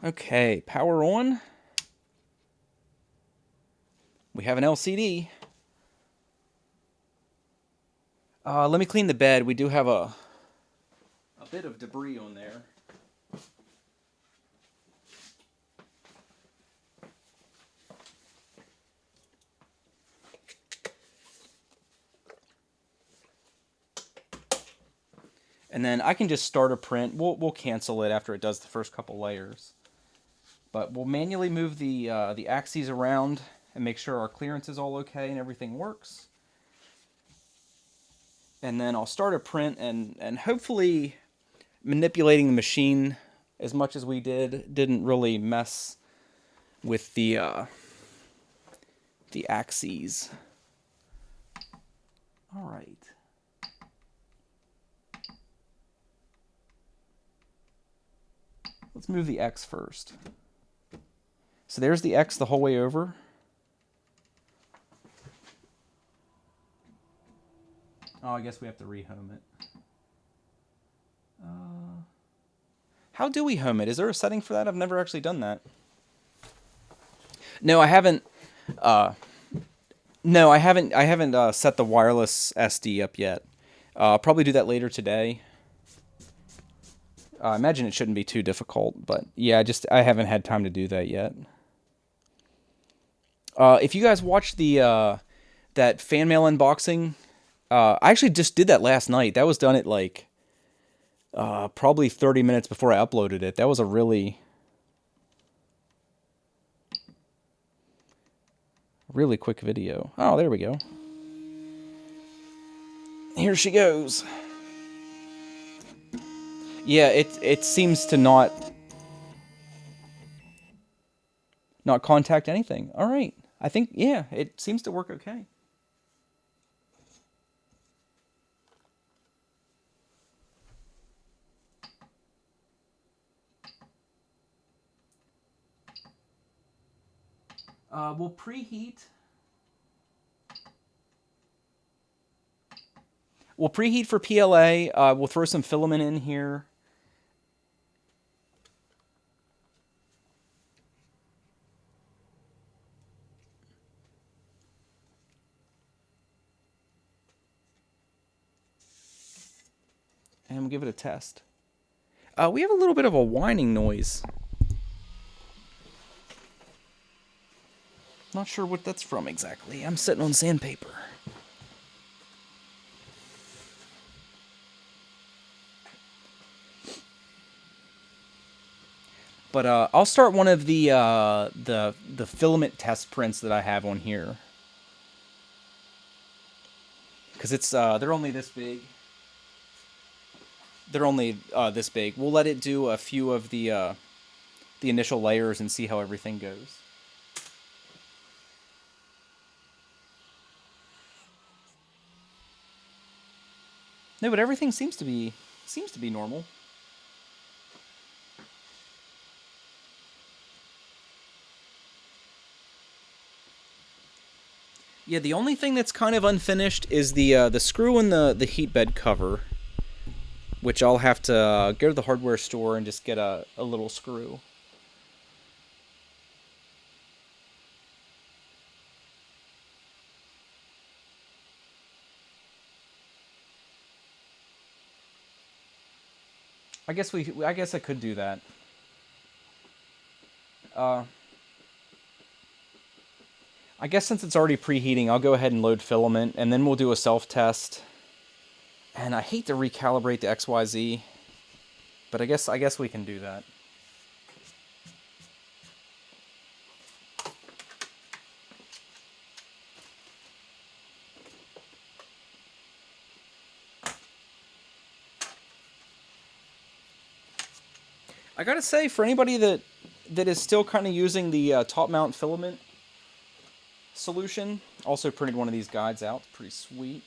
Okay, power on. We have an LCD. Let me clean the bed. We do have a bit of debris on there. And then I can just start a print. We'll cancel it after it does the first couple layers. But we'll manually move the axes around and make sure our clearance is all okay and everything works. And then I'll start a print, and hopefully manipulating the machine as much as we didn't really mess with the axes. All right. Let's move the X first. So there's the X the whole way over. Oh, I guess we have to rehome it. How do we home it? Is there a setting for that? I've never actually done that. No, I haven't. No, I haven't set the wireless SD up yet. I'll probably do that later today. I imagine it shouldn't be too difficult, but yeah, I haven't had time to do that yet. If you guys watched the that fan mail unboxing, I actually just did that last night. That was done at like probably 30 minutes before I uploaded it. That was a really quick video. Oh, there we go. Here she goes. Yeah, it seems to not contact anything. All right. I think, yeah, it seems to work okay. We'll preheat. We'll preheat for PLA. We'll throw some filament in here. And we'll give it a test. We have a little bit of a whining noise. Not sure what that's from exactly. I'm sitting on sandpaper. But I'll start one of the filament test prints that I have on here, because it's they're only this big. They're only this big. We'll let it do a few of the initial layers and see how everything goes. No, but everything seems to be normal. Yeah, the only thing that's kind of unfinished is the screw in the heat bed cover, which I'll have to go to the hardware store and just get a little screw. I guess I could do that. I guess since it's already preheating, I'll go ahead and load filament, and then we'll do a self-test. And I hate to recalibrate the XYZ, but I guess we can do that. I gotta say, for anybody that is still kind of using the top mount filament solution, also printed one of these guides out. It's pretty sweet.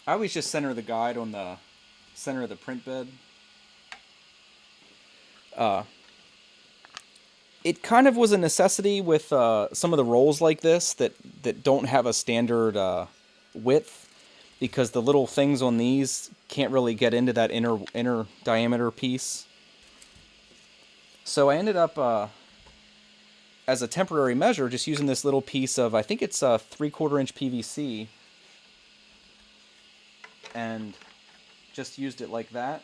I always just center the guide on the center of the print bed. It kind of was a necessity with some of the rolls like this that don't have a standard width, because the little things on these can't really get into that inner diameter piece. So I ended up, as a temporary measure, just using this little piece of, I think it's a 3/4 inch PVC, and just used it like that.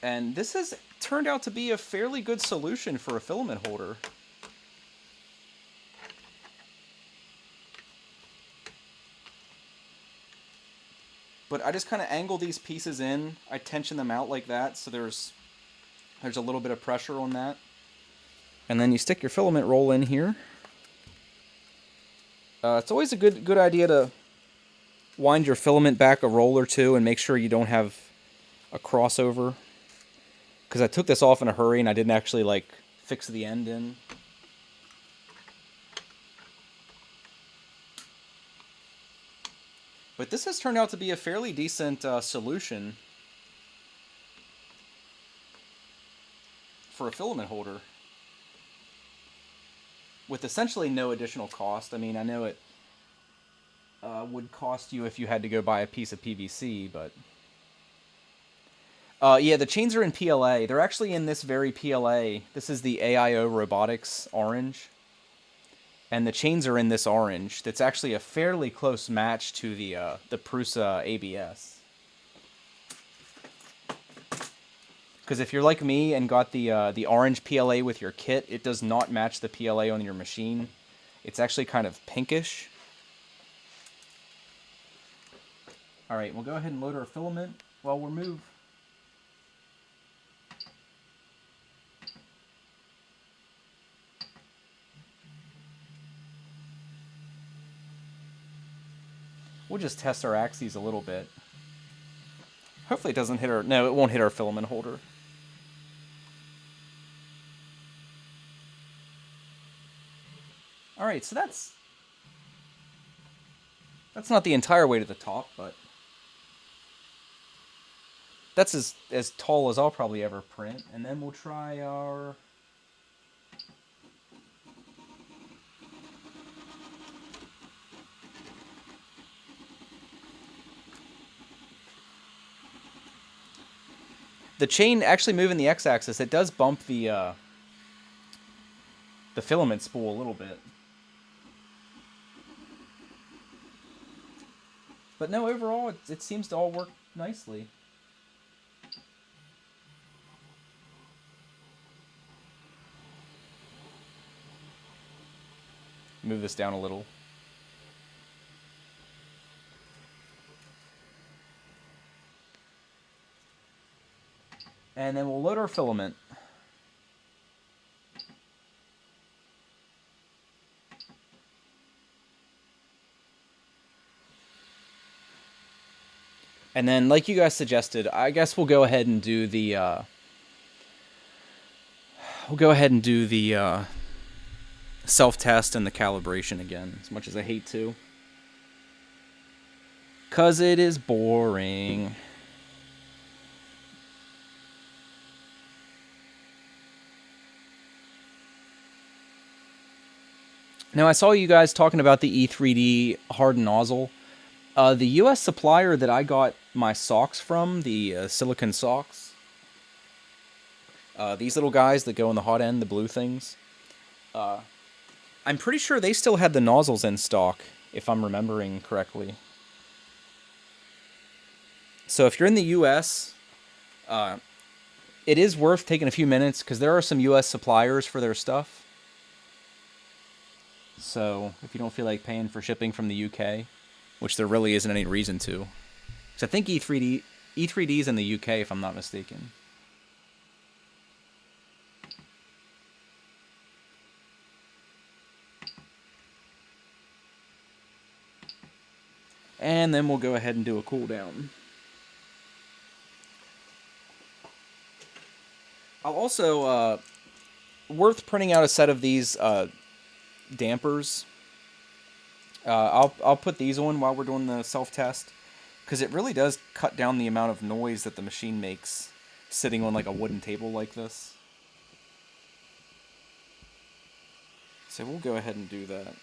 And this has turned out to be a fairly good solution for a filament holder. But I just kind of angle these pieces in. I tension them out like that, so there's a little bit of pressure on that. And then you stick your filament roll in here. It's always a good idea to wind your filament back a roll or two and make sure you don't have a crossover, because I took this off in a hurry and I didn't actually like fix the end in. But this has turned out to be a fairly decent solution for a filament holder, with essentially no additional cost. I mean, I know it would cost you if you had to go buy a piece of PVC, but yeah, the chains are in PLA. They're actually in this very PLA. This is the AIO Robotics orange, and the chains are in this orange. That's actually a fairly close match to the Prusa ABS. Because if you're like me and got the orange PLA with your kit, it does not match the PLA on your machine. It's actually kind of pinkish. All right, we'll go ahead and load our filament while we're moving. we'll just test our axes a little bit. Hopefully it doesn't hit our... No, it won't hit our filament holder. Alright, so that's not the entire way to the top, but that's as tall as I'll probably ever print. And then we'll try our... The chain actually moving the X-axis, it does bump the filament spool a little bit. But no, overall, it seems to all work nicely. Move this down a little. And then we'll load our filament. And then, like you guys suggested, I guess we'll go ahead and do the self-test and the calibration again, as much as I hate to. 'Cause it is boring. Now, I saw you guys talking about the E3D hardened nozzle. The US supplier that I got my socks from, the silicone socks, these little guys that go in the hot end, the blue things, I'm pretty sure they still had the nozzles in stock, if I'm remembering correctly. So if you're in the US, it is worth taking a few minutes, because there are some US suppliers for their stuff. So if you don't feel like paying for shipping from the UK, which there really isn't any reason to. Because I think E3D's in the UK, if I'm not mistaken. And then we'll go ahead and do a cool down. I'll also, worth printing out a set of these dampers. I'll put these on while we're doing the self-test, because it really does cut down the amount of noise that the machine makes sitting on like a wooden table like this. So we'll go ahead and do that.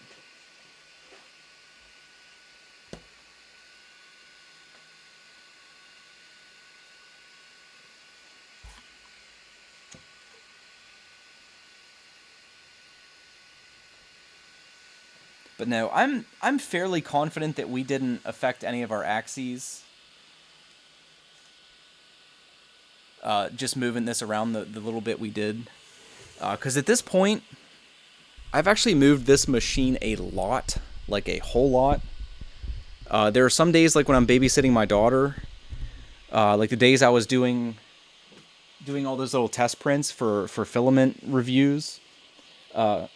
But no, I'm fairly confident that we didn't affect any of our axes. Just moving this around the little bit we did. Because at this point, I've actually moved this machine a lot, like a whole lot. There are some days, like when I'm babysitting my daughter, like the days I was doing all those little test prints for filament reviews, I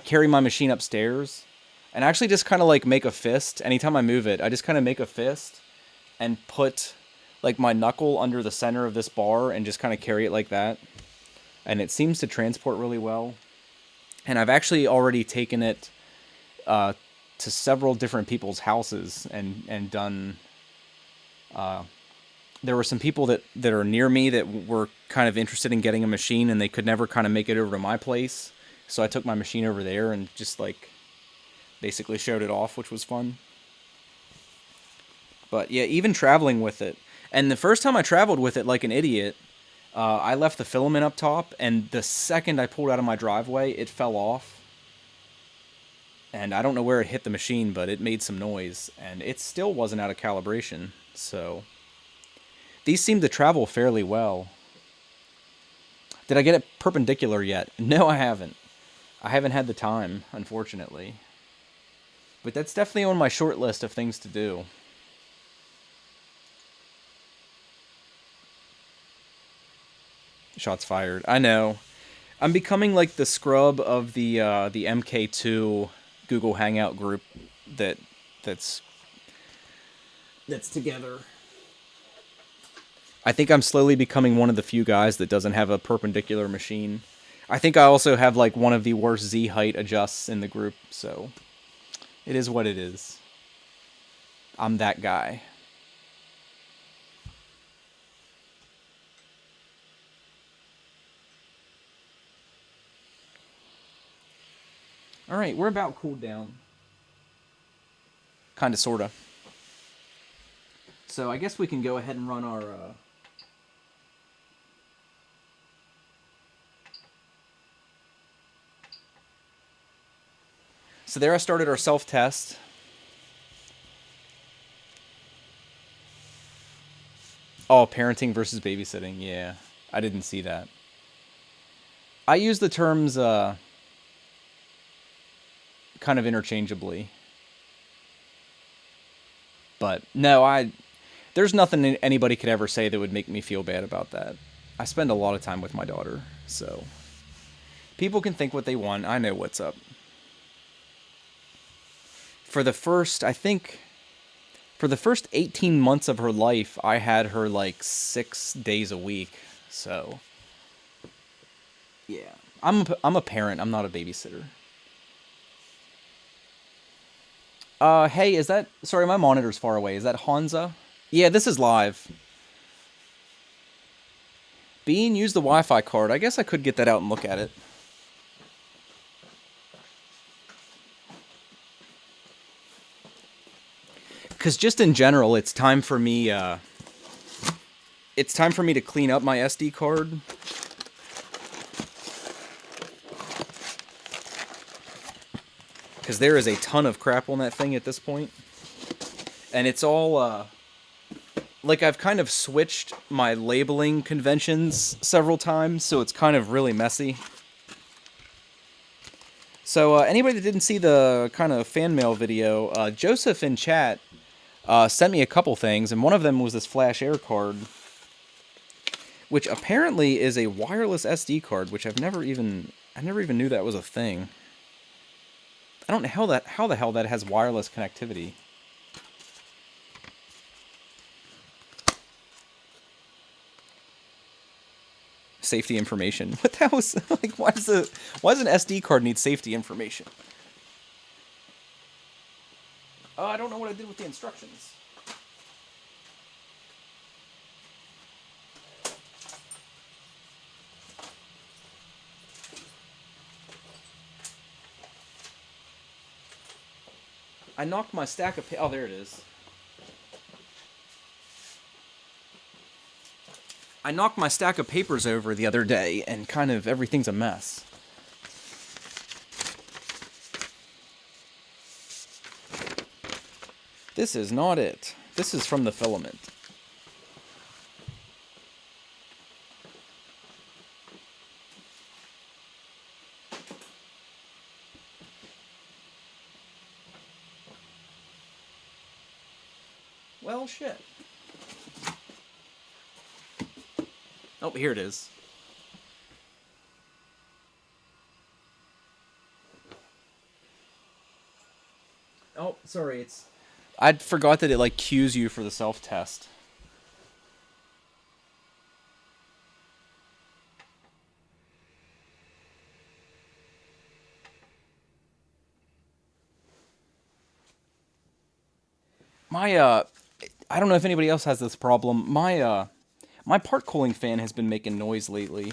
carry my machine upstairs. And I actually just kind of like make a fist. Anytime I move it, I just kind of make a fist and put like my knuckle under the center of this bar and just kind of carry it like that. And it seems to transport really well. And I've actually already taken it to several different people's houses and done... there were some people that are near me that were kind of interested in getting a machine, and they could never kind of make it over to my place. So I took my machine over there and just like... basically showed it off, which was fun. But yeah, even traveling with it. And the first time I traveled with it like an idiot, I left the filament up top, and the second I pulled out of my driveway, it fell off. And I don't know where it hit the machine, but it made some noise, and it still wasn't out of calibration. So these seem to travel fairly well. Did I get it perpendicular yet? No, I haven't. I haven't had the time, unfortunately. But that's definitely on my short list of things to do. Shots fired. I know. I'm becoming like the scrub of the MK2 Google Hangout group that's that's together. I think I'm slowly becoming one of the few guys that doesn't have a perpendicular machine. I think I also have like one of the worst Z height adjusts in the group, so it is what it is. I'm that guy. Alright, we're about cooled down. Kinda, sorta. So I guess we can go ahead and run our... So there I started our self-test. Oh, parenting versus babysitting. Yeah, I didn't see that. I use the terms kind of interchangeably. But no, there's nothing anybody could ever say that would make me feel bad about that. I spend a lot of time with my daughter, so people can think what they want. I know what's up. For the first 18 months of her life, I had her like 6 days a week. So yeah, I'm a parent. I'm not a babysitter. Hey, is that... Sorry, my monitor's far away. Is that Hansa? Yeah, this is live. Bean, use the Wi-Fi card. I guess I could get that out and look at it. Because just in general, it's time for me... it's time for me to clean up my SD card. Because there is a ton of crap on that thing at this point. And it's all... like, I've kind of switched my labeling conventions several times, so it's kind of really messy. So, anybody that didn't see the kind of fan mail video, Joseph in chat sent me a couple things, and one of them was this Flash Air card, which apparently is a wireless SD card, which I never even knew that was a thing. I don't know how the hell that has wireless connectivity. Safety information. What the hell is... like, why does an SD card need safety information? Oh, I don't know what I did with the instructions. I knocked my stack of... Oh, there it is. I knocked my stack of papers over the other day, and kind of everything's a mess. This is not it. This is from the Filament. Well, shit. Oh, here it is. Oh, sorry, it's... I forgot that it, like, cues you for the self-test. My, I don't know if anybody else has this problem. My part cooling fan has been making noise lately.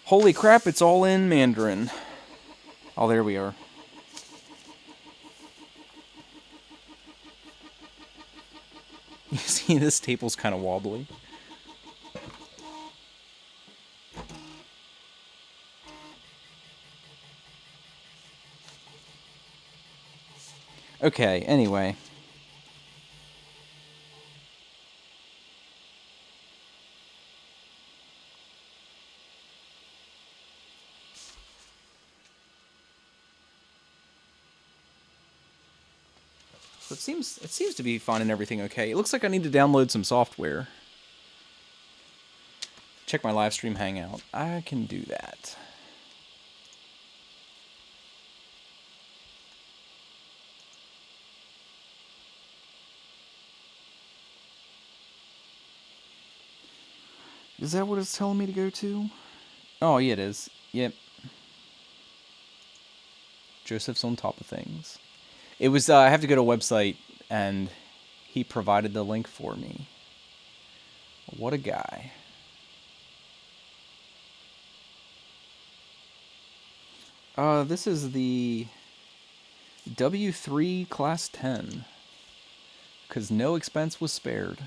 Holy crap, it's all in Mandarin. Oh, there we are. You see, this table's kind of wobbly. Okay, anyway. So it seems to be finding everything okay. It looks like I need to download some software. Check my live stream hangout. I can do that. Is that what it's telling me to go to? Oh, yeah, it is. Yep. Joseph's on top of things. It was, I have to go to a website, and he provided the link for me. What a guy. This is the W3 Class 10. Because no expense was spared.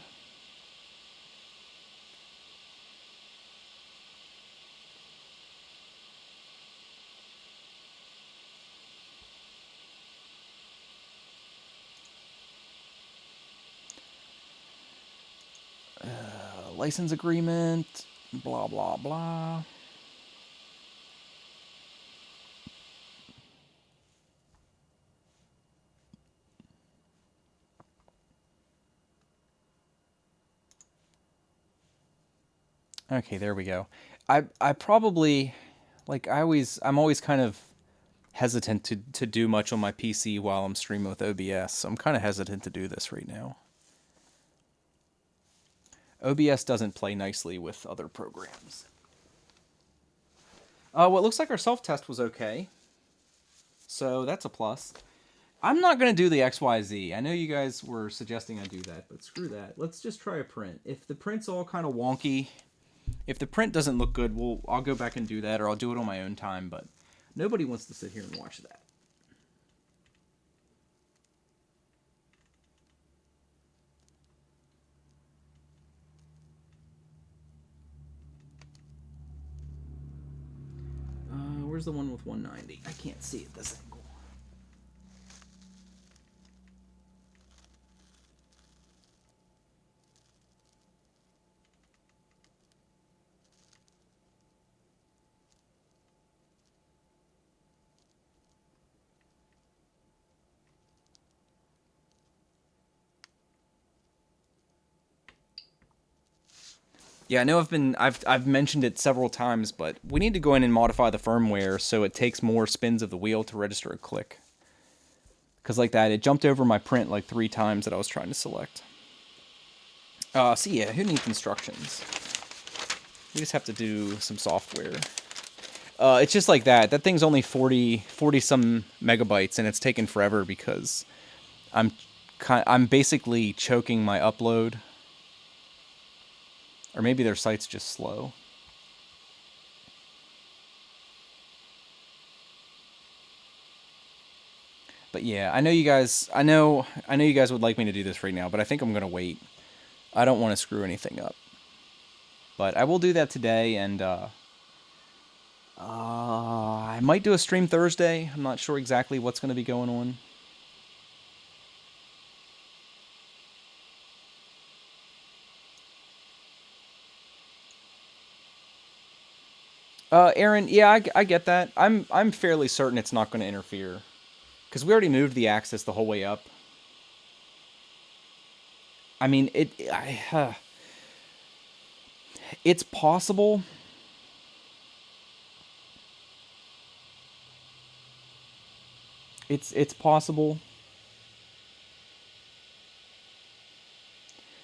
License agreement, blah, blah, blah. Okay, there we go. I probably, like, I'm always kind of hesitant to do much on my PC while I'm streaming with OBS, so I'm kind of hesitant to do this right now. OBS doesn't play nicely with other programs. Well, it looks like our self-test was okay, so that's a plus. I'm not going to do the XYZ. I know you guys were suggesting I do that, but screw that. Let's just try a print. If the print's all kind of wonky, if the print doesn't look good, I'll go back and do that, or I'll do it on my own time, but nobody wants to sit here and watch that. Where's the one with 190? I can't see it this angle. Yeah, I know I've mentioned it several times, but we need to go in and modify the firmware so it takes more spins of the wheel to register a click. Because like that, it jumped over my print like 3 times that I was trying to select. So yeah, who needs instructions? We just have to do some software. It's just like that. That thing's only 40 some megabytes, and it's taken forever because I'm basically choking my upload. Or maybe their site's just slow. But yeah, I know you guys would like me to do this right now, but I think I'm going to wait. I don't want to screw anything up. But I will do that today, and I might do a stream Thursday. I'm not sure exactly what's going to be going on. Aaron, yeah, I get that. I'm fairly certain it's not going to interfere. Because we already moved the axis the whole way up. I mean, it's possible. It's possible.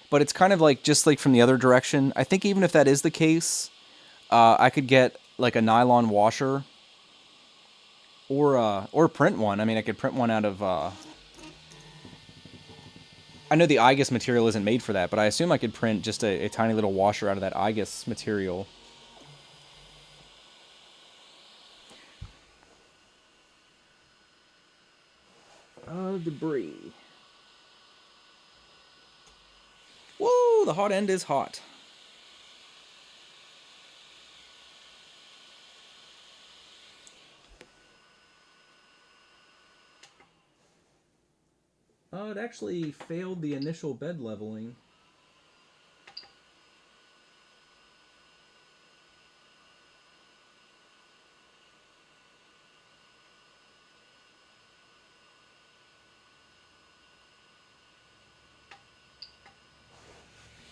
But it's kind of like, just like from the other direction. I think even if that is the case, I could get like a nylon washer. Or print one. I mean, I could print one out of, I know the IGUS material isn't made for that, but I assume I could print just a tiny little washer out of that IGUS material. Debris. Whoa, the hot end is hot. Oh, it actually failed the initial bed leveling.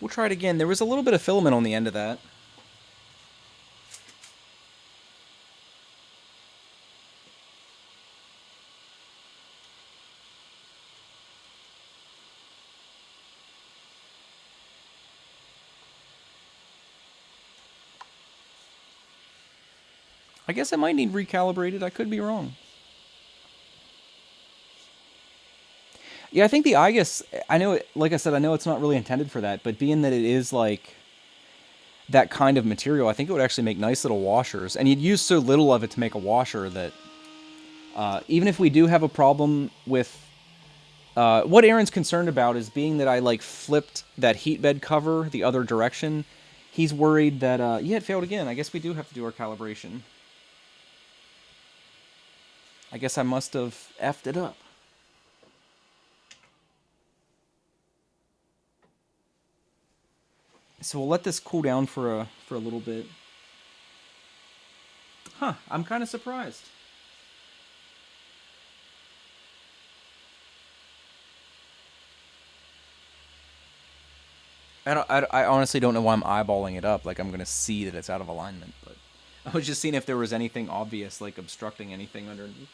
We'll try it again. There was a little bit of filament on the end of that. I guess it might need recalibrated. I could be wrong. Yeah, I think the IGUS, I know, like I said, I know it's not really intended for that, but being that it is like that kind of material, I think it would actually make nice little washers. And you'd use so little of it to make a washer that even if we do have a problem with... what Aaron's concerned about is being that I like flipped that heat bed cover the other direction. He's worried that, yeah, it failed again. I guess we do have to do our calibration. I guess I must have effed it up. So we'll let this cool down for a little bit. Huh, I'm kind of surprised. I honestly don't know why I'm eyeballing it up. Like, I'm going to see that it's out of alignment. But I was just seeing if there was anything obvious, like obstructing anything underneath.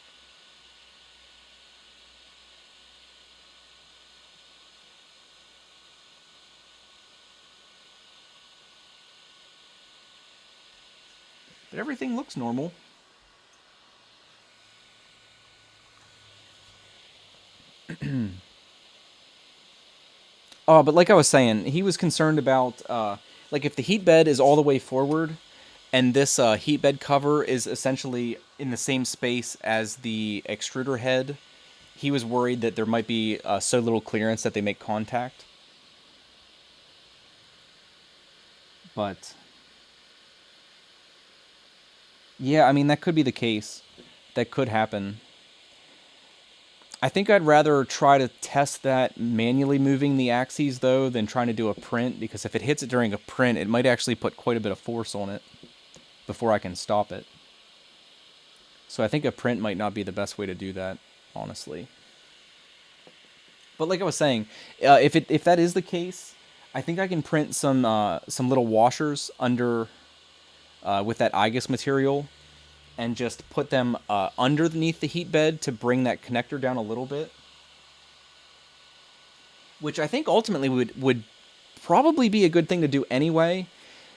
But everything looks normal. Oh, but like I was saying, he was concerned about, like, if the heat bed is all the way forward, and this heat bed cover is essentially in the same space as the extruder head, he was worried that there might be so little clearance that they make contact. But yeah, I mean, that could be the case. That could happen. I think I'd rather try to test that manually moving the axes, though, than trying to do a print, because if it hits it during a print, it might actually put quite a bit of force on it before I can stop it. So I think a print might not be the best way to do that, honestly. But like I was saying, if that is the case, I think I can print some little washers under with that IGUS material, and just put them underneath the heat bed to bring that connector down a little bit. Which I think ultimately would probably be a good thing to do anyway,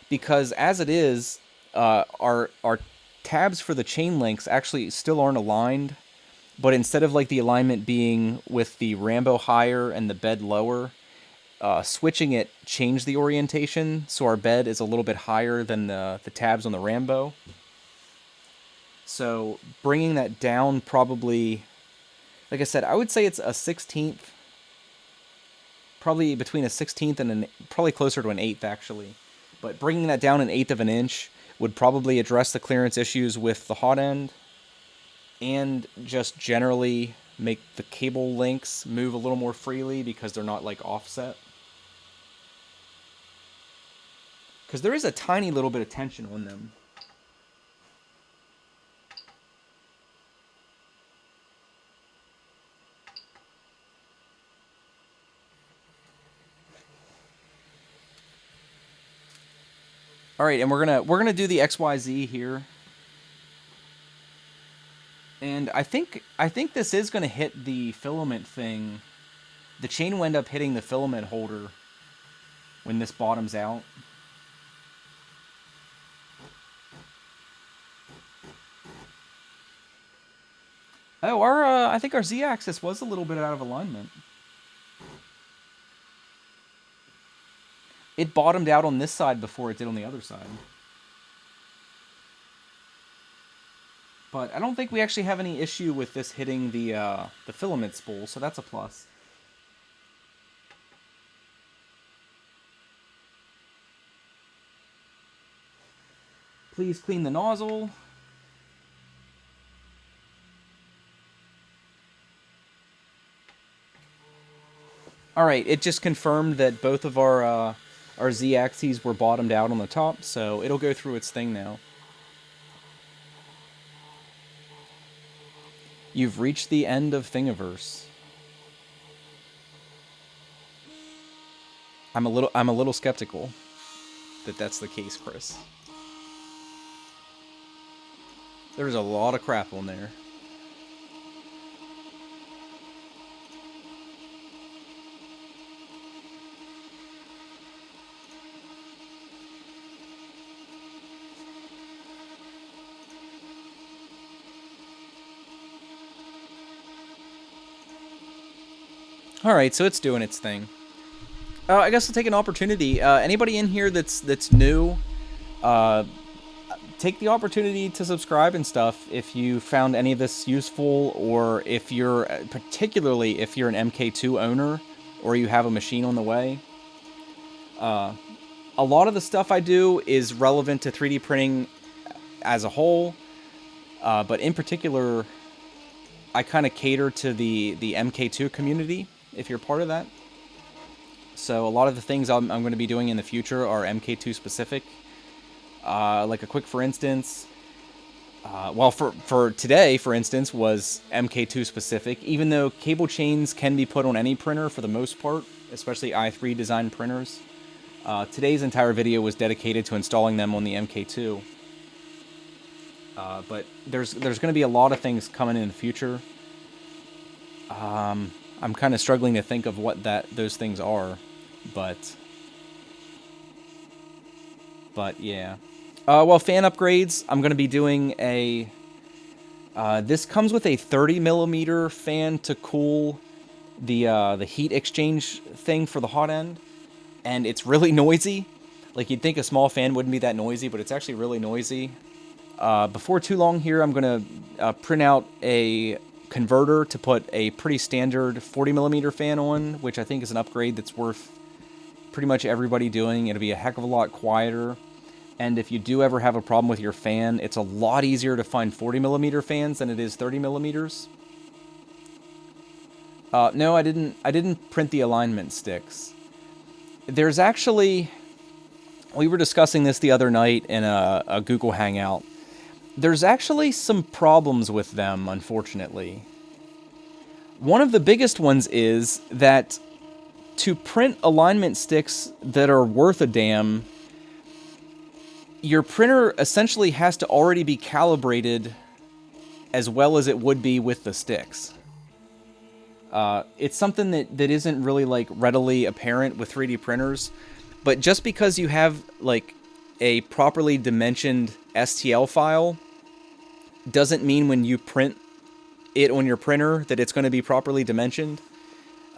because as it is, our tabs for the chain links actually still aren't aligned, but instead of like the alignment being with the Rambo higher and the bed lower, switching it changed the orientation, so our bed is a little bit higher than the tabs on the Rambo. So bringing that down probably, like I said, I would say it's a 16th, probably between a 16th and probably closer to an 8th actually. But bringing that down an 1/8 of an inch would probably address the clearance issues with the hot end, and just generally make the cable links move a little more freely because they're not like offset. Because there is a tiny little bit of tension on them. All right, and we're gonna do the XYZ here, and I think this is gonna hit the filament thing. The chain will end up hitting the filament holder when this bottoms out. Oh, I think our Z-axis was a little bit out of alignment. It bottomed out on this side before it did on the other side. But I don't think we actually have any issue with this hitting the filament spool, so that's a plus. Please clean the nozzle. Alright, it just confirmed that both of our Z-axes were bottomed out on the top, so it'll go through its thing now. You've reached the end of Thingiverse. I'm a little skeptical that that's the case, Chris. There's a lot of crap on there. Alright, so it's doing its thing. I guess I'll take an opportunity. Anybody in here that's new, take the opportunity to subscribe and stuff if you found any of this useful, or if you're, particularly if you're an MK2 owner, or you have a machine on the way. A lot of the stuff I do is relevant to 3D printing as a whole, but in particular, I kind of cater to the MK2 community, if you're part of that. So a lot of the things I'm going to be doing in the future are MK2 specific. Like a quick for instance, well, for today, for instance, was MK2 specific, even though cable chains can be put on any printer for the most part, especially i3 design printers. Today's entire video was dedicated to installing them on the MK2. But there's going to be a lot of things coming in the future. I'm kind of struggling to think of what those things are, but yeah. Well, fan upgrades. I'm going to be doing a. This comes with a 30mm fan to cool the heat exchange thing for the hot end, and it's really noisy. Like, you'd think a small fan wouldn't be that noisy, but it's actually really noisy. Before too long here, I'm going to print out a converter to put a pretty standard 40mm fan on, which I think is an upgrade that's worth pretty much everybody doing. It'll be a heck of a lot quieter, and if you do ever have a problem with your fan, it's a lot easier to find 40mm fans than it is 30mm. No, I didn't print the alignment sticks. There's actually, we were discussing this the other night in a Google Hangout. There's actually some problems with them, unfortunately. One of the biggest ones is that to print alignment sticks that are worth a damn, your printer essentially has to already be calibrated as well as it would be with the sticks. It's something that isn't really like readily apparent with 3D printers, but just because you have like a properly dimensioned STL file doesn't mean when you print it on your printer that it's going to be properly dimensioned.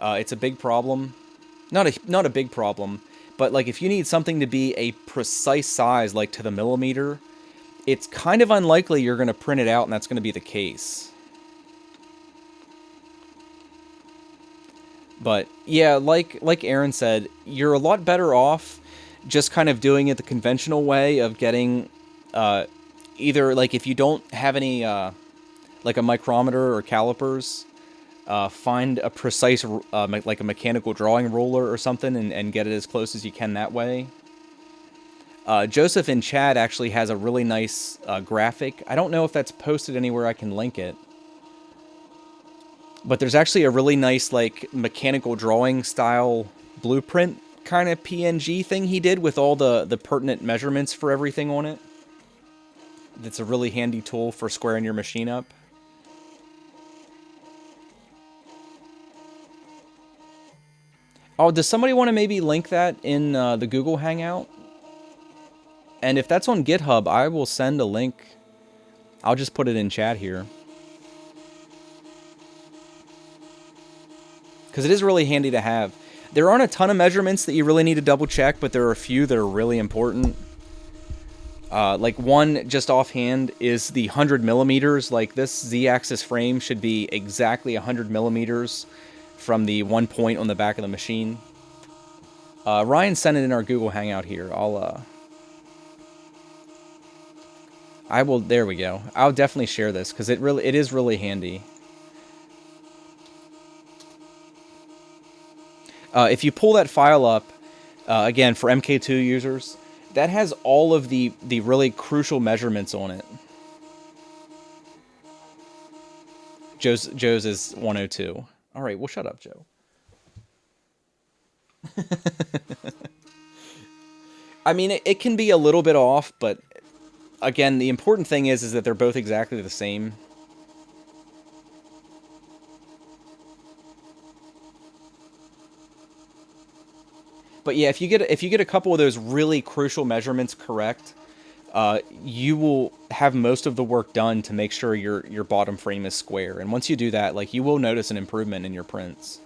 It's a big problem. Not a big problem, but like if you need something to be a precise size, like to the millimeter, it's kind of unlikely you're going to print it out and that's going to be the case. But yeah, like Aaron said, you're a lot better off just kind of doing it the conventional way of getting either, like, if you don't have any like a micrometer or calipers, find a precise like a mechanical drawing ruler or something and get it as close as you can that way. Joseph in chat actually has a really nice graphic. I don't know if that's posted anywhere I can link it, but there's actually a really nice like mechanical drawing style blueprint kind of PNG thing he did with all the pertinent measurements for everything on it. That's a really handy tool for squaring your machine up. Oh, does somebody want to maybe link that in the Google Hangout? And if that's on GitHub, I will send a link. I'll just put it in chat here. Because it is really handy to have. There aren't a ton of measurements that you really need to double check, but there are a few that are really important. Like one just offhand is the 100mm. Like this Z-axis frame should be exactly 100mm from the one point on the back of the machine. Ryan sent it in our Google Hangout here. I will, there we go. I'll definitely share this because it is really handy. If you pull that file up, again, for MK2 users, that has all of the really crucial measurements on it. Joe's is 102. All right, well, shut up, Joe. I mean, it can be a little bit off, but again, the important thing is that they're both exactly the same. But yeah, if you get a couple of those really crucial measurements correct, you will have most of the work done to make sure your bottom frame is square. And once you do that, like, you will notice an improvement in your prints.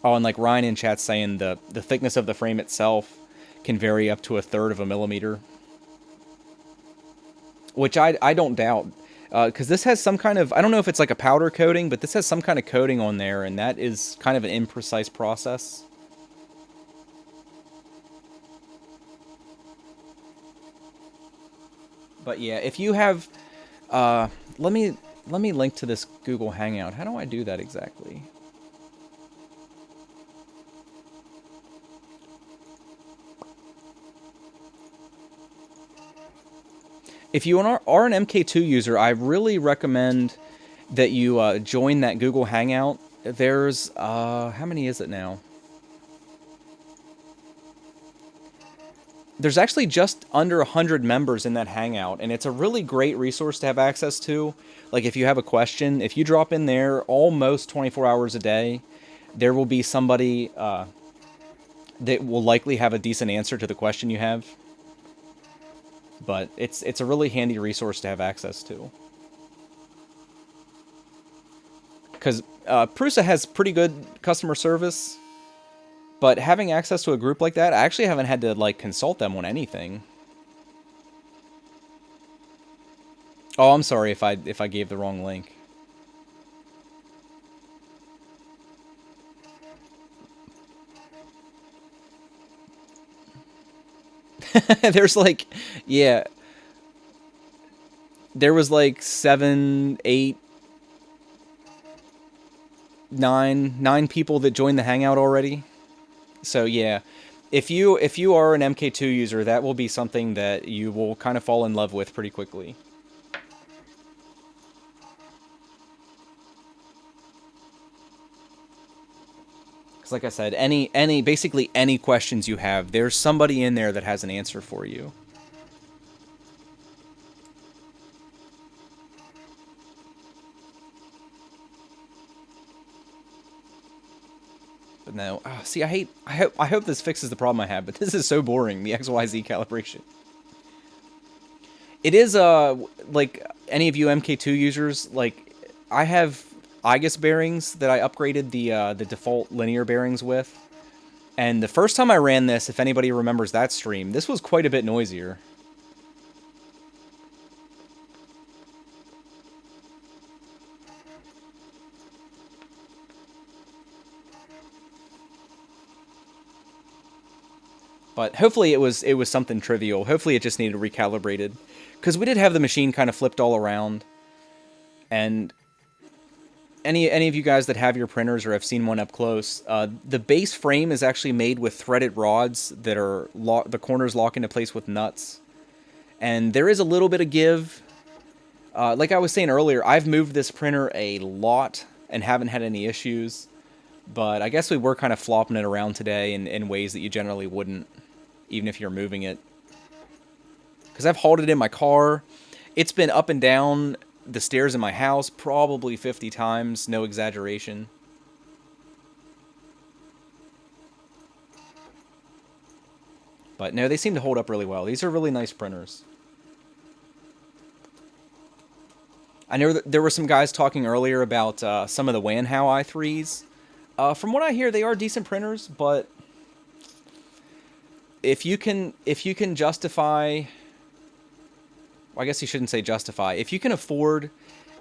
Oh, and like Ryan in chat saying the thickness of the frame itself can vary up to 1/3 of a millimeter. Which I don't doubt. Because this has some kind of, I don't know if it's like a powder coating, but this has some kind of coating on there, and that is kind of an imprecise process. But yeah, if you have, let me link to this Google Hangout. How do I do that exactly? If you are an MK2 user, I really recommend that you join that Google Hangout. There's, how many is it now? There's actually just under 100 members in that Hangout, and it's a really great resource to have access to. Like, if you have a question, if you drop in there almost 24 hours a day, there will be somebody that will likely have a decent answer to the question you have. But it's a really handy resource to have access to. Because Prusa has pretty good customer service, but having access to a group like that, I actually haven't had to like consult them on anything. Oh, I'm sorry if I gave the wrong link. There's like, yeah. There was like 7, 8, 9 people that joined the Hangout already. So yeah, if you are an MK2 user, that will be something that you will kind of fall in love with pretty quickly. Because like I said, basically any questions you have, there's somebody in there that has an answer for you. But no, see, I hope this fixes the problem I have, but this is so boring, the XYZ calibration. It is, like, any of you MK2 users, like, I have IGUS bearings that I upgraded the default linear bearings with. And the first time I ran this, if anybody remembers that stream, this was quite a bit noisier. But hopefully it was something trivial. Hopefully it just needed recalibrated. Because we did have the machine kind of flipped all around. And any of you guys that have your printers or have seen one up close, the base frame is actually made with threaded rods that are the corners lock into place with nuts. And there is a little bit of give. Like I was saying earlier, I've moved this printer a lot and haven't had any issues. But I guess we were kind of flopping it around today in ways that you generally wouldn't, even if you're moving it. Because I've hauled it in my car. It's been up and down the stairs in my house probably 50 times, no exaggeration. But no, they seem to hold up really well. These are really nice printers. I know that there were some guys talking earlier about some of the Wanhao i3s. From what I hear, they are decent printers, but if you can justify, well, I guess you shouldn't say justify. If you can afford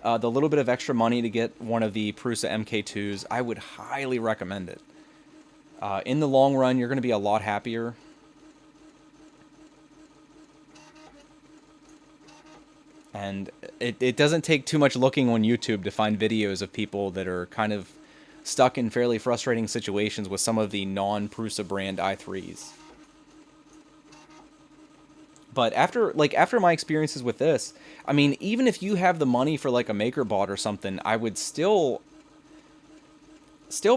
the little bit of extra money to get one of the Prusa MK2s, I would highly recommend it. In the long run, you're going to be a lot happier. And it doesn't take too much looking on YouTube to find videos of people that are kind of stuck in fairly frustrating situations with some of the non-Prusa brand i3s. But after my experiences with this, I mean, even if you have the money for like a MakerBot or something, I would still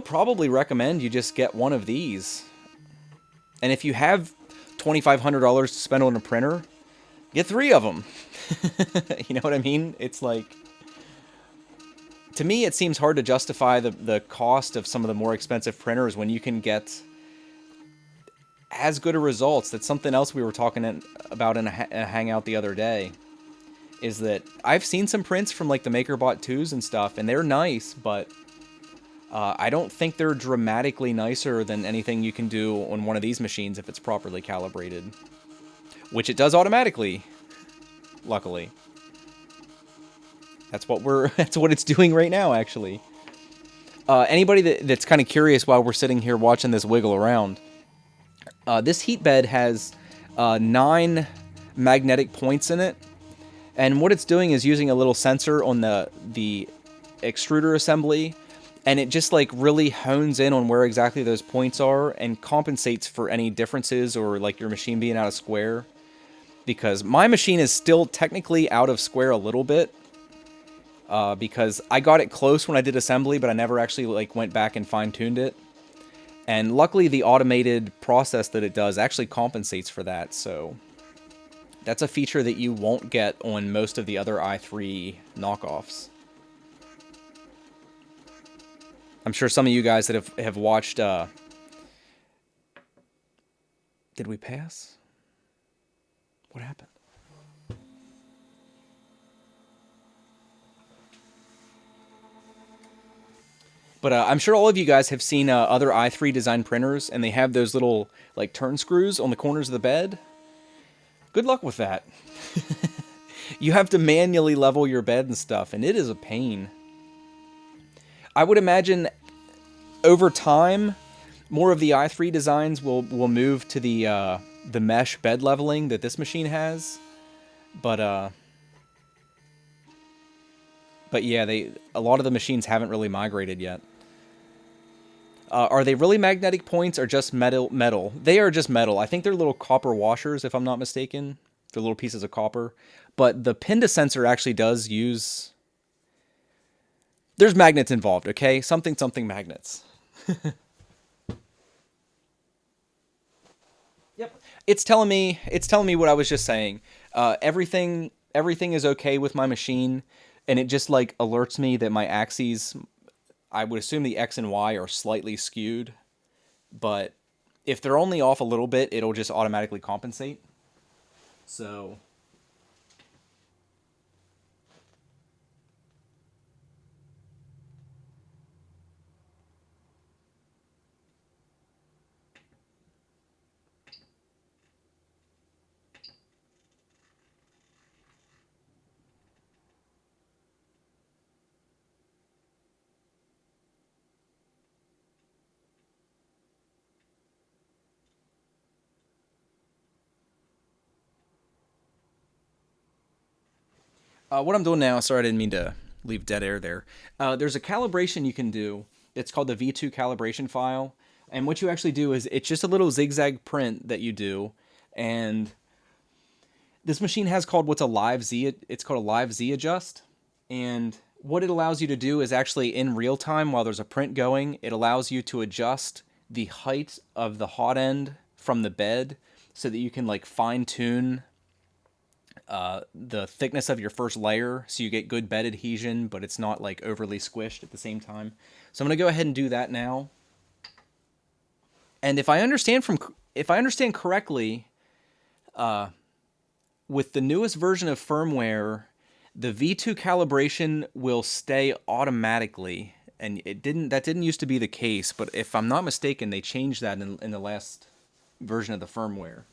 probably recommend you just get one of these. And if you have $2,500 to spend on a printer, get 3 of them. You know what I mean? It's like, to me, it seems hard to justify the cost of some of the more expensive printers when you can get as good a results. That's something else we were talking about in a hangout the other day, is that I've seen some prints from like the MakerBot 2s and stuff, and they're nice, but I don't think they're dramatically nicer than anything you can do on one of these machines if it's properly calibrated. Which it does automatically, luckily. That's what it's doing right now, actually. Anybody that's kind of curious while we're sitting here watching this wiggle around, this heat bed has 9 magnetic points in it, and what it's doing is using a little sensor on the extruder assembly, and it just like really hones in on where exactly those points are and compensates for any differences or like your machine being out of square. Because my machine is still technically out of square a little bit, because I got it close when I did assembly, but I never actually like went back and fine-tuned it. And luckily the automated process that it does actually compensates for that, so that's a feature that you won't get on most of the other i3 knockoffs. I'm sure some of you guys that have watched... Did we pass? What happened? But I'm sure all of you guys have seen other i3 design printers, and they have those little like turn screws on the corners of the bed. Good luck with that. You have to manually level your bed and stuff, and it is a pain. I would imagine over time, more of the i3 designs will move to the mesh bed leveling that this machine has. But yeah, a lot of the machines haven't really migrated yet. Are they really magnetic points or just metal? They are just metal. I think they're little copper washers, if I'm not mistaken. They're little pieces of copper. But the Pinda sensor actually does use... There's magnets involved, okay? Something magnets. Yep. It's telling me what I was just saying. Everything is okay with my machine, and it just like alerts me that my axes... I would assume the X and Y are slightly skewed, but if they're only off a little bit, it'll just automatically compensate. So... what I'm doing now, sorry I didn't mean to leave dead air there. There's a calibration you can do. It's called the V2 calibration file. And what you actually do is it's just a little zigzag print that you do. And this machine has called what's a live Z. It's called a live Z adjust. And what it allows you to do is actually in real time while there's a print going, it allows you to adjust the height of the hot end from the bed so that you can like fine tune the thickness of your first layer so you get good bed adhesion, but it's not like overly squished at the same time. So I'm going to go ahead and do that now. And if I understand correctly, with the newest version of firmware, the V2 calibration will stay automatically, and that didn't used to be the case, but if I'm not mistaken, they changed that in the last version of the firmware.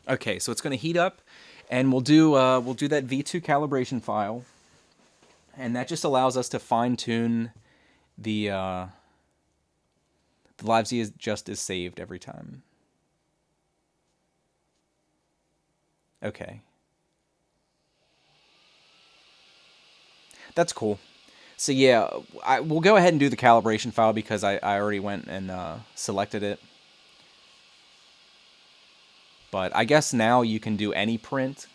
Okay, so it's going to heat up, and we'll do that V2 calibration file, and that just allows us to fine tune the live Z adjust is saved every time. Okay, that's cool. So yeah, we'll go ahead and do the calibration file because I already went and selected it. But I guess now you can do any print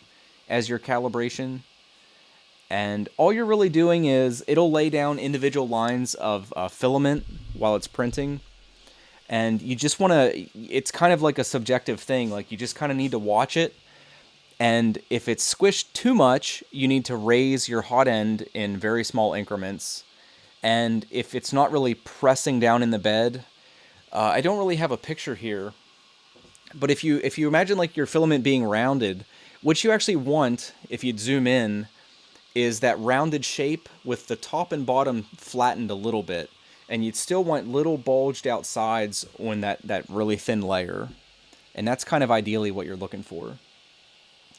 as your calibration. And all you're really doing is it'll lay down individual lines of filament while it's printing. And you just want to, it's kind of like a subjective thing. Like you just kind of need to watch it. And if it's squished too much, you need to raise your hot end in very small increments. And if it's not really pressing down in the bed, I don't really have a picture here, but if you imagine like your filament being rounded, what you actually want, if you'd zoom in, is that rounded shape with the top and bottom flattened a little bit. And you'd still want little bulged out sides on that really thin layer. And that's kind of ideally what you're looking for.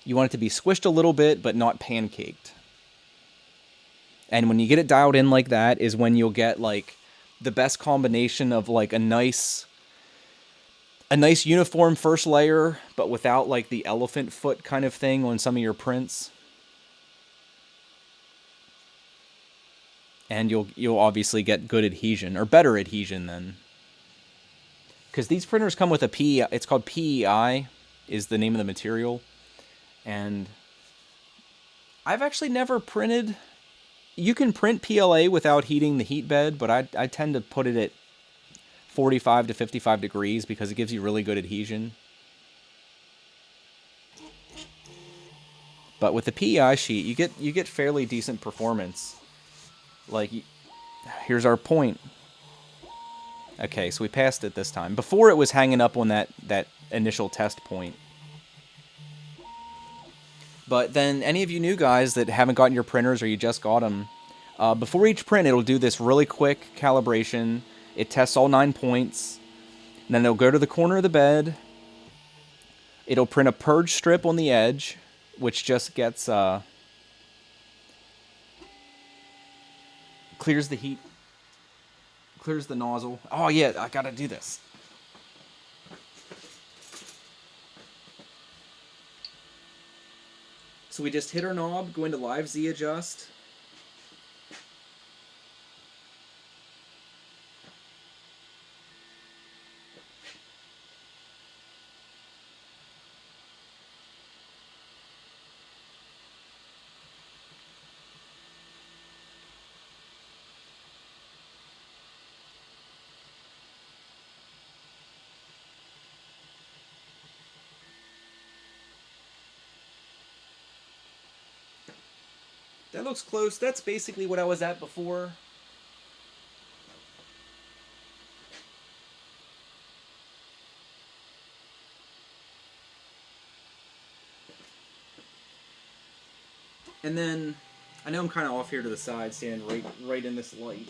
You want it to be squished a little bit, but not pancaked. And when you get it dialed in like that is when you'll get like the best combination of like a nice uniform first layer, but without like the elephant foot kind of thing on some of your prints. And you'll obviously get good adhesion, or better adhesion then. Because these printers come with a PEI, it's called PEI, is the name of the material. And I've actually never printed. You can print PLA without heating the heat bed, but I tend to put it at 45 to 55 degrees because it gives you really good adhesion. But with the PEI sheet, you get fairly decent performance. Like, here's our point. Okay, so we passed it this time. Before it was hanging up on that initial test point. But then any of you new guys that haven't gotten your printers or you just got them, before each print it'll do this really quick calibration. It tests all 9 points. And then it'll go to the corner of the bed. It'll print a purge strip on the edge, which just gets clears the heat, clears the nozzle. Oh yeah, I gotta do this. So we just hit our knob, go into live Z adjust. That looks close. That's basically what I was at before. And then, I know I'm kind of off here to the side, standing right in this light.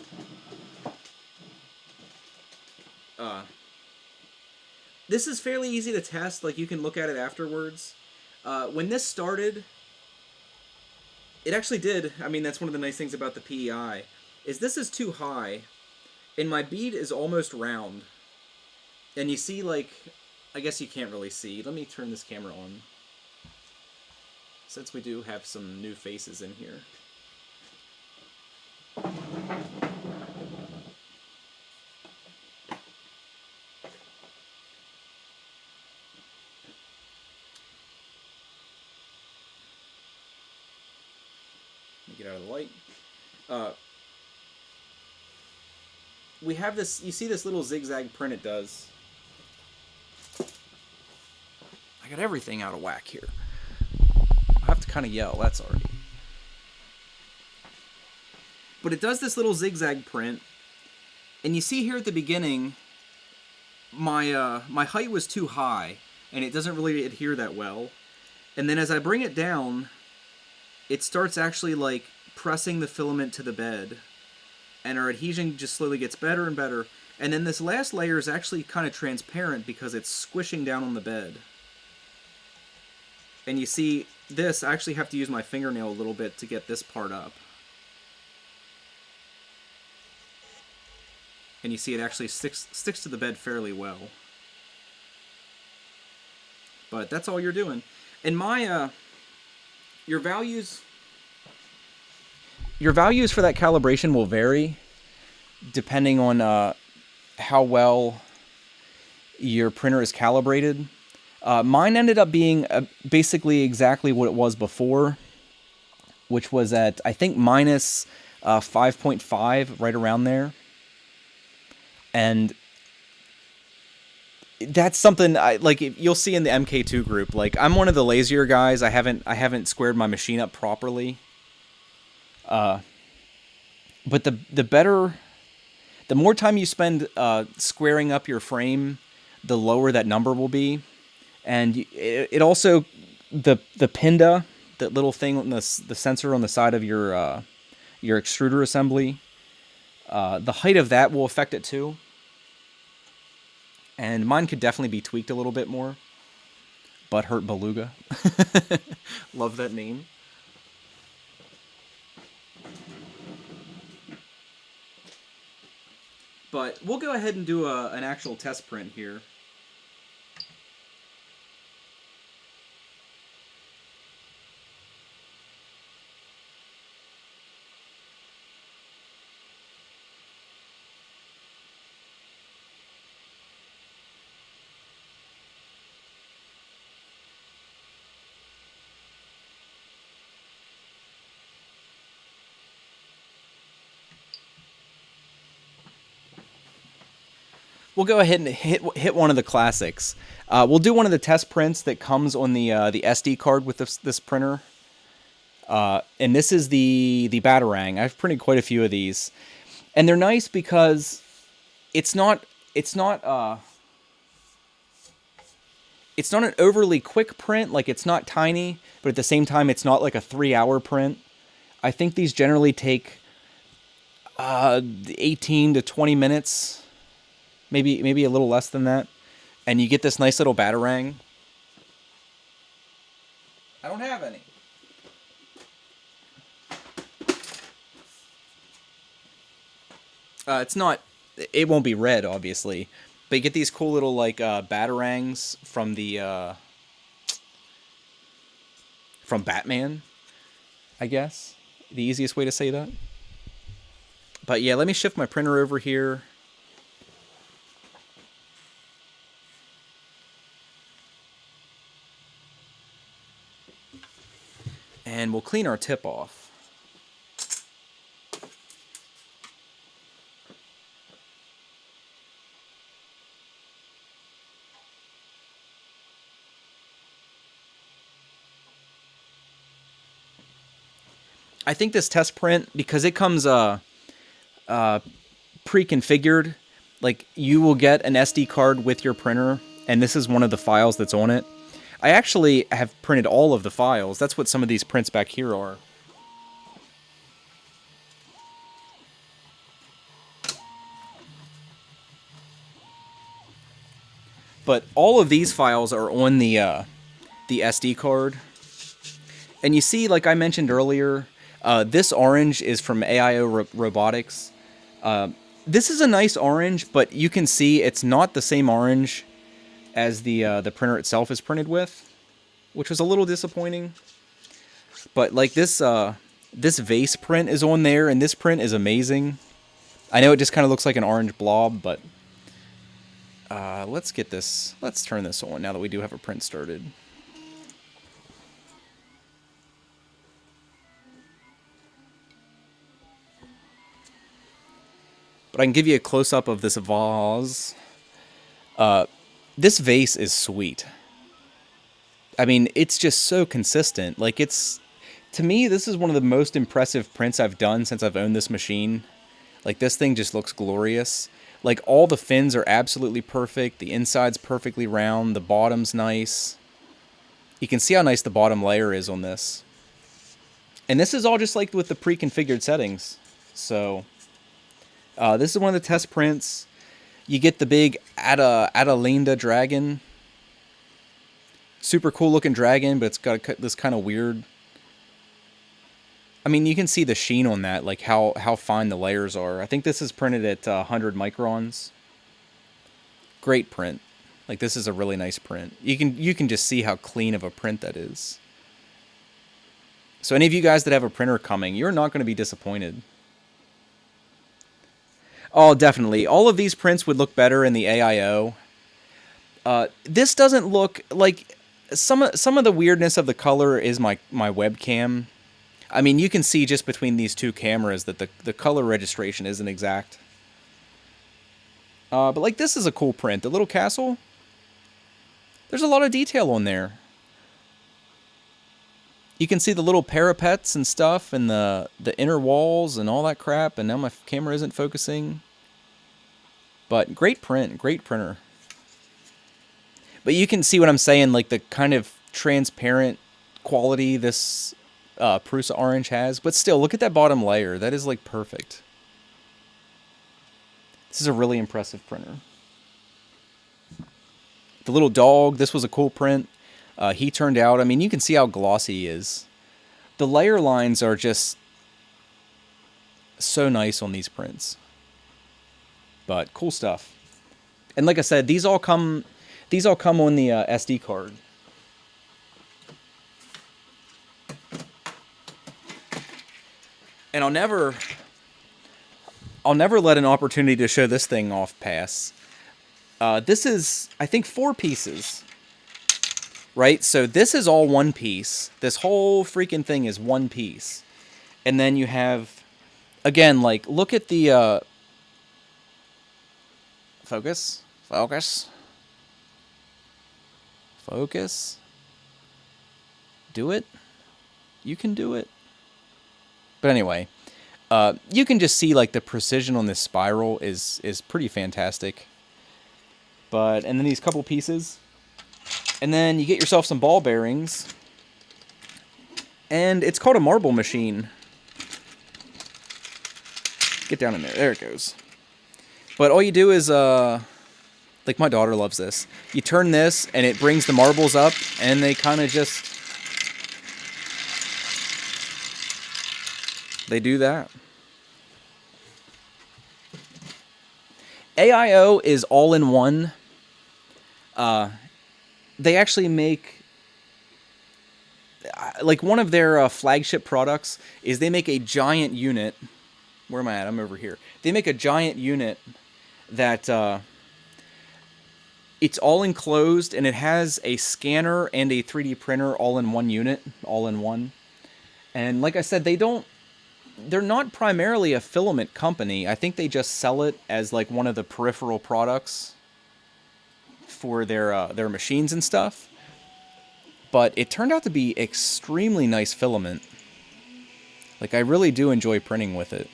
This is fairly easy to test. Like, you can look at it afterwards. When this started, it actually did. I mean, that's one of the nice things about the PEI, is this is too high, and my bead is almost round. And you see, like, I guess you can't really see. Let me turn this camera on, since we do have some new faces in here. Get out of the light. We have this, you see this little zigzag print it does. I got everything out of whack here. I have to kind of yell, that's already. But it does this little zigzag print, and you see here at the beginning, my height was too high, and it doesn't really adhere that well. And then as I bring it down, it starts actually like pressing the filament to the bed, and our adhesion just slowly gets better and better. And then this last layer is actually kind of transparent because it's squishing down on the bed. And you see this, I actually have to use my fingernail a little bit to get this part up. And you see it actually sticks to the bed fairly well. But that's all you're doing. And my your values for that calibration will vary depending on how well your printer is calibrated. Mine ended up being basically exactly what it was before, which was at, I think, minus 5.5, right around there. And that's something you'll see in the MK2 group. Like, I'm one of the lazier guys. I haven't squared my machine up properly. But the more time you spend squaring up your frame, the lower that number will be. And it also, the pinda, that little thing on the sensor on the side of your extruder assembly, the height of that will affect it too. And mine could definitely be tweaked a little bit more. Butthurt Beluga. Love that name. But we'll go ahead and do an actual test print here. We'll go ahead and hit one of the classics. We'll do one of the test prints that comes on the SD card with this printer. And this is the Batarang. I've printed quite a few of these, and they're nice because it's not an overly quick print. Like, it's not tiny, but at the same time, it's not like a 3-hour print. I think these generally take 18 to 20 minutes. Maybe a little less than that. And you get this nice little Batarang. I don't have any. It won't be red, obviously. But you get these cool little, Batarangs from from Batman, I guess. The easiest way to say that. But yeah, let me shift my printer over here. And we'll clean our tip off. I think this test print, because it comes pre-configured, like, you will get an SD card with your printer, and this is one of the files that's on it. I actually have printed all of the files. That's what some of these prints back here are. But all of these files are on the SD card. And you see, like I mentioned earlier, this orange is from AIO Robotics. This is a nice orange, but you can see it's not the same orange as the printer itself is printed with, which was a little disappointing. But like this vase print is on there, and this print is amazing. I know it just kind of looks like an orange blob, but let's turn this on now that we do have a print started. But I can give you a close-up of this vase. This vase is sweet. I mean, it's just so consistent. Like, to me, this is one of the most impressive prints I've done since I've owned this machine. Like, this thing just looks glorious. Like, all the fins are absolutely perfect. The inside's perfectly round. The bottom's nice. You can see how nice the bottom layer is on this. And this is all just like with the pre-configured settings. So, this is one of the test prints. You get the big Adelinda dragon. Super cool looking dragon, but it's got this kind of weird... I mean, you can see the sheen on that, like how fine the layers are. I think this is printed at 100 microns. Great print. Like, this is a really nice print. You can just see how clean of a print that is. So any of you guys that have a printer coming, you're not going to be disappointed. Oh, definitely. All of these prints would look better in the AIO. This doesn't look like... Some of the weirdness of the color is my webcam. I mean, you can see just between these two cameras that the color registration isn't exact. But, like, this is a cool print. The little castle, There's a lot of detail on there. You can see the little parapets and stuff and the inner walls and all that crap, and now my camera isn't focusing. But great print, great printer. But you can see what I'm saying, like the kind of transparent quality this Prusa orange has. But still, look at that bottom layer. That is like perfect. This is a really impressive printer. The little dog, this was a cool print. He turned out, I mean, you can see how glossy he is. The layer lines are just so nice on these prints. But cool stuff. And like I said, these all come on the SD card. And I'll never let an opportunity to show this thing off pass. This is, I think, 4 pieces. Right? So this is all one piece. This whole freaking thing is one piece. And then you have, again, like, look at the, focus. Do it. You can do it. But anyway, you can just see, like, the precision on this spiral is pretty fantastic. And then these couple pieces. And then you get yourself some ball bearings. And it's called a marble machine. Get down in there. There it goes. But all you do is, like my daughter loves this. You turn this and it brings the marbles up and they kind of just, they do that. AIO is all in one. They actually make, like, one of their flagship products is they make a giant unit. Where am I at? I'm over here. They make a giant unit that it's all enclosed and it has a scanner and a 3D printer all in one unit, all in one. And like I said, they're not primarily a filament company. I think they just sell it as like one of the peripheral products for their machines and stuff. But it turned out to be extremely nice filament. Like, I really do enjoy printing with it.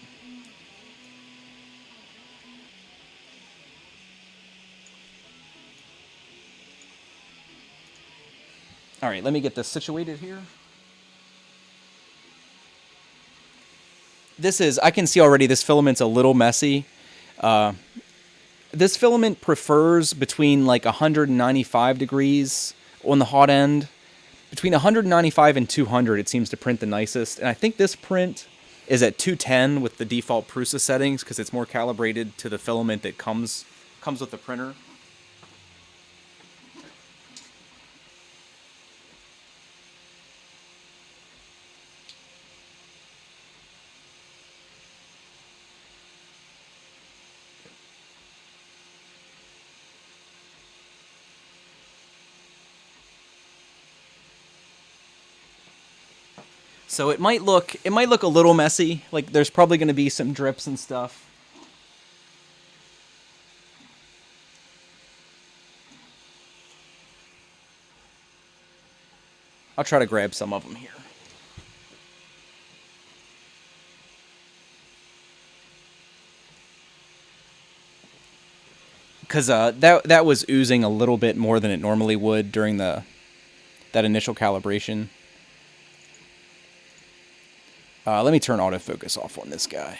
Alright, let me get this situated here. I can see already this filament's a little messy. This filament prefers between like 195 degrees on the hot end. Between 195 and 200 it seems to print the nicest. And I think this print is at 210 with the default Prusa settings because it's more calibrated to the filament that comes with the printer. So it might look a little messy. Like there's probably going to be some drips and stuff. I'll try to grab some of them here. Because that was oozing a little bit more than it normally would during that initial calibration. Let me turn autofocus off on this guy.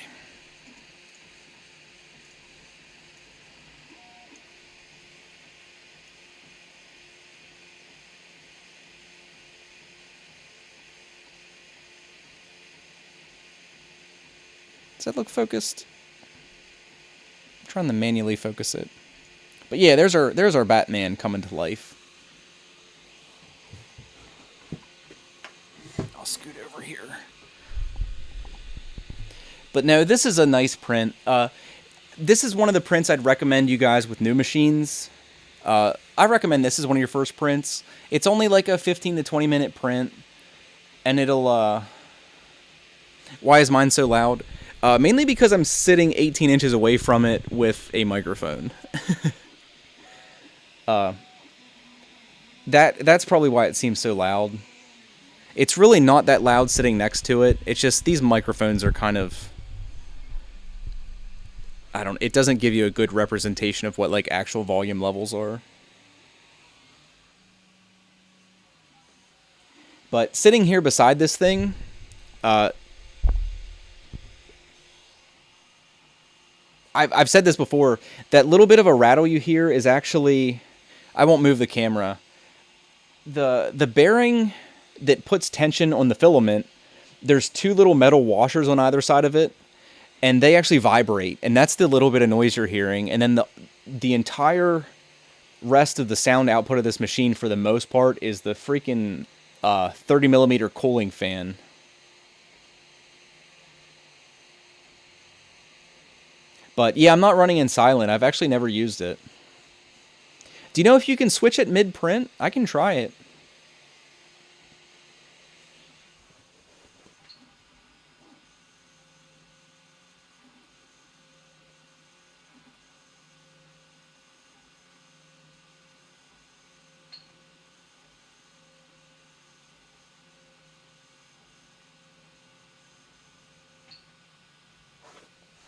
Does that look focused? I'm trying to manually focus it. But yeah, there's our Batman coming to life. I'll scoot over here. But no, this is a nice print. This is one of the prints I'd recommend you guys with new machines. I recommend this as one of your first prints. It's only like a 15 to 20 minute print. And it'll... Why is mine so loud? Mainly because I'm sitting 18 inches away from it with a microphone. That's probably why it seems so loud. It's really not that loud sitting next to it. It's just these microphones are kind of, it doesn't give you a good representation of what like actual volume levels are. But sitting here beside this thing, I've said this before, that little bit of a rattle you hear is actually, I won't move the camera. The bearing that puts tension on the filament, there's two little metal washers on either side of it, and they actually vibrate, and that's the little bit of noise you're hearing. And then the entire rest of the sound output of this machine, for the most part, is the freaking 30 millimeter cooling fan. But yeah, I'm not running in silent. I've actually never used it. Do you know if you can switch it mid-print? I can try it.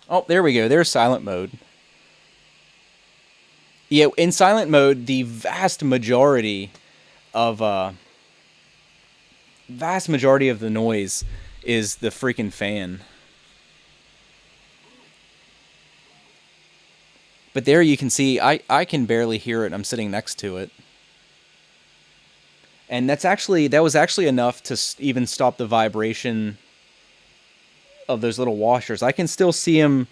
Oh, there we go. There's silent mode. Yeah, in silent mode, the vast majority of the noise is the freaking fan. But there you can see, I can barely hear it. I'm sitting next to it. And that was actually enough to even stop the vibration of those little washers. I can still see them.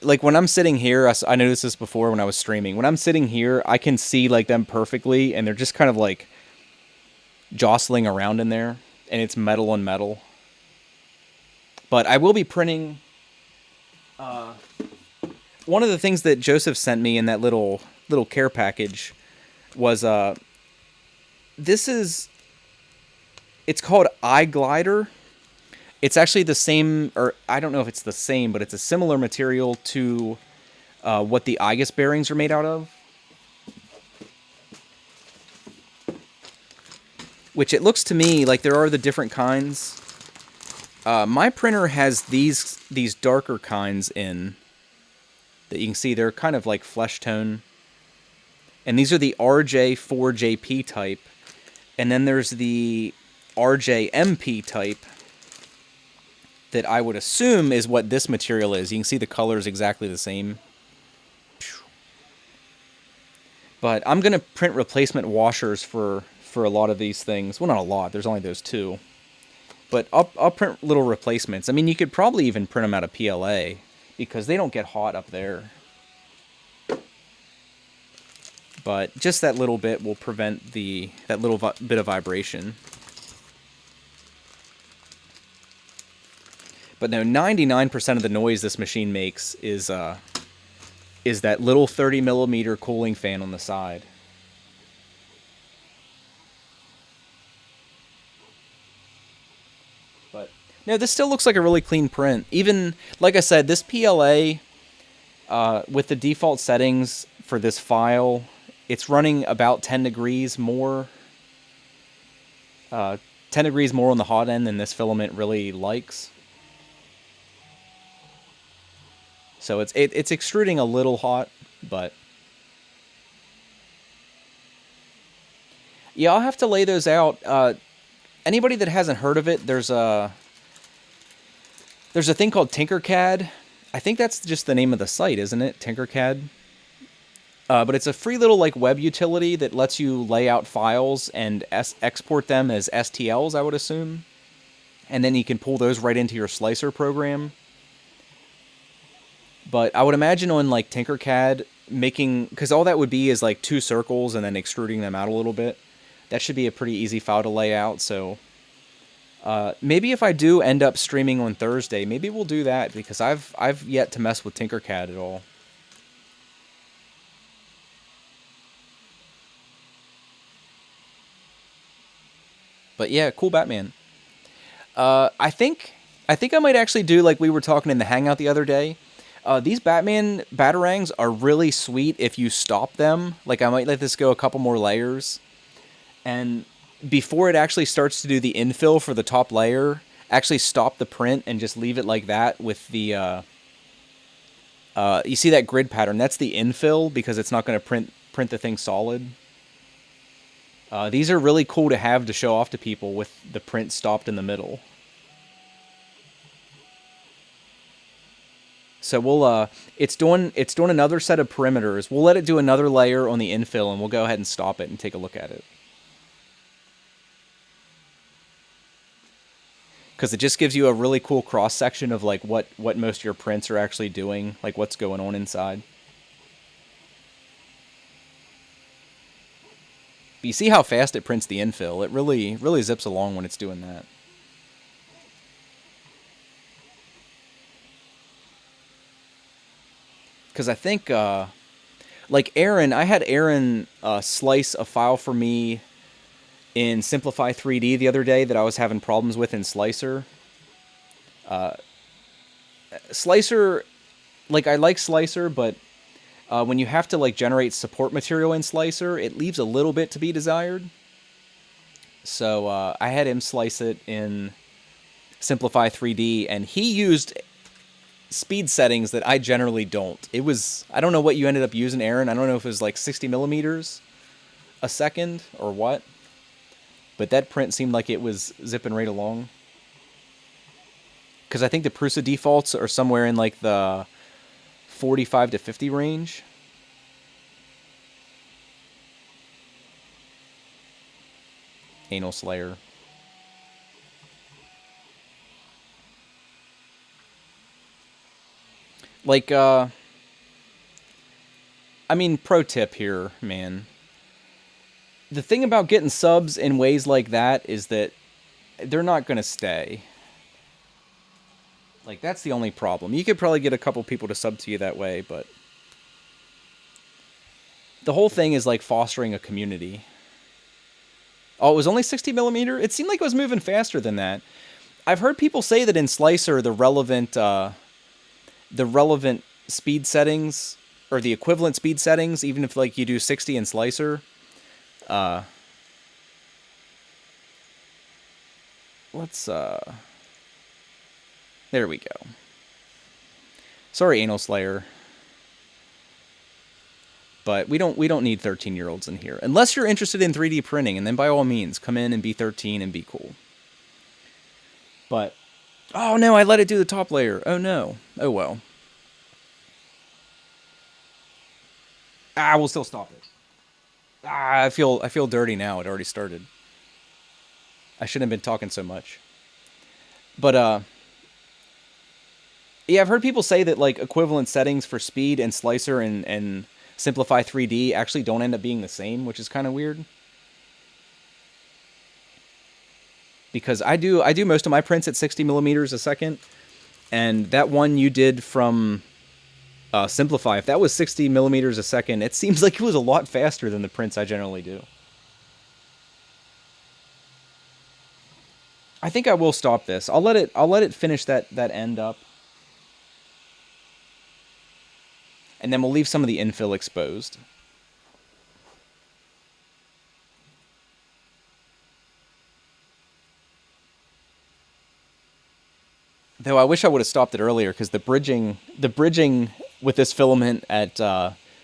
Like when I'm sitting here, I noticed this before when I was streaming. When I'm sitting here, I can see like them perfectly, and they're just kind of like jostling around in there, and it's metal on metal. But I will be printing. One of the things that Joseph sent me in that little care package was it's called iGlider. It's actually the same, or I don't know if it's the same, but it's a similar material to what the IGUS bearings are made out of. Which it looks to me like there are the different kinds. My printer has these darker kinds in that you can see. They're kind of like flesh tone. And these are the RJ4JP type. And then there's the RJMP type that I would assume is what this material is. You can see the color is exactly the same. But I'm going to print replacement washers for a lot of these things. Well, not a lot. There's only those two. But I'll print little replacements. I mean, you could probably even print them out of PLA because they don't get hot up there. But just that little bit will prevent that little bit of vibration. But no, 99% of the noise this machine makes is that little 30 millimeter cooling fan on the side. But no, this still looks like a really clean print. Even, like I said, this PLA, with the default settings for this file, it's running about 10 degrees more. 10 degrees more on the hot end than this filament really likes. So it's extruding a little hot, but yeah, I'll have to lay those out. Anybody that hasn't heard of it, there's a thing called Tinkercad. I think that's just the name of the site, isn't it? Tinkercad. But it's a free little like web utility that lets you lay out files and export them as STLs, I would assume. And then you can pull those right into your slicer program. But I would imagine on like Tinkercad, because all that would be is like two circles and then extruding them out a little bit. That should be a pretty easy file to lay out. So maybe if I do end up streaming on Thursday, maybe we'll do that because I've yet to mess with Tinkercad at all. But yeah, cool Batman. I think I might actually do like we were talking in the Hangout the other day. These Batman Batarangs are really sweet if you stop them. Like, I might let this go a couple more layers. And before it actually starts to do the infill for the top layer, actually stop the print and just leave it like that with the, you see that grid pattern? That's the infill because it's not going to print the thing solid. These are really cool to have to show off to people with the print stopped in the middle. So we'll, it's doing another set of perimeters. We'll let it do another layer on the infill, and we'll go ahead and stop it and take a look at it. Because it just gives you a really cool cross-section of like what most of your prints are actually doing, like what's going on inside. But you see how fast it prints the infill. It really zips along when it's doing that. Because I think, like Aaron, I had Aaron slice a file for me in Simplify 3D the other day that I was having problems with in Slicer. Slicer, like I like Slicer, but when you have to like generate support material in Slicer, it leaves a little bit to be desired. So I had him slice it in Simplify 3D, and he used speed settings that I generally don't. It was, I don't know what you ended up using, Aaron. I don't know if it was like 60 millimeters a second or what. But that print seemed like it was zipping right along. Because I think the Prusa defaults are somewhere in like the 45 to 50 range. Anal Slayer. Like, I mean, pro tip here, man. The thing about getting subs in ways like that is that they're not going to stay. Like, that's the only problem. You could probably get a couple people to sub to you that way, but the whole thing is like fostering a community. Oh, it was only 60 millimeter? It seemed like it was moving faster than that. I've heard people say that in Slicer, the relevant speed settings, or the equivalent speed settings, even if like you do 60 in Slicer, let's, there we go. Sorry, Anal Slayer. But we don't need 13-year-olds in here. Unless you're interested in 3D printing, and then by all means, come in and be 13 and be cool. But, oh no, I let it do the top layer. Oh no. Oh well. We'll still stop it. I feel dirty now. It already started. I shouldn't have been talking so much. But, yeah, I've heard people say that, like, equivalent settings for speed and Slicer and Simplify 3D actually don't end up being the same, which is kind of weird. Because I do most of my prints at 60 millimeters a second, and that one you did from Simplify, if that was 60 millimeters a second, it seems like it was a lot faster than the prints I generally do. I think I will stop this. I'll let it finish that end up. And then we'll leave some of the infill exposed. Though I wish I would have stopped it earlier, because the bridging with this filament at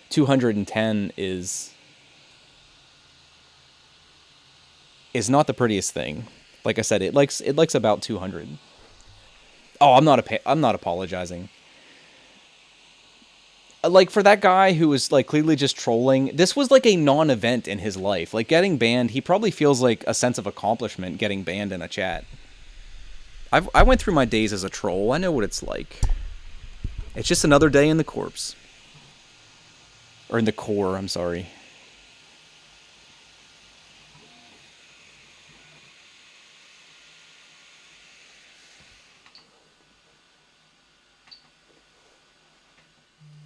210 is not the prettiest thing. Like I said, it likes about 200. Oh, I'm not apologizing. Like, for that guy who was, like, clearly just trolling, this was, like, a non-event in his life. Like, getting banned, he probably feels like a sense of accomplishment getting banned in a chat. I went through my days as a troll. I know what it's like. It's just another day in the corpse. Or in the core, I'm sorry.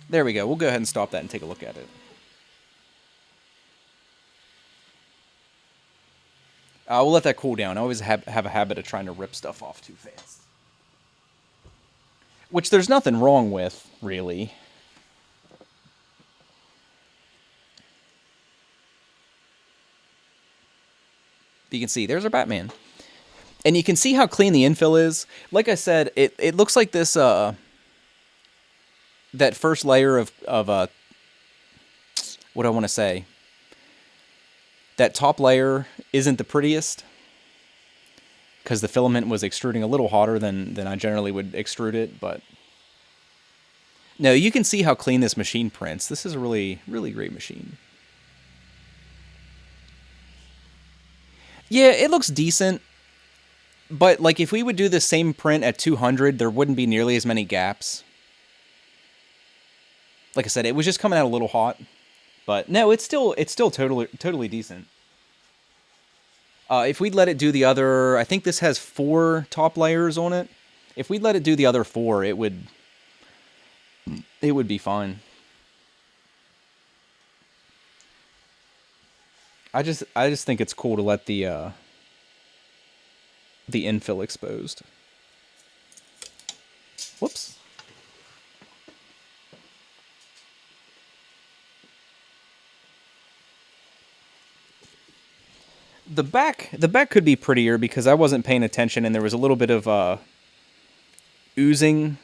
There we go. We'll go ahead and stop that and take a look at it. We'll let that cool down. I always have a habit of trying to rip stuff off too fast. Which there's nothing wrong with, really. You can see, there's our Batman. And you can see how clean the infill is. Like I said, it looks like this, that first layer of what do I want to say? That top layer isn't the prettiest, because the filament was extruding a little hotter than I generally would extrude it, but no, you can see how clean this machine prints. This is a really, really great machine. Yeah, it looks decent, but like if we would do the same print at 200, there wouldn't be nearly as many gaps. Like I said, it was just coming out a little hot, but no, it's still totally decent. If we'd let it do the other, I think this has 4 top layers on it. If we'd let it do the other 4, it would be fine. I just think it's cool to let the infill exposed. Whoops. The back could be prettier because I wasn't paying attention and there was a little bit of oozing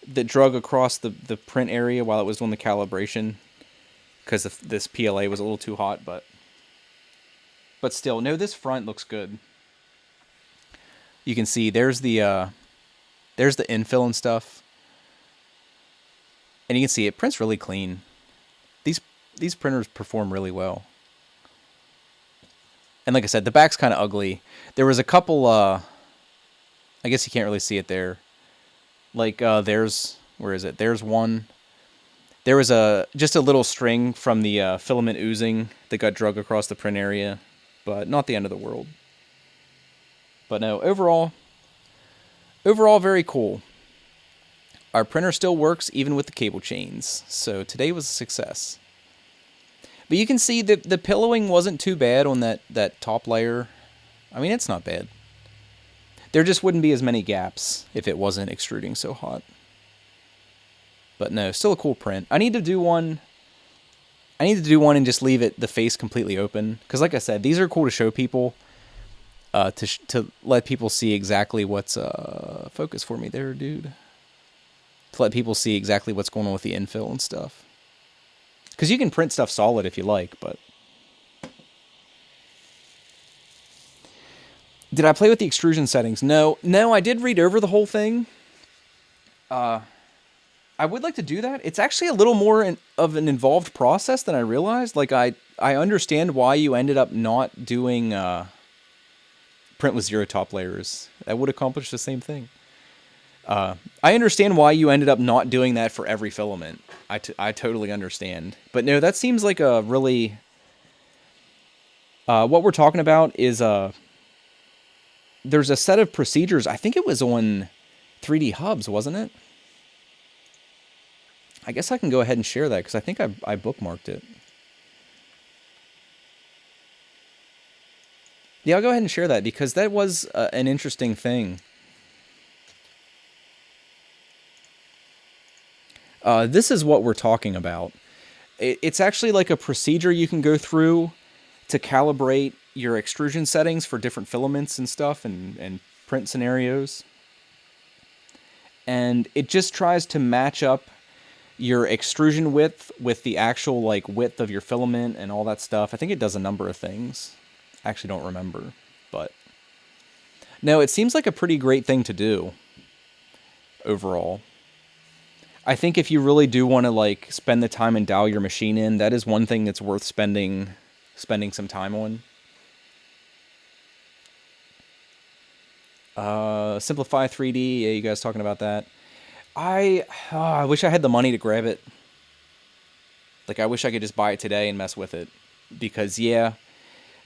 that drug across the print area while it was doing the calibration, because this PLA was a little too hot, but still, no, this front looks good. You can see there's the infill and stuff, and you can see it prints really clean. These printers perform really well. And like I said, the back's kind of ugly. There was a couple, I guess you can't really see it there. Like, where is it? There's one. There was just a little string from the filament oozing that got drug across the print area, but not the end of the world. But no, overall very cool. Our printer still works even with the cable chains, so today was a success. But you can see that the pillowing wasn't too bad on that top layer. I mean, it's not bad. There just wouldn't be as many gaps if it wasn't extruding so hot. But no, still a cool print. I need to do one and just leave the face completely open. Because like I said, these are cool to show people. To let people see exactly what's... focus for me there, dude. To let people see exactly what's going on with the infill and stuff. Because you can print stuff solid if you like, but... Did I play with the extrusion settings? No, I did read over the whole thing. I would like to do that. It's actually a little more of an involved process than I realized. Like, I understand why you ended up not doing print with 0 top layers. That would accomplish the same thing. I understand why you ended up not doing that for every filament. I totally understand. But no, that seems like a really... what we're talking about is... there's a set of procedures. I think it was on 3D Hubs, wasn't it? I guess I can go ahead and share that because I think I bookmarked it. Yeah, I'll go ahead and share that because that was an interesting thing. This is what we're talking about. It's actually like a procedure you can go through to calibrate your extrusion settings for different filaments and stuff and print scenarios. And it just tries to match up your extrusion width with the actual like width of your filament and all that stuff. I think it does a number of things. I actually don't remember, but no, it seems like a pretty great thing to do overall. I think if you really do want to like spend the time and dial your machine in, that is one thing that's worth spending some time on. Simplify 3D, yeah, you guys talking about that. I wish I had the money to grab it. Like, I wish I could just buy it today and mess with it. Because, yeah,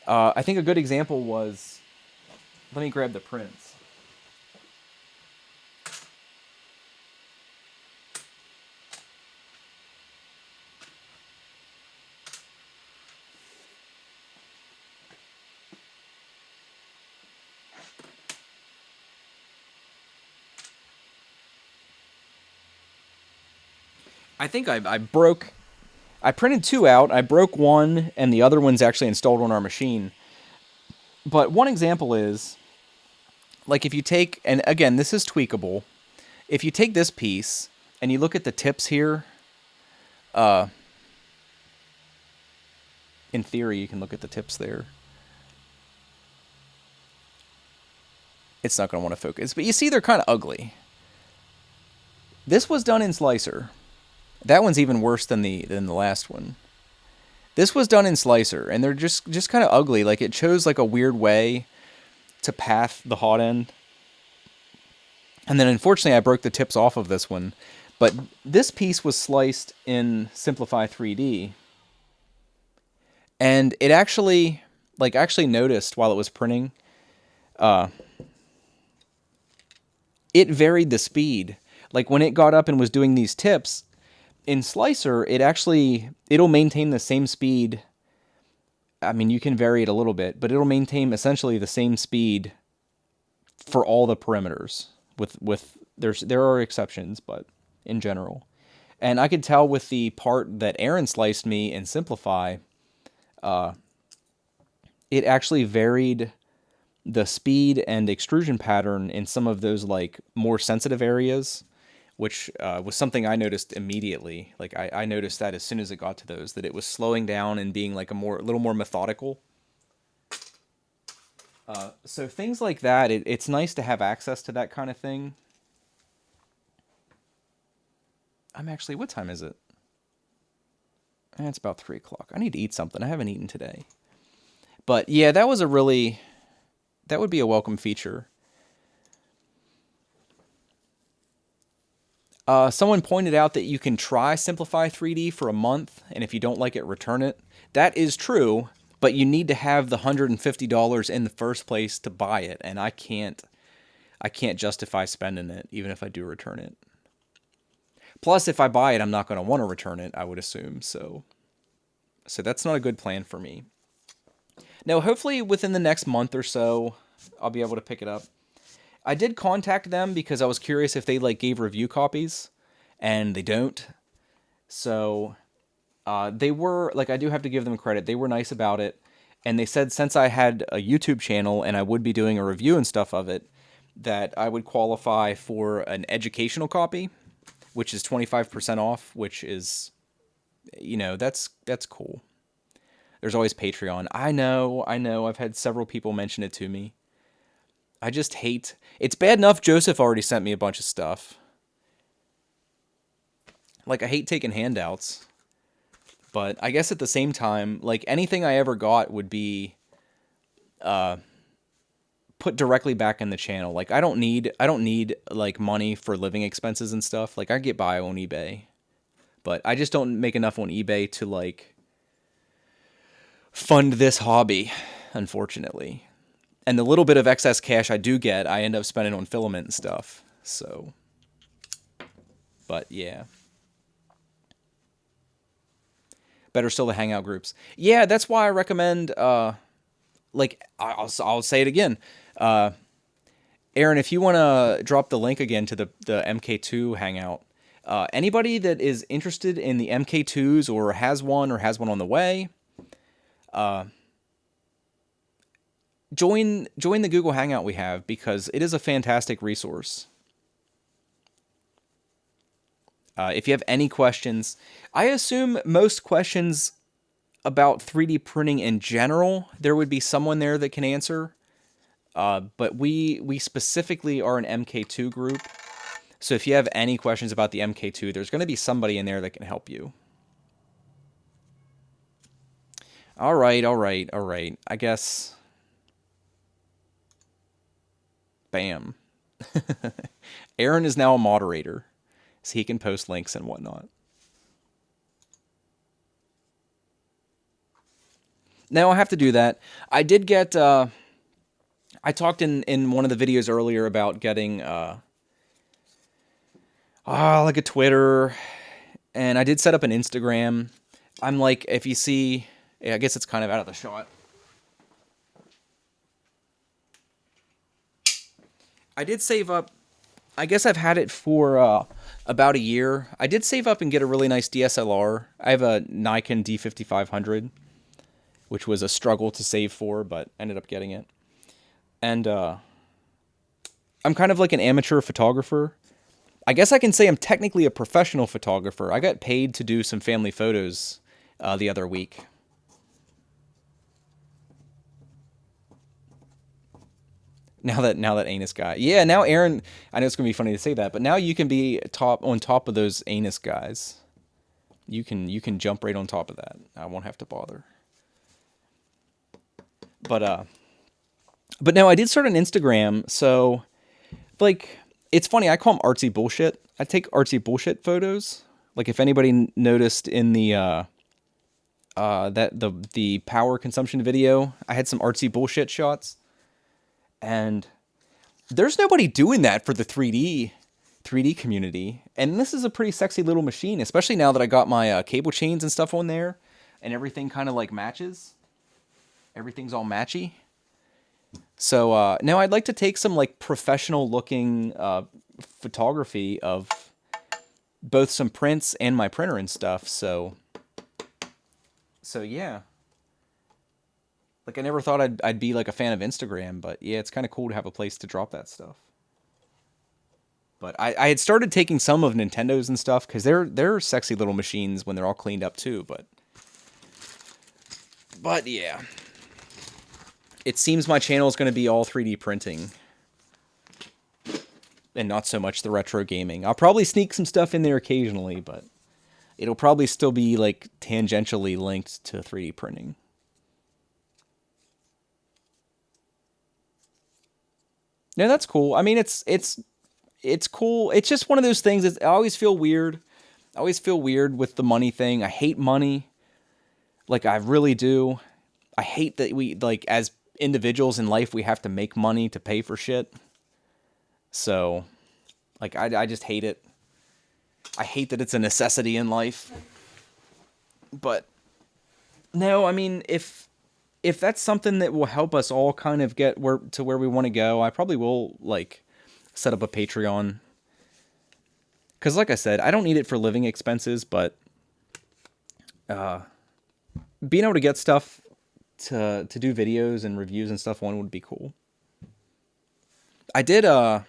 I think a good example was... Let me grab the prints. I think I printed 2 out. I broke one, and the other one's actually installed on our machine. But one example is, like if you take, and again, this is tweakable. If you take this piece and you look at the tips here, in theory, you can look at the tips there. It's not going to want to focus, but you see they're kind of ugly. This was done in Slicer. That one's even worse than the last one. This was done in Slicer, and they're just kind of ugly. Like, it chose like a weird way to path the hot end. And then unfortunately I broke the tips off of this one. But this piece was sliced in Simplify 3D. And it actually noticed while it was printing, it varied the speed. Like when it got up and was doing these tips, in Slicer, it'll maintain the same speed. I mean, you can vary it a little bit, but it'll maintain essentially the same speed for all the perimeters. There are exceptions, but in general. And I could tell with the part that Aaron sliced me in Simplify, it actually varied the speed and extrusion pattern in some of those like more sensitive areas, which was something I noticed immediately. Like I noticed that as soon as it got to those, that it was slowing down and being like a little more methodical. So things like that, it's nice to have access to that kind of thing. What time is it? It's about 3 o'clock. I need to eat something. I haven't eaten today. But yeah, that would be a welcome feature. Someone pointed out that you can try Simplify 3D for a month, and if you don't like it, return it. That is true, but you need to have the $150 in the first place to buy it, and I can't justify spending it, even if I do return it. Plus, if I buy it, I'm not going to want to return it, I would assume, so that's not a good plan for me. Now, hopefully within the next month or so, I'll be able to pick it up. I did contact them because I was curious if they like gave review copies, and they don't. So they were, like, I do have to give them credit. They were nice about it, and they said since I had a YouTube channel and I would be doing a review and stuff of it, that I would qualify for an educational copy, which is 25% off, which is, that's cool. There's always Patreon. I know. I've had several people mention it to me. I just hate... It's bad enough Joseph already sent me a bunch of stuff. Like, I hate taking handouts. But I guess at the same time, like, anything I ever got would be put directly back in the channel. Like, I don't need like, money for living expenses and stuff. Like, I get by on eBay. But I just don't make enough on eBay to, like, fund this hobby, unfortunately. And the little bit of excess cash I do get, I end up spending on Filament and stuff. So, but yeah. Better still the hangout groups. Yeah, that's why I recommend, like, I'll say it again. Aaron, if you want to drop the link again to the MK2 hangout, anybody that is interested in the MK2s or has one on the way, join the Google Hangout we have, because it is a fantastic resource. If you have any questions, I assume most questions about 3D printing in general, there would be someone there that can answer. But we specifically are an MK2 group. So if you have any questions about the MK2, there's going to be somebody in there that can help you. All right. I guess... Bam. Aaron is now a moderator, so he can post links and whatnot. Now I have to do that. I did get... I talked in one of the videos earlier about getting... like a Twitter, and I did set up an Instagram. I'm like, if you see... Yeah, I guess it's kind of out of the shot. I did save up, I guess I've had it for about a year. I did save up and get a really nice DSLR. I have a Nikon D5500, which was a struggle to save for, but ended up getting it. And I'm kind of like an amateur photographer. I guess I can say I'm technically a professional photographer. I got paid to do some family photos the other week. Now that anus guy. Yeah, now Aaron, I know it's going to be funny to say that, but now you can be on top of those anus guys. You can jump right on top of that. I won't have to bother. But no, I did start an Instagram, so like it's funny, I call them artsy bullshit. I take artsy bullshit photos. Like if anybody noticed in the the power consumption video, I had some artsy bullshit shots. And there's nobody doing that for the 3D community. And this is a pretty sexy little machine, especially now that I got my cable chains and stuff on there, and everything kind of like matches. Everything's all matchy. So now I'd like to take some like professional looking photography of both some prints and my printer and stuff. So yeah. Like, I never thought I'd be, like, a fan of Instagram, but, yeah, it's kind of cool to have a place to drop that stuff. But I had started taking some of Nintendo's and stuff, because they're sexy little machines when they're all cleaned up, too, But, yeah. It seems my channel is going to be all 3D printing. And not so much the retro gaming. I'll probably sneak some stuff in there occasionally, but it'll probably still be, like, tangentially linked to 3D printing. No, that's cool. I mean, it's cool. It's just one of those things. I always feel weird. I always feel weird with the money thing. I hate money. Like, I really do. I hate that we, like, as individuals in life, we have to make money to pay for shit. So, like, I just hate it. I hate that it's a necessity in life. But, no, I mean, if that's something that will help us all kind of get to where we want to go, I probably will, like, set up a Patreon. Because, like I said, I don't need it for living expenses, but being able to get stuff to do videos and reviews and stuff on would be cool. I did, man,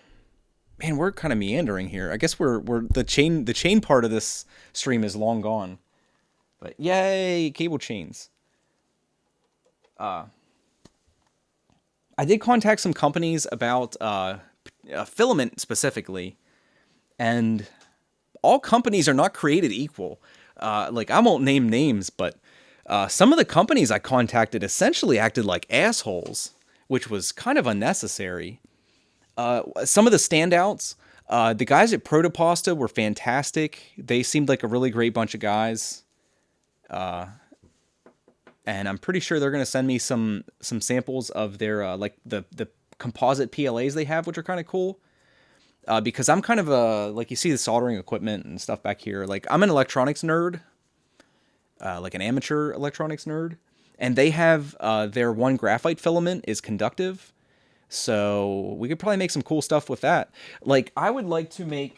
we're kind of meandering here. I guess we're the chain part of this stream is long gone. But, yay, cable chains. I did contact some companies about Filament specifically, and all companies are not created equal. Like, I won't name names, but some of the companies I contacted essentially acted like assholes, which was kind of unnecessary. Some of the standouts, the guys at Protopasta were fantastic. They seemed like a really great bunch of guys. And I'm pretty sure they're going to send me some samples of their, like, the composite PLAs they have, which are kind of cool. Because I'm kind of like, you see the soldering equipment and stuff back here. Like, I'm an electronics nerd. Like an amateur electronics nerd. And they have, their one graphite filament is conductive. So we could probably make some cool stuff with that. Like, I would like to make...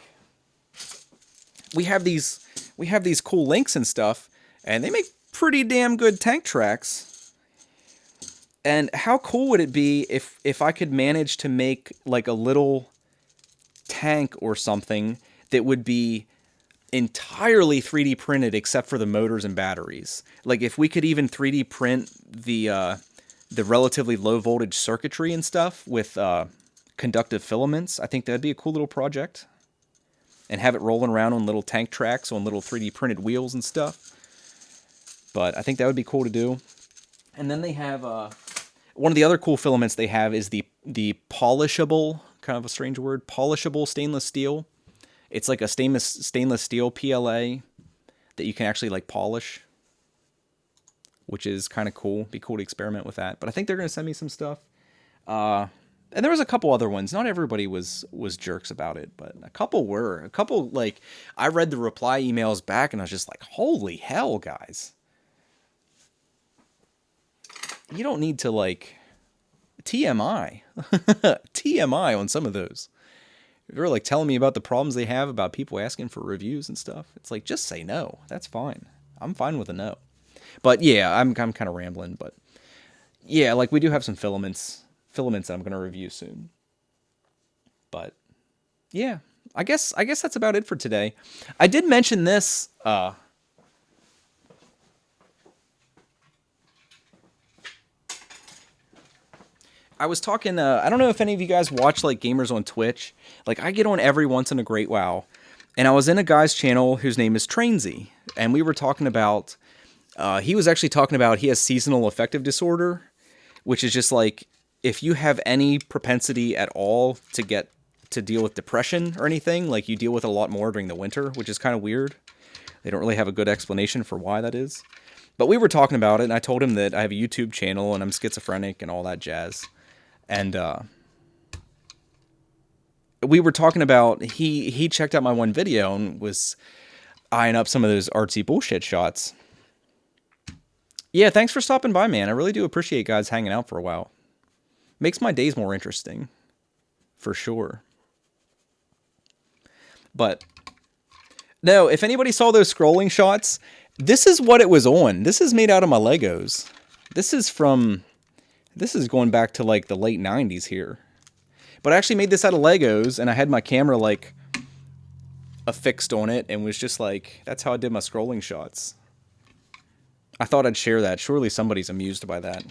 We have these cool links and stuff, and they make pretty damn good tank tracks. And how cool would it be if I could manage to make like a little tank or something that would be entirely 3D printed except for the motors and batteries. Like if we could even 3D print the relatively low voltage circuitry and stuff with conductive filaments, I think that'd be a cool little project. And have it rolling around on little tank tracks on little 3D printed wheels and stuff. But I think that would be cool to do. And then they have, one of the other cool filaments they have is the polishable, kind of a strange word, polishable stainless steel. It's like a stainless steel PLA that you can actually like polish, which is kind of cool. Be cool to experiment with that. But I think they're going to send me some stuff. And there was a couple other ones. Not everybody was jerks about it, but a couple were. A couple, like, I read the reply emails back and I was just like, holy hell, guys. You don't need to, like, TMI. TMI on some of those. They're, like, telling me about the problems they have about people asking for reviews and stuff. It's like, just say no. That's fine. I'm fine with a no. But, yeah, I'm kind of rambling, but... Yeah, like, we do have some filaments filaments that I'm going to review soon. But yeah, I guess that's about it for today. I did mention this. I was talking. I don't know if any of you guys watch like gamers on Twitch. Like I get on every once in a great while, and I was in a guy's channel whose name is Trainsy, and we were talking about. He was actually talking about he has seasonal affective disorder, which is just like if you have any propensity at all to deal with depression or anything, like you deal with it a lot more during the winter, which is kind of weird. They don't really have a good explanation for why that is. But we were talking about it, and I told him that I have a YouTube channel and I'm schizophrenic and all that jazz. And we were talking about, he checked out my one video and was eyeing up some of those artsy bullshit shots. Yeah, thanks for stopping by, man. I really do appreciate guys hanging out for a while. Makes my days more interesting. For sure. But, no, if anybody saw those scrolling shots, this is what it was on. This is made out of my Legos. This is going back to like the late 90s here. But I actually made this out of Legos, and I had my camera like affixed on it, and was just like, that's how I did my scrolling shots. I thought I'd share that. Surely somebody's amused by that.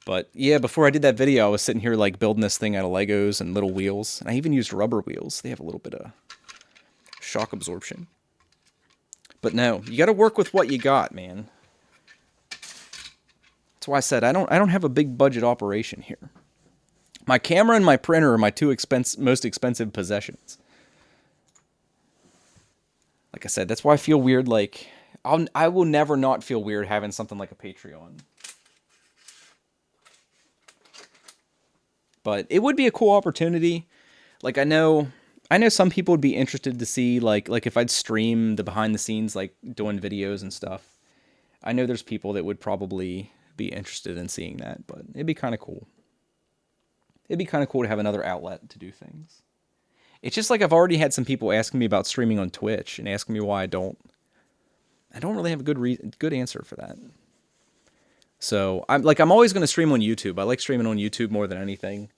But yeah, before I did that video, I was sitting here like building this thing out of Legos and little wheels. And I even used rubber wheels. They have a little bit of shock absorption. But no, you got to work with what you got, man. That's why I said I don't have a big budget operation here. My camera and my printer are my two most expensive possessions. Like I said, that's why I feel weird. Like I will never not feel weird having something like a Patreon. But it would be a cool opportunity. Like I know some people would be interested to see like if I'd stream the behind the scenes, like doing videos and stuff. I know there's people that would probably be interested in seeing that, but it'd be kind of cool. It'd be kind of cool to have another outlet to do things. It's just like I've already had some people asking me about streaming on Twitch and asking me why I don't really have a good answer for that. So I'm always going to stream on YouTube. I like streaming on YouTube more than anything.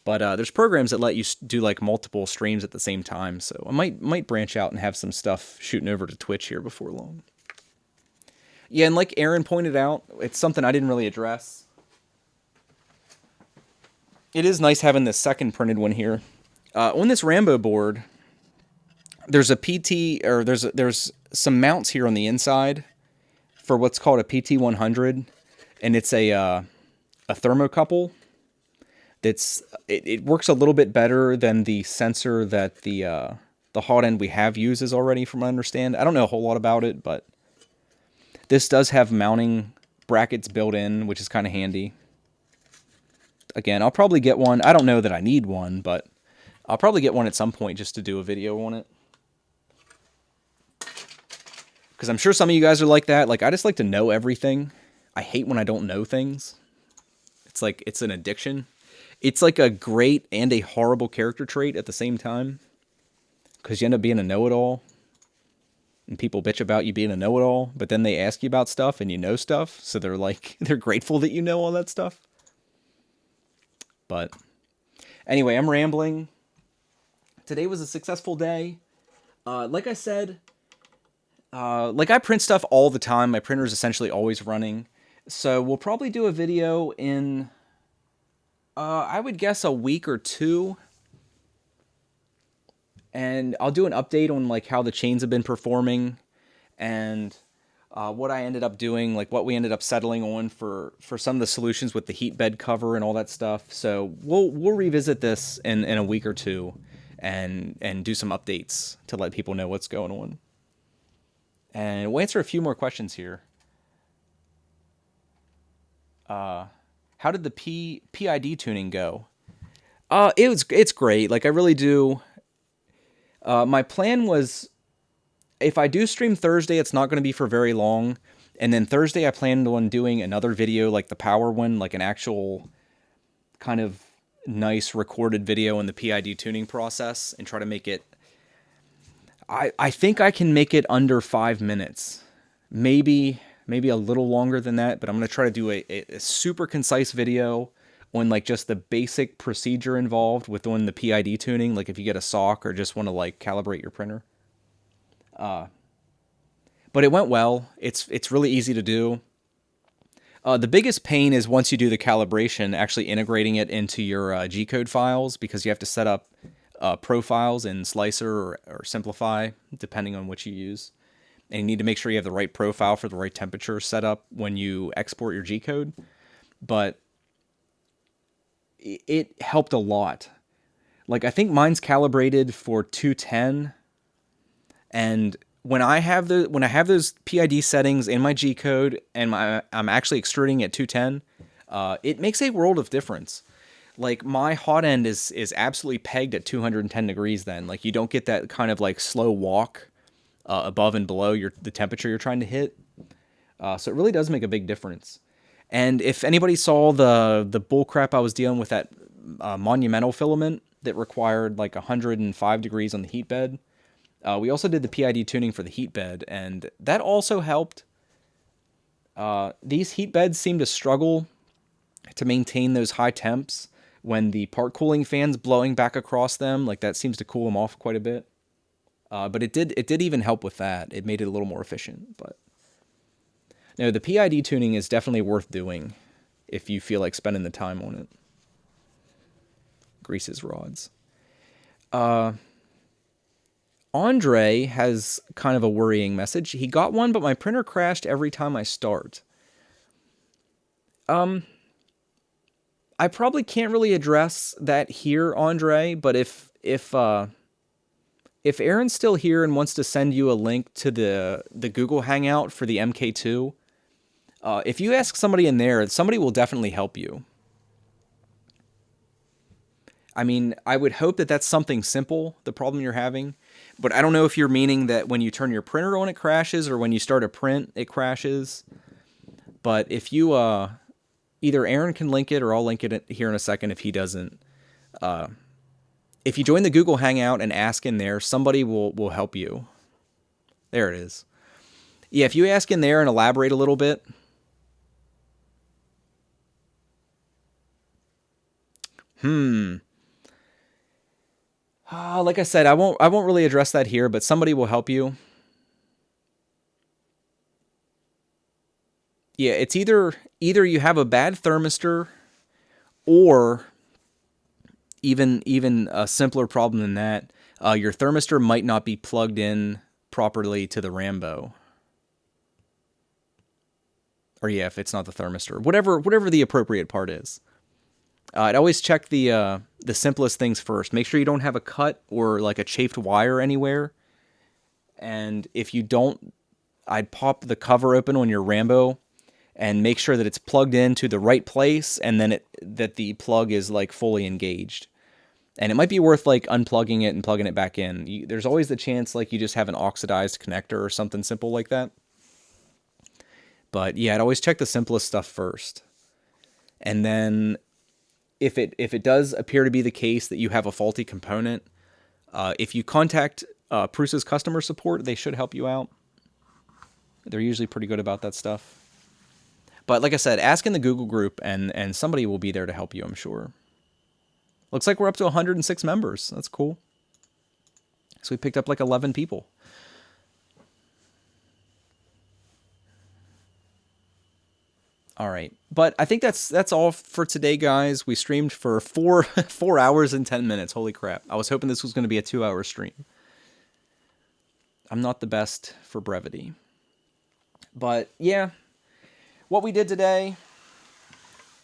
But there's programs that let you do like multiple streams at the same time. So I might branch out and have some stuff shooting over to Twitch here before long. Yeah, and like Aaron pointed out, it's something I didn't really address. It is nice having this second printed one here. On this Rambo board, there's a PT, or there's some mounts here on the inside for what's called a PT100, and it's a thermocouple. It works a little bit better than the sensor that the hot end we have uses already, from what I understand. I don't know a whole lot about it, but this does have mounting brackets built in, which is kind of handy. Again, I'll probably get one. I don't know that I need one, but I'll probably get one at some point just to do a video on it. Because I'm sure some of you guys are like that. Like, I just like to know everything. I hate when I don't know things. It's like, it's an addiction. It's like a great and a horrible character trait at the same time. Because you end up being a know-it-all. And people bitch about you being a know-it-all. But then they ask you about stuff and you know stuff. So they're like, they're grateful that you know all that stuff. But anyway, I'm rambling. Today was a successful day. Like I said, like I print stuff all the time. My printer is essentially always running. So we'll probably do a video in, I would guess, a week or two. And I'll do an update on like how the chains have been performing and what I ended up doing, like what we ended up settling on for some of the solutions with the heat bed cover and all that stuff. So we'll revisit this in a week or two and do some updates to let people know what's going on. And we'll answer a few more questions here. How did the PID tuning go? It's great. Like I really do. My plan was, if I do stream Thursday, it's not going to be for very long. And then Thursday, I planned on doing another video like the power one, like an actual kind of nice recorded video in the PID tuning process, and try to make it, I think I can make it under 5 minutes. Maybe a little longer than that, but I'm going to try to do a super concise video on like just the basic procedure involved with doing the PID tuning, like if you get a sock or just want to like calibrate your printer. But it went well. It's really easy to do. The biggest pain is once you do the calibration, actually integrating it into your G-code files, because you have to set up profiles in Slicer or Simplify, depending on which you use. And you need to make sure you have the right profile for the right temperature set up when you export your G-code. But it helped a lot. Like, I think mine's calibrated for 210, and when I have those PID settings in my G code and I'm actually extruding at 210, it makes a world of difference. Like, my hot end is absolutely pegged at 210 degrees. Then, like, you don't get that kind of like slow walk above and below the temperature you're trying to hit. So it really does make a big difference. And if anybody saw the bull crap I was dealing with, that monumental filament that required like 105 degrees on the heat bed, we also did the PID tuning for the heat bed, and that also helped. These heat beds seem to struggle to maintain those high temps when the part cooling fan's blowing back across them. Like, that seems to cool them off quite a bit. But it did even help with that. It made it a little more efficient. But no, the PID tuning is definitely worth doing if you feel like spending the time on it. Greases rods. Andre has kind of a worrying message. He got one, but my printer crashed every time I start. I probably can't really address that here, Andre, but if Aaron's still here and wants to send you a link to the Google Hangout for the MK2, if you ask somebody in there, somebody will definitely help you. I mean, I would hope that that's something simple, the problem you're having. But I don't know if you're meaning that when you turn your printer on, it crashes, or when you start a print, it crashes. But if you, either Aaron can link it, or I'll link it here in a second if he doesn't. If you join the Google Hangout and ask in there, somebody will help you. There it is. Yeah, if you ask in there and elaborate a little bit. Like I said, I won't really address that here, but somebody will help you. Yeah, it's either you have a bad thermistor, or even a simpler problem than that, your thermistor might not be plugged in properly to the Rambo. Or yeah, if it's not the thermistor, whatever the appropriate part is. I'd always check the simplest things first. Make sure you don't have a cut or like a chafed wire anywhere. And if you don't, I'd pop the cover open on your Rambo and make sure that it's plugged into the right place, and then that the plug is like fully engaged. And it might be worth like unplugging it and plugging it back in. There's always the chance like you just have an oxidized connector or something simple like that. But yeah, I'd always check the simplest stuff first. And then if it does appear to be the case that you have a faulty component, if you contact Prusa's customer support, they should help you out. They're usually pretty good about that stuff. But like I said, ask in the Google group, and somebody will be there to help you, I'm sure. Looks like we're up to 106 members. That's cool. So we picked up like 11 people. All right, but I think that's all for today, guys. We streamed for 4 hours and 10 minutes. Holy crap! I was hoping this was going to be a 2-hour stream. I'm not the best for brevity, but yeah, what we did today.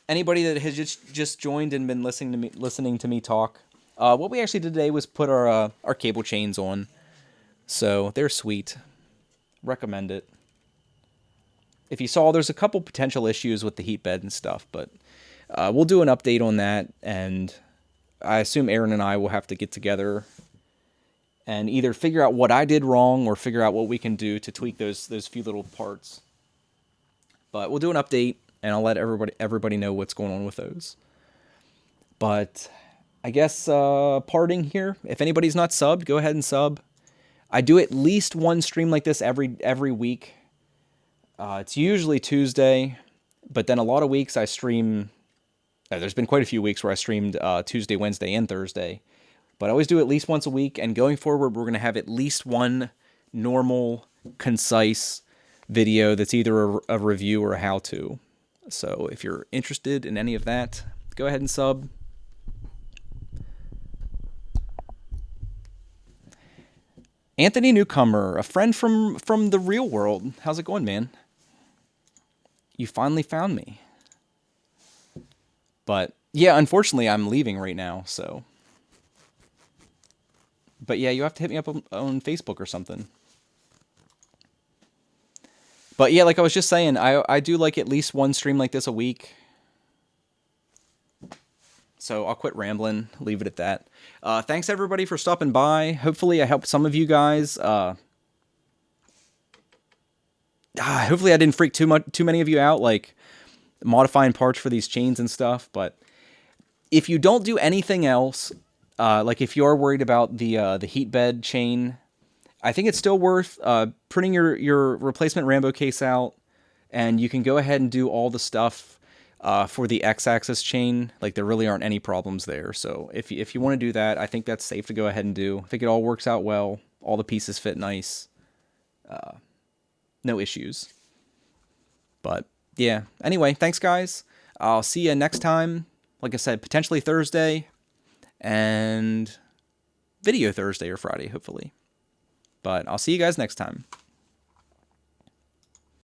Anybody that has just joined and been listening to me talk, what we actually did today was put our cable chains on, so they're sweet. Recommend it. If you saw, there's a couple potential issues with the heat bed and stuff, but we'll do an update on that, and I assume Aaron and I will have to get together and either figure out what I did wrong or figure out what we can do to tweak those few little parts. But we'll do an update, and I'll let everybody know what's going on with those. But I guess parting here, if anybody's not subbed, go ahead and sub. I do at least one stream like this every week. It's usually Tuesday, but then a lot of weeks I stream There's been quite a few weeks where I streamed Tuesday, Wednesday, and Thursday. But I always do at least once a week, and going forward, we're going to have at least one normal, concise video that's either a review or a how-to. So if you're interested in any of that, go ahead and sub. Anthony Newcomer, a friend from the real world. How's it going, man? You finally found me. But yeah, unfortunately, I'm leaving right now, so. But yeah, you have to hit me up on Facebook or something. But yeah, like I was just saying, I do like at least one stream like this a week. So I'll quit rambling, leave it at that. Thanks everybody for stopping by. Hopefully I helped some of you guys. Hopefully I didn't freak too many of you out, like modifying parts for these chains and stuff. But if you don't do anything else, like if you're worried about the heat bed chain, I think it's still worth printing your replacement Rambo case out, and you can go ahead and do all the stuff for the X-axis chain. Like there really aren't any problems there. So if you want to do that, I think that's safe to go ahead and do. I think it all works out well. All the pieces fit nice. No issues. But yeah. Anyway, thanks guys. I'll see you next time. Like I said, potentially Thursday and video Thursday or Friday, hopefully. But I'll see you guys next time.